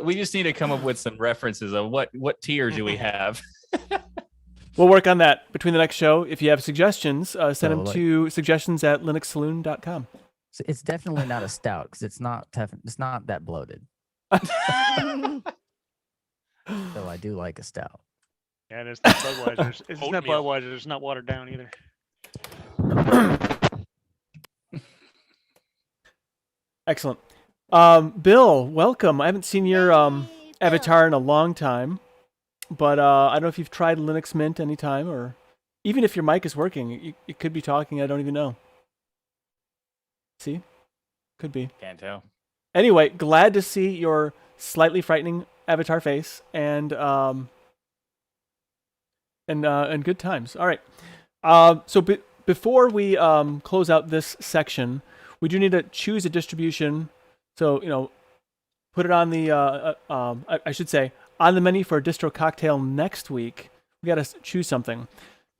We just need to come up with some references of what tier do we have. We'll work on that between the next show. If you have suggestions, send them like- to suggestions@linuxsaloon.com. So it's definitely not a stout because it's not that bloated. So I do like a stout. Yeah, and it's not Budweiser's. It's not Budweiser. It's not watered down either. Excellent. Bill, welcome. I haven't seen your avatar in a long time, but I don't know if you've tried Linux Mint anytime, or even if your mic is working, you could be talking. I don't even know. See? Could be. Can't tell. Anyway, glad to see your slightly frightening avatar face and good times. All right. So before we close out this section, we do need to choose a distribution. So, put it on the, I should say, on the menu for a distro cocktail next week. We got to choose something.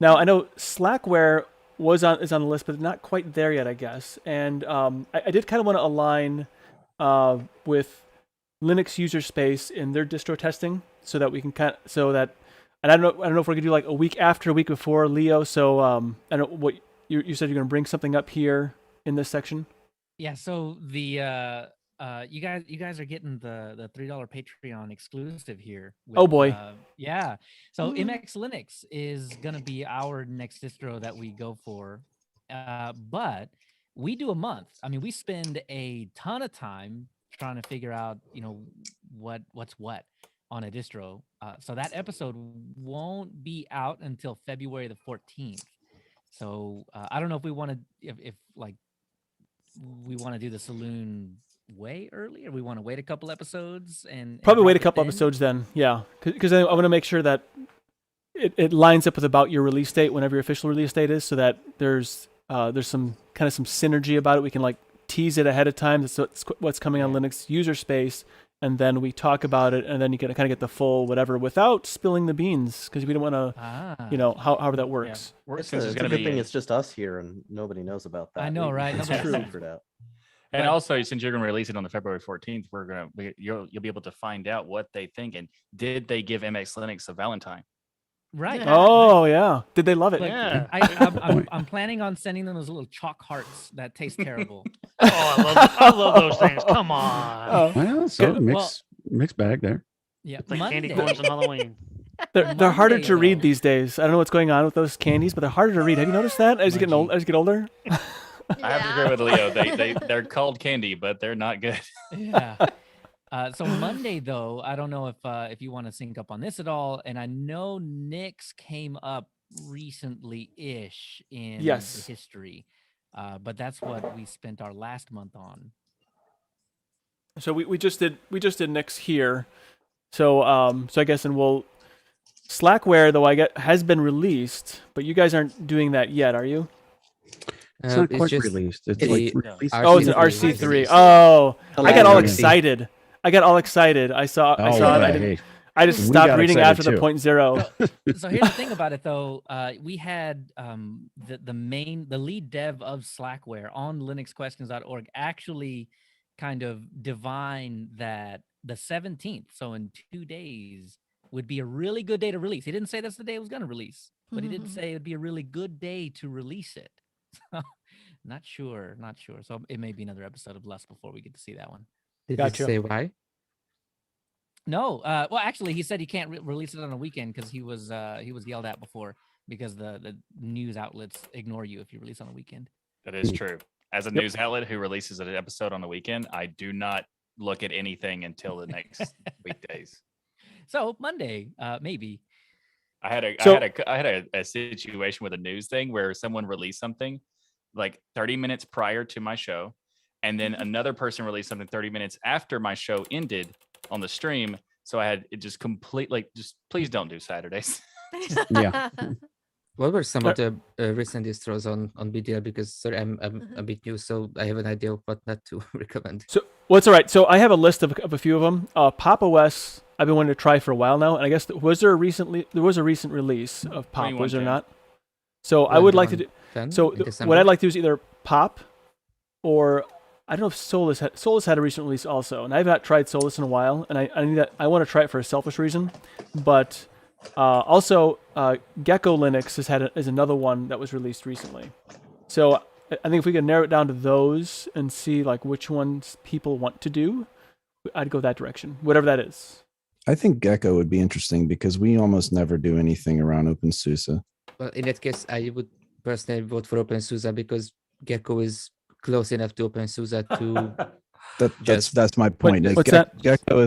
Now, I know Slackware is on the list, but not quite there yet, I guess. And I did kind of want to align with Linux user space in their distro testing so that we can and I don't know if we're gonna do like a week after, a week before, Leo. So I don't know what you said you're gonna bring something up here in this section. Yeah. So the you guys are getting the $3 Patreon exclusive here. Oh, boy. Yeah. So MX Linux is gonna be our next distro that we go for, but we do a month. I mean, we spend a ton of time trying to figure out what's what on a distro. So that episode won't be out until February the 14th. So I don't know if we want to, if we want to do the Saloon way early, or we want to wait a couple episodes and Probably wait a drop it couple then? episodes then. Yeah, because I want to make sure that it lines up with about your release date, whenever your official release date is, so that there's some synergy about it. We can like tease it ahead of time. That's what's coming on Linux user space. And then we talk about it, and then you can kind of get the full whatever without spilling the beans, because we don't want to, however that works. It's a good thing it's just us here and nobody knows about that. I know, right? It's Nobody- true. Figured out. And also, since you're going to release it on the February 14th, you'll be able to find out what they think and did they give MX Linux a Valentine? Right. Oh yeah, did they love it? Like, Yeah. I'm planning on sending them those little chalk hearts that taste terrible. I love those things. Come on. Well, so Good. mixed bag there. Yeah, It's like candy Monday. corns on Halloween. They're harder Monday, to read though. these days. I don't know what's going on with those candies, but they're harder to read. Have you noticed that as you get older? I have to agree with Leo. They're called candy, but they're not good. Yeah. So Monday, though, I don't know if you want to sync up on this at all. And I know Nick's came up recently-ish in Yes. the history, but that's what we spent our last month on. So we just did Nick's here. So I guess Slackware though has been released, but you guys aren't doing that yet, are you? It's not quite released. It's like released. Oh, it's an RC3. Oh, I got all excited. I saw it. I just We stopped got reading excited after the too. 0.0. So here's the thing about it, though. We had the lead dev of Slackware on linuxquestions.org actually kind of divine that the 17th, so in 2 days, would be a really good day to release. He didn't say that's the day it was going to release, but he did say it would be a really good day to release it. So, not sure. So it may be another episode of Lust before we get to see that one. Did you say why? No, well, actually, he said he can't release it on a weekend because he was yelled at before because the news outlets ignore you if you release on a weekend. That is true. As a news outlet who releases an episode on the weekend, I do not look at anything until the next weekdays. So Monday, maybe. I had So- I had a situation with a news thing where someone released something like 30 minutes prior to my show, and then another person released something 30 minutes after my show ended on the stream. So I had it just complete like just please don't do Saturdays. Yeah. What were some of the recent distros on BTR? Because sorry, I'm a bit new, so I have an idea of what not to recommend. So what's all right? So I have a list of a few of them. Pop OS, I've been wanting to try for a while now, and I guess there was a recent release of Pop, was there 2110. not? So I would like to do. 10 So in what December? I'd like to do is either Pop, or I don't know if Solus had a recent release also, and I've not tried Solus in a while, and I need that. I want to try it for a selfish reason, but also Gecko Linux is another one that was released recently. So I think if we could narrow it down to those and see like which ones people want to do, I'd go that direction, whatever that is. I think Gecko would be interesting because we almost never do anything around OpenSUSE. Well, in that case, I would personally vote for OpenSUSE because Gecko is close enough to OpenSUSE to That's my point. Like, what's that? Gecko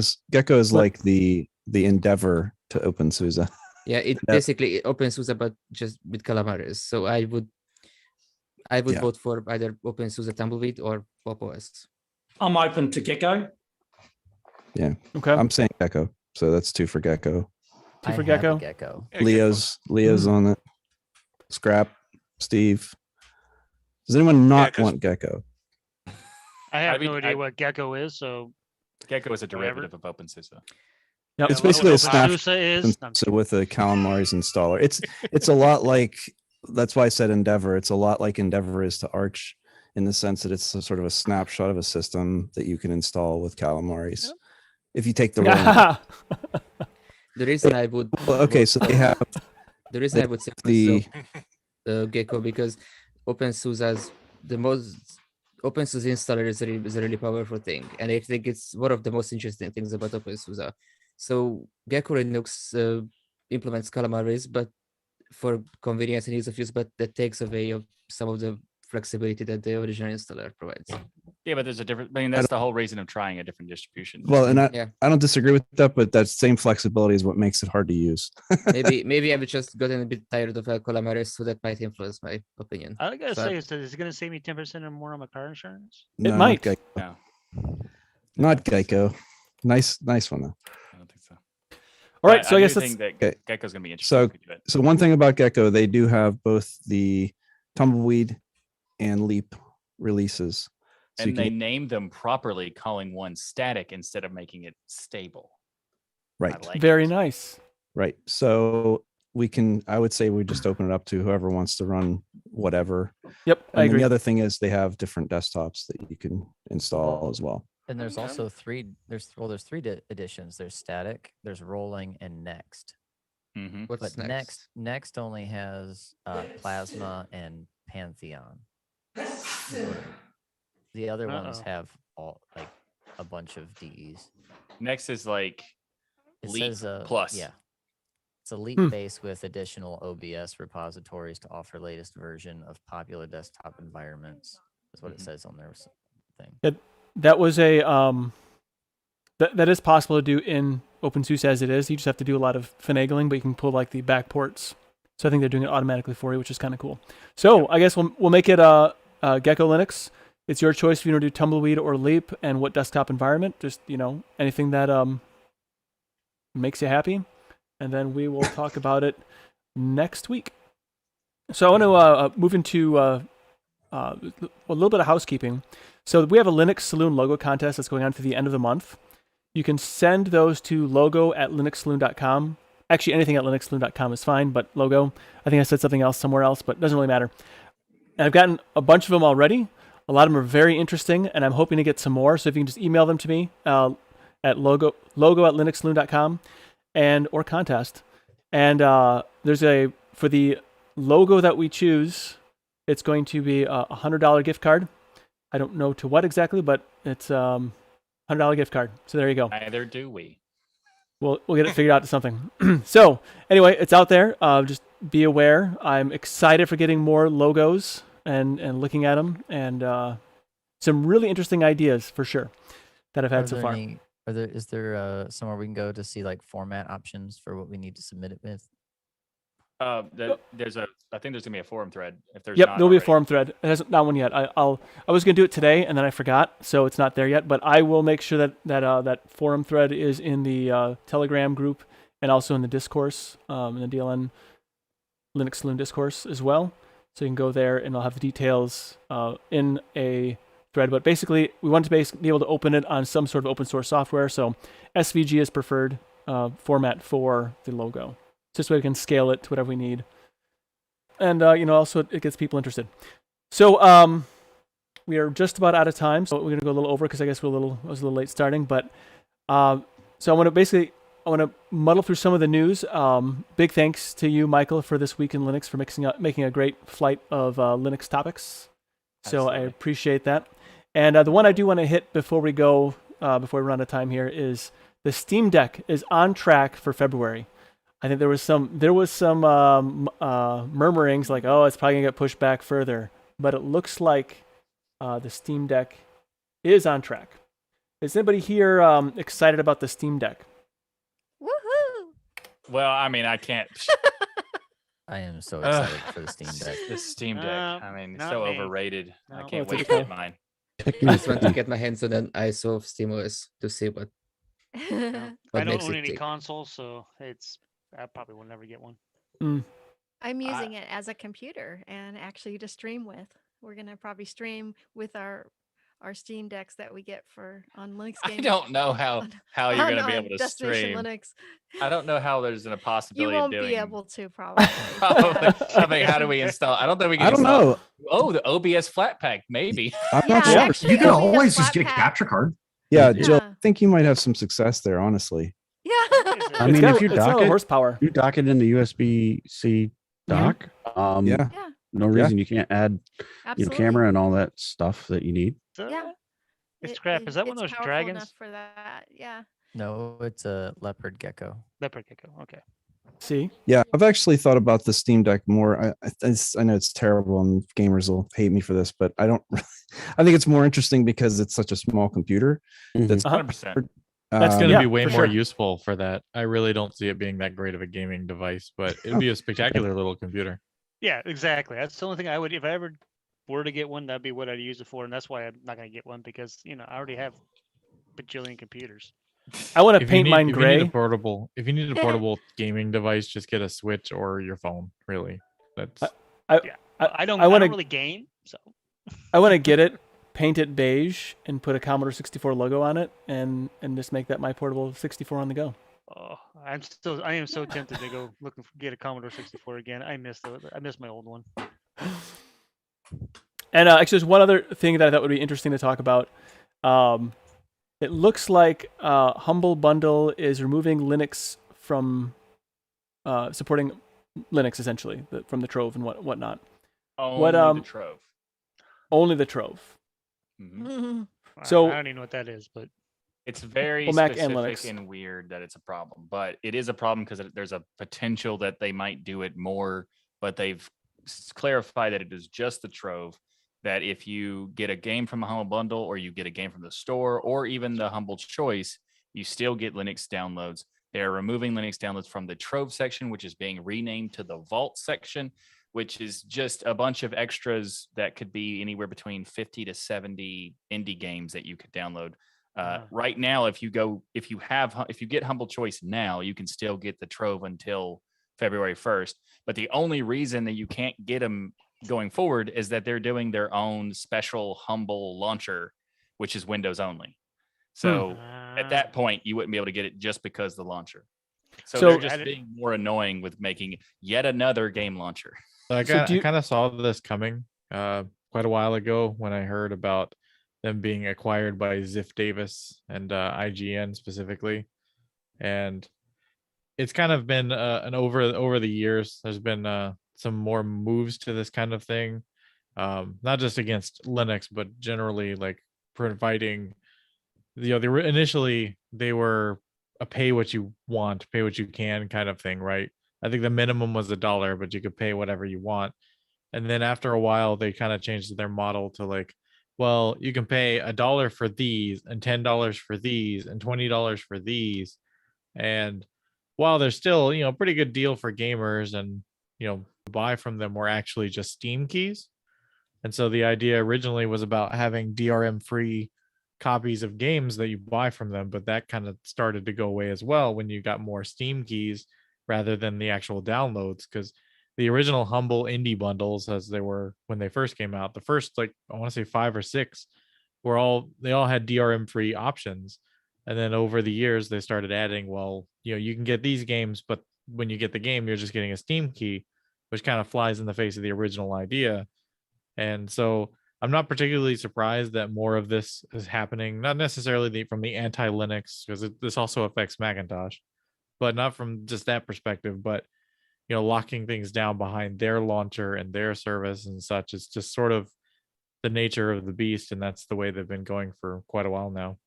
is What? like the Endeavor to OpenSUSE. yeah, it Yeah. basically OpenSUSE but just with Calamares. So I would Yeah. vote for either OpenSUSE Tumbleweed or Pop OS. I'm open to Gecko. Yeah. Okay. I'm saying Gecko. So that's 2 for Gecko. Two for I have a Gecko? Gecko. Leo's on it. Scrap, Steve. Does anyone not 'cause- want Gecko? I have I mean, no idea what Gecko is, so Gecko is a Whatever. derivative of OpenSUSE. Yep. It's what basically a OpenSUSE snap is. No, I'm so with a Calamares installer. It's a lot like, that's why I said Endeavor. It's a lot like Endeavor is to Arch in the sense that it's a sort of a snapshot of a system that you can install with Calamares. If you take the role. The reason I would Well, okay, so they have the reason I would say the Gecko because OpenSUSE's the most OpenSUSE installer is a really powerful thing, and I think it's one of the most interesting things about OpenSUSE. So Gecko Linux implements Calamares, but for convenience and ease of use, but that takes away of some of the flexibility that the original installer provides. Yeah, but there's a different. I mean, that's the whole reason of trying a different distribution. well, and Yeah. I don't disagree with that, but that same flexibility is what makes it hard to use. maybe I've just gotten a bit tired of Calamares, so that might influence my opinion. I gotta So say, is it going to save me 10% or more on my car insurance? It not might. Gecko. No, Not Gecko. Nice one though. I don't think so. All right, But so I do guess think that's that okay. Gecko's going to be interesting. So if we do it. so one thing about Gecko, they do have both the Tumbleweed and Leap releases. So you And they can, named them properly, calling one static instead of making it stable. right. I like very it. nice. Right. So I would say we just open it up to whoever wants to run whatever. Yep, I And then agree. the other thing is they have different desktops that you can install as well. And there's also there's 3 editions. There's static, there's rolling, and next. Mhm. What's But next? next only has Plasma and Pantheon. The other ones Uh-oh. have all like a bunch of DEs. Next is like It Leap says Plus. yeah. It's a Leap base with additional OBS repositories to offer latest version of popular desktop environments. That's what it says on their thing. That was a that is possible to do in OpenSUSE as it is. You just have to do a lot of finagling, but you can pull like the back ports. So I think they're doing it automatically for you, which is kind of cool. So I guess we'll make it Gecko Linux. It's your choice if you want to do Tumbleweed or Leap, and what desktop environment. Just anything that makes you happy, and then we will talk about it next week. So I want to move into a little bit of housekeeping. So we have a Linux Saloon logo contest that's going on to the end of the month. You can send those to logo@linuxsaloon.com. Actually, anything at linuxsaloon.com is fine, but logo, I think I said something else somewhere else, but it doesn't really matter. And I've gotten a bunch of them already. A lot of them are very interesting, and I'm hoping to get some more. So if you can just email them to me at logo@linuxsaloon.com or contest. And there's for the logo that we choose, it's going to be a $100 gift card. I don't know to what exactly, but it's $100 gift card. So there you go. Neither do we. We'll get it figured out to something. So anyway, it's out there. Just be aware. I'm excited for getting more logos and looking at them, and some really interesting ideas for sure that I've had so far. Is there somewhere we can go to see like format options for what we need to submit it with? There's a. I think there's gonna be a forum thread. If there's Yep, not there'll be a already. forum thread. It hasn't not one yet. I was gonna do it today and then I forgot, so it's not there yet. But I will make sure that forum thread is in the Telegram group and also in the discourse, in the DLN Linux Saloon discourse as well. So you can go there and I'll have the details in a thread. But basically, we want to be able to open it on some sort of open source software. So SVG is preferred format for the logo. Just so we can scale it to whatever we need. And, also it gets people interested. So we are just about out of time. So we're going to go a little over because I guess I was a little late starting. But so I want to muddle through some of the news. Big thanks to you, Michael, for this week in Linux, for making a great flight of Linux topics. So I appreciate that. And the one I do want to hit before we go, before we run out of time here, is the SteamDeck is on track for February. I think there was some murmurings like, oh, it's probably gonna get pushed back further, but it looks like the SteamDeck is on track. Is anybody here excited about the SteamDeck? Woohoo! Well, I mean, I can't. I am so excited for the Steam Deck. The Steam Deck. I mean, it's so me. overrated. I No. can't Oh, wait it's to okay. get mine. I just want to get my hands on an ISO of SteamOS to see what I what don't makes own it any tick. consoles, so I probably will never get one. I'm using it as a computer and actually to stream with. We're gonna probably stream with our Steam Decks that we get on Linux I games. don't know how you're going to be able to Destination stream. Linux. I don't know how there's a You possibility won't of doing. be able to probably. Probably. I mean, how do we install? I don't think we can. I don't install- know. Oh, the OBS Flatpak, maybe. I'm Yeah, not sure. actually, You can it'll be a always just flat get a pack. capture card. Yeah, Yeah. Jill, I think you might have some success there, honestly. Yeah. I mean, if you it's got a dock lot of it, horsepower. you dock it in the USB-C dock. Yeah. Yeah. No reason you can't add, Absolutely. camera and all that stuff that you need. Yeah. It's crap. Is that one of it's those powerful dragons? enough for that. Yeah. No, it's a leopard gecko. Leopard gecko. Okay. See? Yeah, I've actually thought about the Steam Deck more. I know it's terrible and gamers will hate me for this, but I don't. I think it's more interesting because it's such a small computer. That's 100%. That's going to yeah, be way for more sure. useful for that. I really don't see it being that great of a gaming device, but it would be a spectacular little computer. Yeah, exactly. That's the only thing I would, if I ever were to get one, that'd be what I'd use it for, and that's why I'm not gonna get one because I already have bajillion computers. I want to If paint mine if gray. You need a portable gaming device, just get a Switch or your phone. Really, that's. I don't wanna- really game, so I want to get it, paint it beige, and put a Commodore 64 logo on it, and just make that my portable 64 on the go. oh, I am so tempted to go get a Commodore 64 again. I miss my old one. And actually, there's one other thing that I thought would be interesting to talk about. It looks like HumbleBundle is removing Linux from supporting Linux essentially from the Trove and whatnot. Only the Trove. Only the Trove. Mhm. So I don't even know what that is, but It's very Well, Mac and specific Linux. and weird that it's a problem, but it is a problem because there's a potential that they might do it more, but they've clarified that it is just the Trove, that if you get a game from a Humble Bundle or you get a game from the store or even the Humble Choice, you still get Linux downloads. They're removing Linux downloads from the Trove section, which is being renamed to the Vault section, which is just a bunch of extras that could be anywhere between 50 to 70 indie games that you could download. Right now, if you get Humble Choice now, you can still get the Trove until February 1st. But the only reason that you can't get them going forward is that they're doing their own special Humble launcher, which is Windows only. So at that point, you wouldn't be able to get it just because the launcher. So they're just being more annoying with making yet another game launcher. I kind of saw this coming quite a while ago when I heard about them being acquired by Ziff Davis and IGN specifically, and it's kind of been an over the years. There's been some more moves to this kind of thing, not just against Linux, but generally like providing. Initially they were a pay what you want, pay what you can kind of thing, right? I think the minimum was $1, but you could pay whatever you want. And then after a while, they kind of changed their model to like, well, you can pay $1 for these and $10 for these and $20 for these. And while they're still, pretty good deal for gamers and, buy from them were actually just Steam keys. And so the idea originally was about having DRM free copies of games that you buy from them, but that kind of started to go away as well when you got more Steam keys rather than the actual downloads, because the original Humble indie bundles, as they were when they first came out, the first, like, I want to say 5 or 6 they all had DRM free options. And then over the years they started adding, well, you can get these games, but when you get the game, you're just getting a Steam key, which kind of flies in the face of the original idea. And so I'm not particularly surprised that more of this is happening, not necessarily from the anti-Linux, because this also affects Macintosh, but not from just that perspective, but locking things down behind their launcher and their service and such. It's just sort of the nature of the beast, and that's the way they've been going for quite a while now.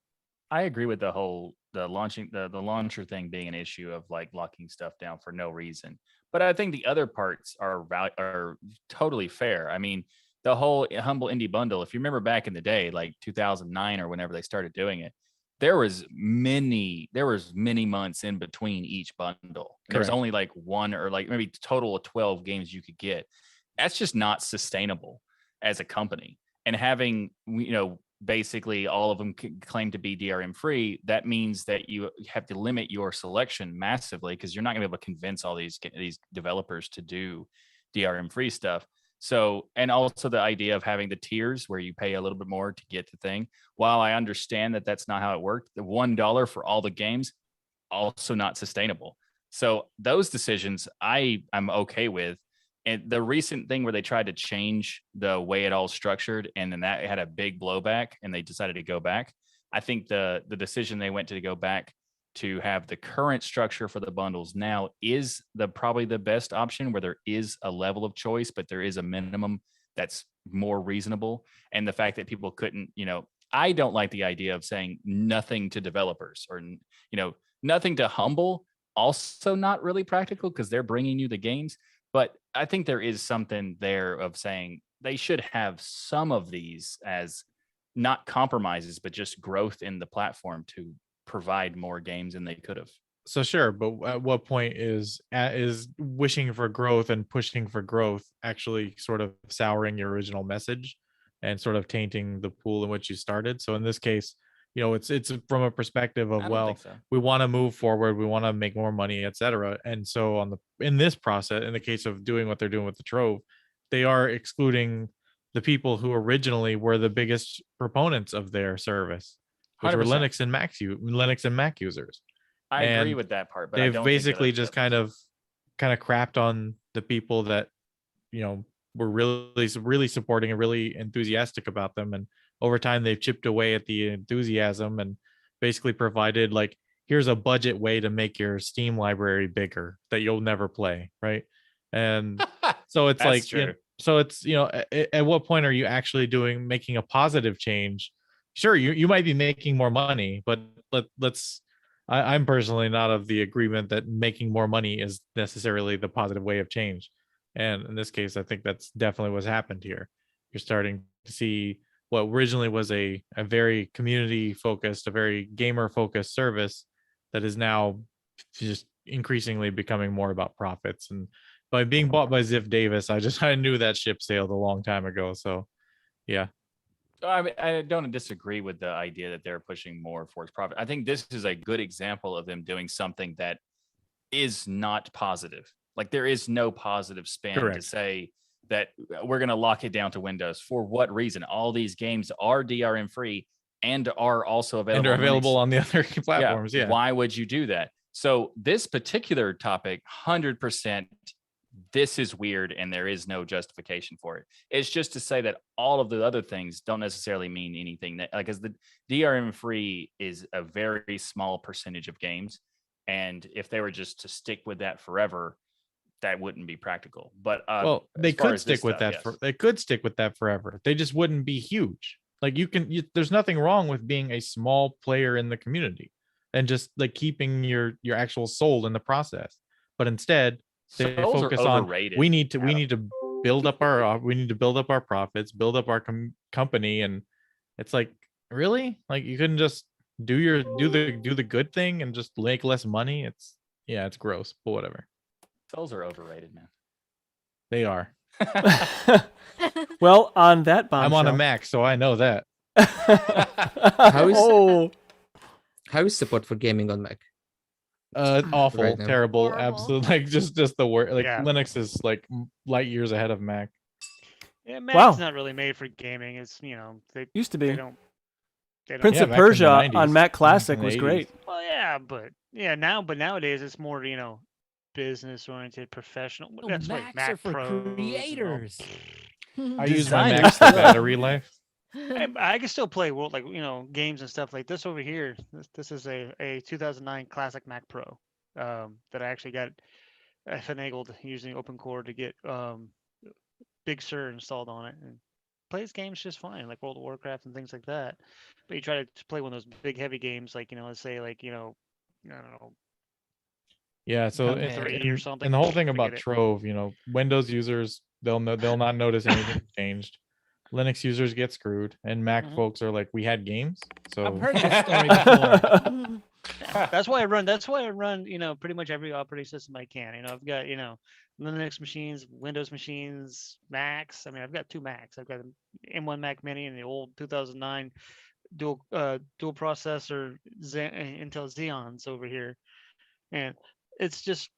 I agree with the launcher thing being an issue of like locking stuff down for no reason. But I think the other parts are totally fair. I mean, the whole Humble Indie Bundle, if you remember back in the day, like 2009 or whenever they started doing it, there was many months in between each bundle. There was Correct. only like one or like maybe total of 12 games you could get. That's just not sustainable as a company. And having, basically all of them claim to be DRM free, that means that you have to limit your selection massively, because you're not going to be able to convince all these developers to do DRM free stuff. So, and also the idea of having the tiers where you pay a little bit more to get the thing. While I understand that that's not how it worked, the $1 for all the games, also not sustainable. So those decisions I'm okay with. And the recent thing where they tried to change the way it all structured, and then that had a big blowback, and they decided to go back. I think the decision they went to go back to have the current structure for the bundles now is probably the best option, where there is a level of choice, but there is a minimum that's more reasonable. And the fact that people couldn't, I don't like the idea of saying nothing to developers or, nothing to Humble. Also not really practical, because they're bringing you the games. But I think there is something there of saying they should have some of these as not compromises, but just growth in the platform to provide more games than they could have. So sure, but at what point is wishing for growth and pushing for growth actually sort of souring your original message and sort of tainting the pool in which you started? So in this case, it's from a perspective of, well, we want to move forward, we want to make more money, etc. And so in this process, in the case of doing what they're doing with the Trove, they are excluding the people who originally were the biggest proponents of their service, which were 100%. Linux and Mac users. I agree And with that part, but they've I don't think basically just kind of crapped on the people that were really supporting and really enthusiastic about them. And over time, they've chipped away at the enthusiasm and basically provided, like, here's a budget way to make your Steam library bigger that you'll never play, right? And so it's That's like, true. so it's, at what point are you actually making a positive change? Sure, you might be making more money, but I'm personally not of the agreement that making more money is necessarily the positive way of change. And in this case, I think that's definitely what's happened here. You're starting to see what originally was a very community focused, a very gamer focused service that is now just increasingly becoming more about profits. And by being bought by Ziff Davis, I knew that ship sailed a long time ago. So yeah. I don't disagree with the idea that they're pushing more towards profit. I think this is a good example of them doing something that is not positive. Like, there is no positive spin to say that we're going to lock it down to Windows. For what reason? All these games are DRM free and are also available. And are available on the other platforms. Yeah. Why would you do that? So this particular topic, 100%, this is weird, and there is no justification for it. It's just to say that all of the other things don't necessarily mean anything. Because the DRM free is a very small percentage of games, and if they were just to stick with that forever, that wouldn't be practical. But well, they could stick with that. They could stick with that forever. They just wouldn't be huge. Like, there's nothing wrong with being a small player in the community and just like keeping your actual soul in the process. But instead, they focus on we need to build up our profits, build up our company, and it's like, really, like, you couldn't just do the good thing and just make less money. It's gross, but whatever. Souls are overrated, man. They are. Well, on that bombshell. I'm on a Mac, so I know that. How is Oh, how is support for gaming on Mac? Awful, Right now. terrible, Horrible. absolute. Like just the word. Like Yeah. Linux is like light years ahead of Mac. Yeah, Mac's Wow. not really made for gaming. It's they used to they be. don't. They don't Prince Yeah, of back in the Persia 90s, on Mac Classic in the was 80s. great. Well, yeah, but nowadays it's more business oriented, professional. No, That's why Macs Mac are for Pros and all- creators. I use my Designers Mac's the love battery life. I can still play games and stuff like this over here. This is a 2009 classic Mac Pro that I actually got finagled using OpenCore to get Big Sur installed on it and plays games just fine, like World of Warcraft and things like that. But you try to play one of those big heavy games, like let's say I don't know, Yeah, so Gun 3 or something. and the whole thing Forget about it. Trove, Windows users they'll not notice anything changed. Linux users get screwed, and Mac Mhm. folks are like, we had games, so I've heard this story before. That's why I run. That's why I run. Pretty much every operating system I can. I've got Linux machines, Windows machines, Macs. I mean, I've got 2 Macs. I've got an M1 Mac Mini and the old 2009 dual processor Intel Xeons over here, and it's just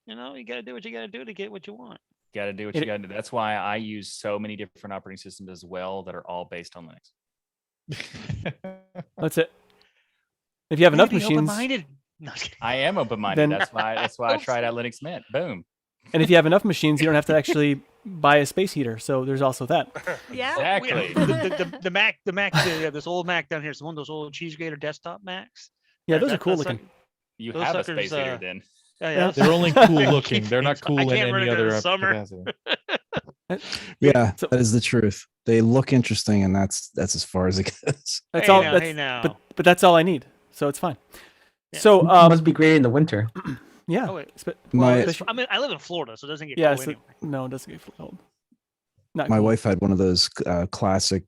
you got to do what you got to do to get what you want. Got to do what you got to do. That's why I use so many different operating systems as well that are all based on Linux. That's it. If you have enough Be machines, open-minded. No, I'm just kidding. I am open-minded. Then- That's why I tried out Linux Mint. Boom. and if you have enough machines, you don't have to actually buy a space heater. So there's also that. Yeah. Exactly. The Mac, this old Mac down here is one of those old cheese grater desktop Macs. Yeah, those are cool that's looking. You Those have a suckers, space heater then. Yeah, they're only cool looking. They're not cool I in can't run any it in the other summer. capacity. Yeah, So- that is the truth. They look interesting, and that's as far as it goes. That's Hey all. now, That's, hey now. But that's all I need. So it's fine. Yeah. So Must be great in the winter. yeah. Oh, wait. Spe- My- especially- I live in Florida, so it doesn't get yeah. cold So, anyway. no, it doesn't get cold. Not My cool. wife had one of those classic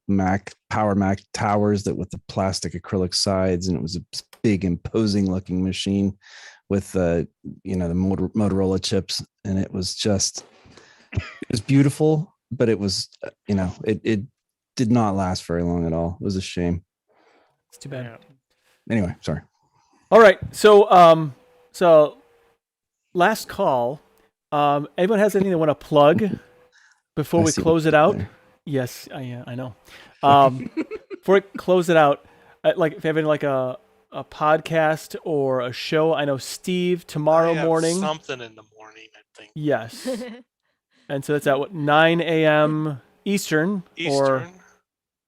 Power Mac towers that with the plastic acrylic sides, and it was a big, imposing looking machine with the Motorola chips, and it was beautiful, but it was it did not last very long at all. It was a shame. It's too bad. Yeah. Anyway, sorry. All right. So last call. Anyone has anything they want to plug before I we see what close you it did out? there. Yes, I know. Before we close it out, like if you have any like a podcast or a show, I know Steve tomorrow I have morning. something in the morning, I think. Yes. And so that's at 9 a.m. Eastern, or Eastern.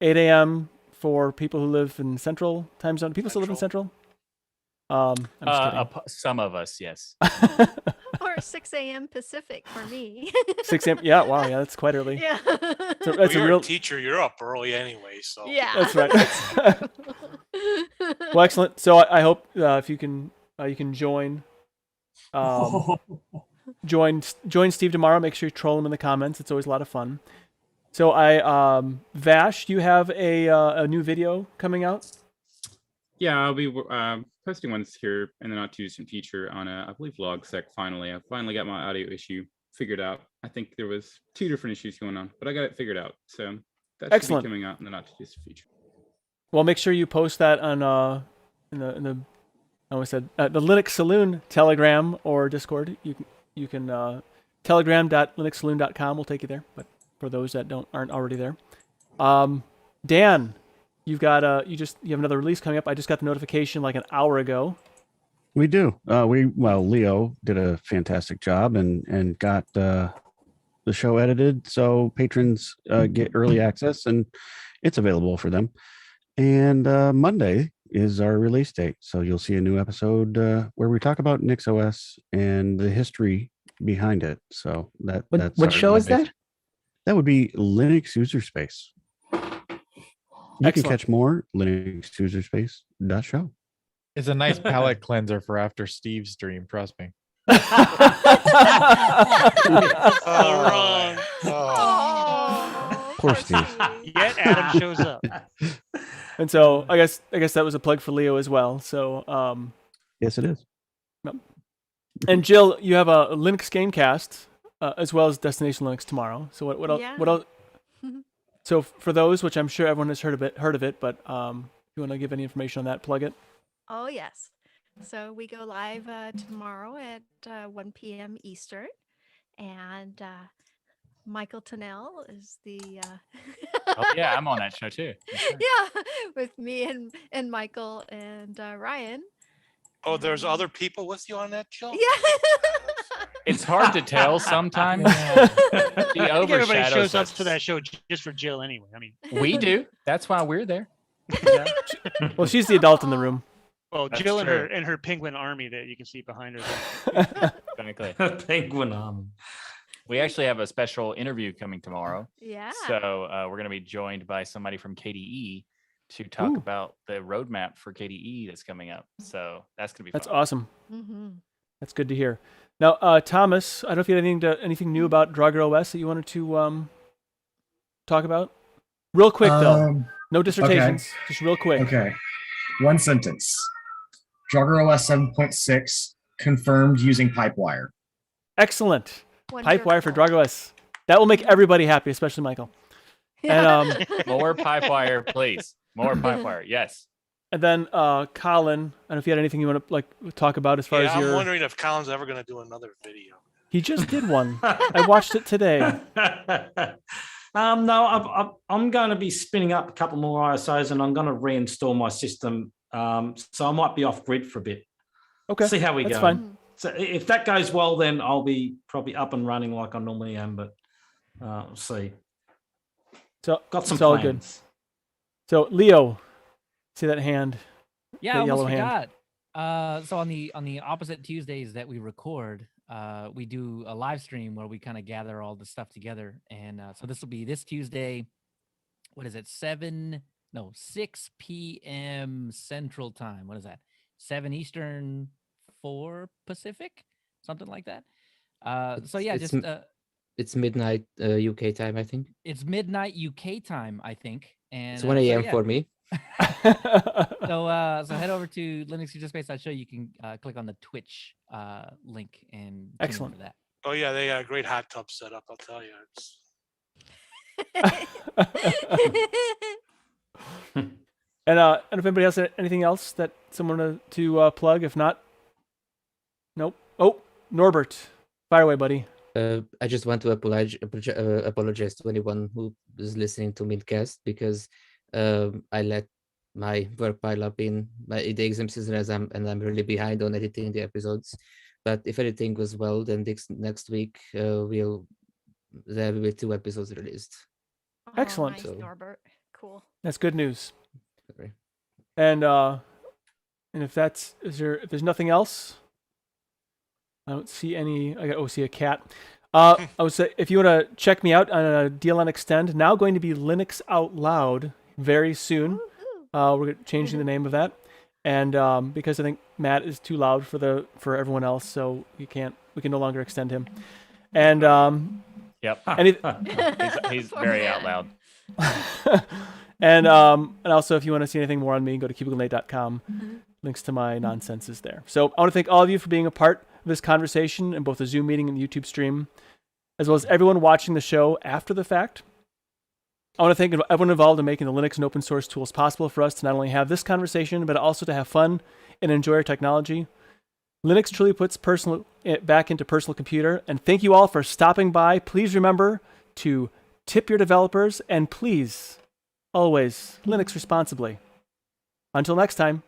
8 a.m. for people who live in Central time zone. People still live in Central? I'm just kidding. Some of us, yes. Or 6 a.m. Pacific for me. 6 a.m. Yeah, wow, yeah, that's quite early. Yeah. So Well, that's a you're real. a teacher. You're up early anyway, so. Yeah. That's right. Well, excellent. So I hope if you can join. Join Steve tomorrow. Make sure you troll him in the comments. It's always a lot of fun. So Vash, you have a new video coming out? Yeah, I'll be posting ones here in the not too distant future on I believe LogSec. Finally, I finally got my audio issue figured out. I think there was 2 different issues going on, but I got it figured out. So that Excellent. should be coming out in the not too distant future. Well, make sure you post that on in the I always said the Linux Saloon Telegram or Discord. You can telegram.linuxsaloon.com will take you there. But for those that aren't already there, Dan, you've got you have another release coming up. I just got the notification like an hour ago. We do. Leo did a fantastic job and got the show edited, so patrons get early access, and it's available for them. And Monday is our release date, so you'll see a new episode where we talk about NixOS and the history behind it. So that's What show is that? That would be Linux User Space. You can catch more linuxuserspace.show. It's a nice palate cleanser for after Steve's stream. Trust me. Wrong. Poor Steve. Yet Adam shows up. And so I guess that was a plug for Leo as well. So Yes, it is. and Jill, you have a Linux Gamecast as well as Destination Linux tomorrow. So what else? Yeah. What else? So for those, which I'm sure everyone has heard of it, but if you want to give any information on that, plug it. Oh, yes. So we go live tomorrow at 1 p.m. Eastern. And Michael Tennell is the... Oh, yeah, I'm on that show too. Yeah, with me and Michael and Ryan. Oh, there's other people with you on that show? Yeah. It's hard to tell sometimes. She I think everybody overshadows shows up us. to that show just for Jill anyway. I mean, We do. That's why we're there. Well, she's the adult in the room. well, That's Jill and true. her penguin army that you can see behind her. Exactly. Penguin arm. We actually have a special interview coming tomorrow. Yeah. So we're going to be joined by somebody from KDE to talk Ooh. about the roadmap for KDE that's coming up. So that's going to be fun. That's awesome. Mm-hmm. That's good to hear. Now, Thomas, I don't know if you had anything new about Draugr OS that you wanted to talk about. Real quick though, no dissertations, just real quick. Okay. One sentence. Draugr OS 7.6 confirmed using Pipewire. Excellent. Pipewire for Draugr OS. That will make everybody happy, especially Michael. And More Pipewire, please. More Pipewire. Yes. and then Colin, I don't know if you had anything you want to talk about as far Yeah, as I'm your. wondering if Colin's ever going to do another video. He just did one. I watched it today. No, I'm going to be spinning up a couple more ISOs and I'm going to reinstall my system. So I might be off grid for a bit. Okay. See how we That's go. fine. So if that goes well, then I'll be probably up and running like I normally am, but we'll see. So Got some it's all plans. good. So Leo, see that hand? Yeah, that I yellow almost hand. forgot. So on the opposite Tuesdays that we record, we do a live stream where we kind of gather all the stuff together. And so this will be this Tuesday. What is it? 6 p.m. Central Time. What is that? 7 Eastern, 4 Pacific, something like that. So yeah, it's, just it's midnight UK time, I think. it's midnight UK time, I think. And It's 1 a.m. yeah. for me. So head over to linuxuserspace.show. You can click on the Twitch link and tune in Excellent. for that. Oh, yeah, they got a great hot tub set up, I'll tell you. It's... And if anybody else had anything else that someone to plug, if not, nope. Oh, Norbert, fire away, buddy. I just want to apologize to anyone who is listening to Midcast because I let my work pile up in the exam season and I'm really behind on editing the episodes. But if everything goes well, then next week there will be 2 episodes released. Excellent. Nice, Norbert. Cool. That's good news. Okay. And if there's nothing else, I don't see any. See a cat. I would say if you want to check me out on DLN Extend, now going to be Linux Out Loud very soon. We're changing the name of that, and because I think Matt is too loud for everyone else, so we can no longer extend him. And Yep. He's very out loud. And also, if you want to see anything more on me, go to cubiclenate.com. Links to my nonsense is there. So I want to thank all of you for being a part of this conversation in both the Zoom meeting and the YouTube stream, as well as everyone watching the show after the fact. I want to thank everyone involved in making the Linux and open source tools possible for us to not only have this conversation, but also to have fun and enjoy our technology. Linux truly puts back into personal computer. And thank you all for stopping by. Please remember to tip your developers and please, always, Linux responsibly. Until next time.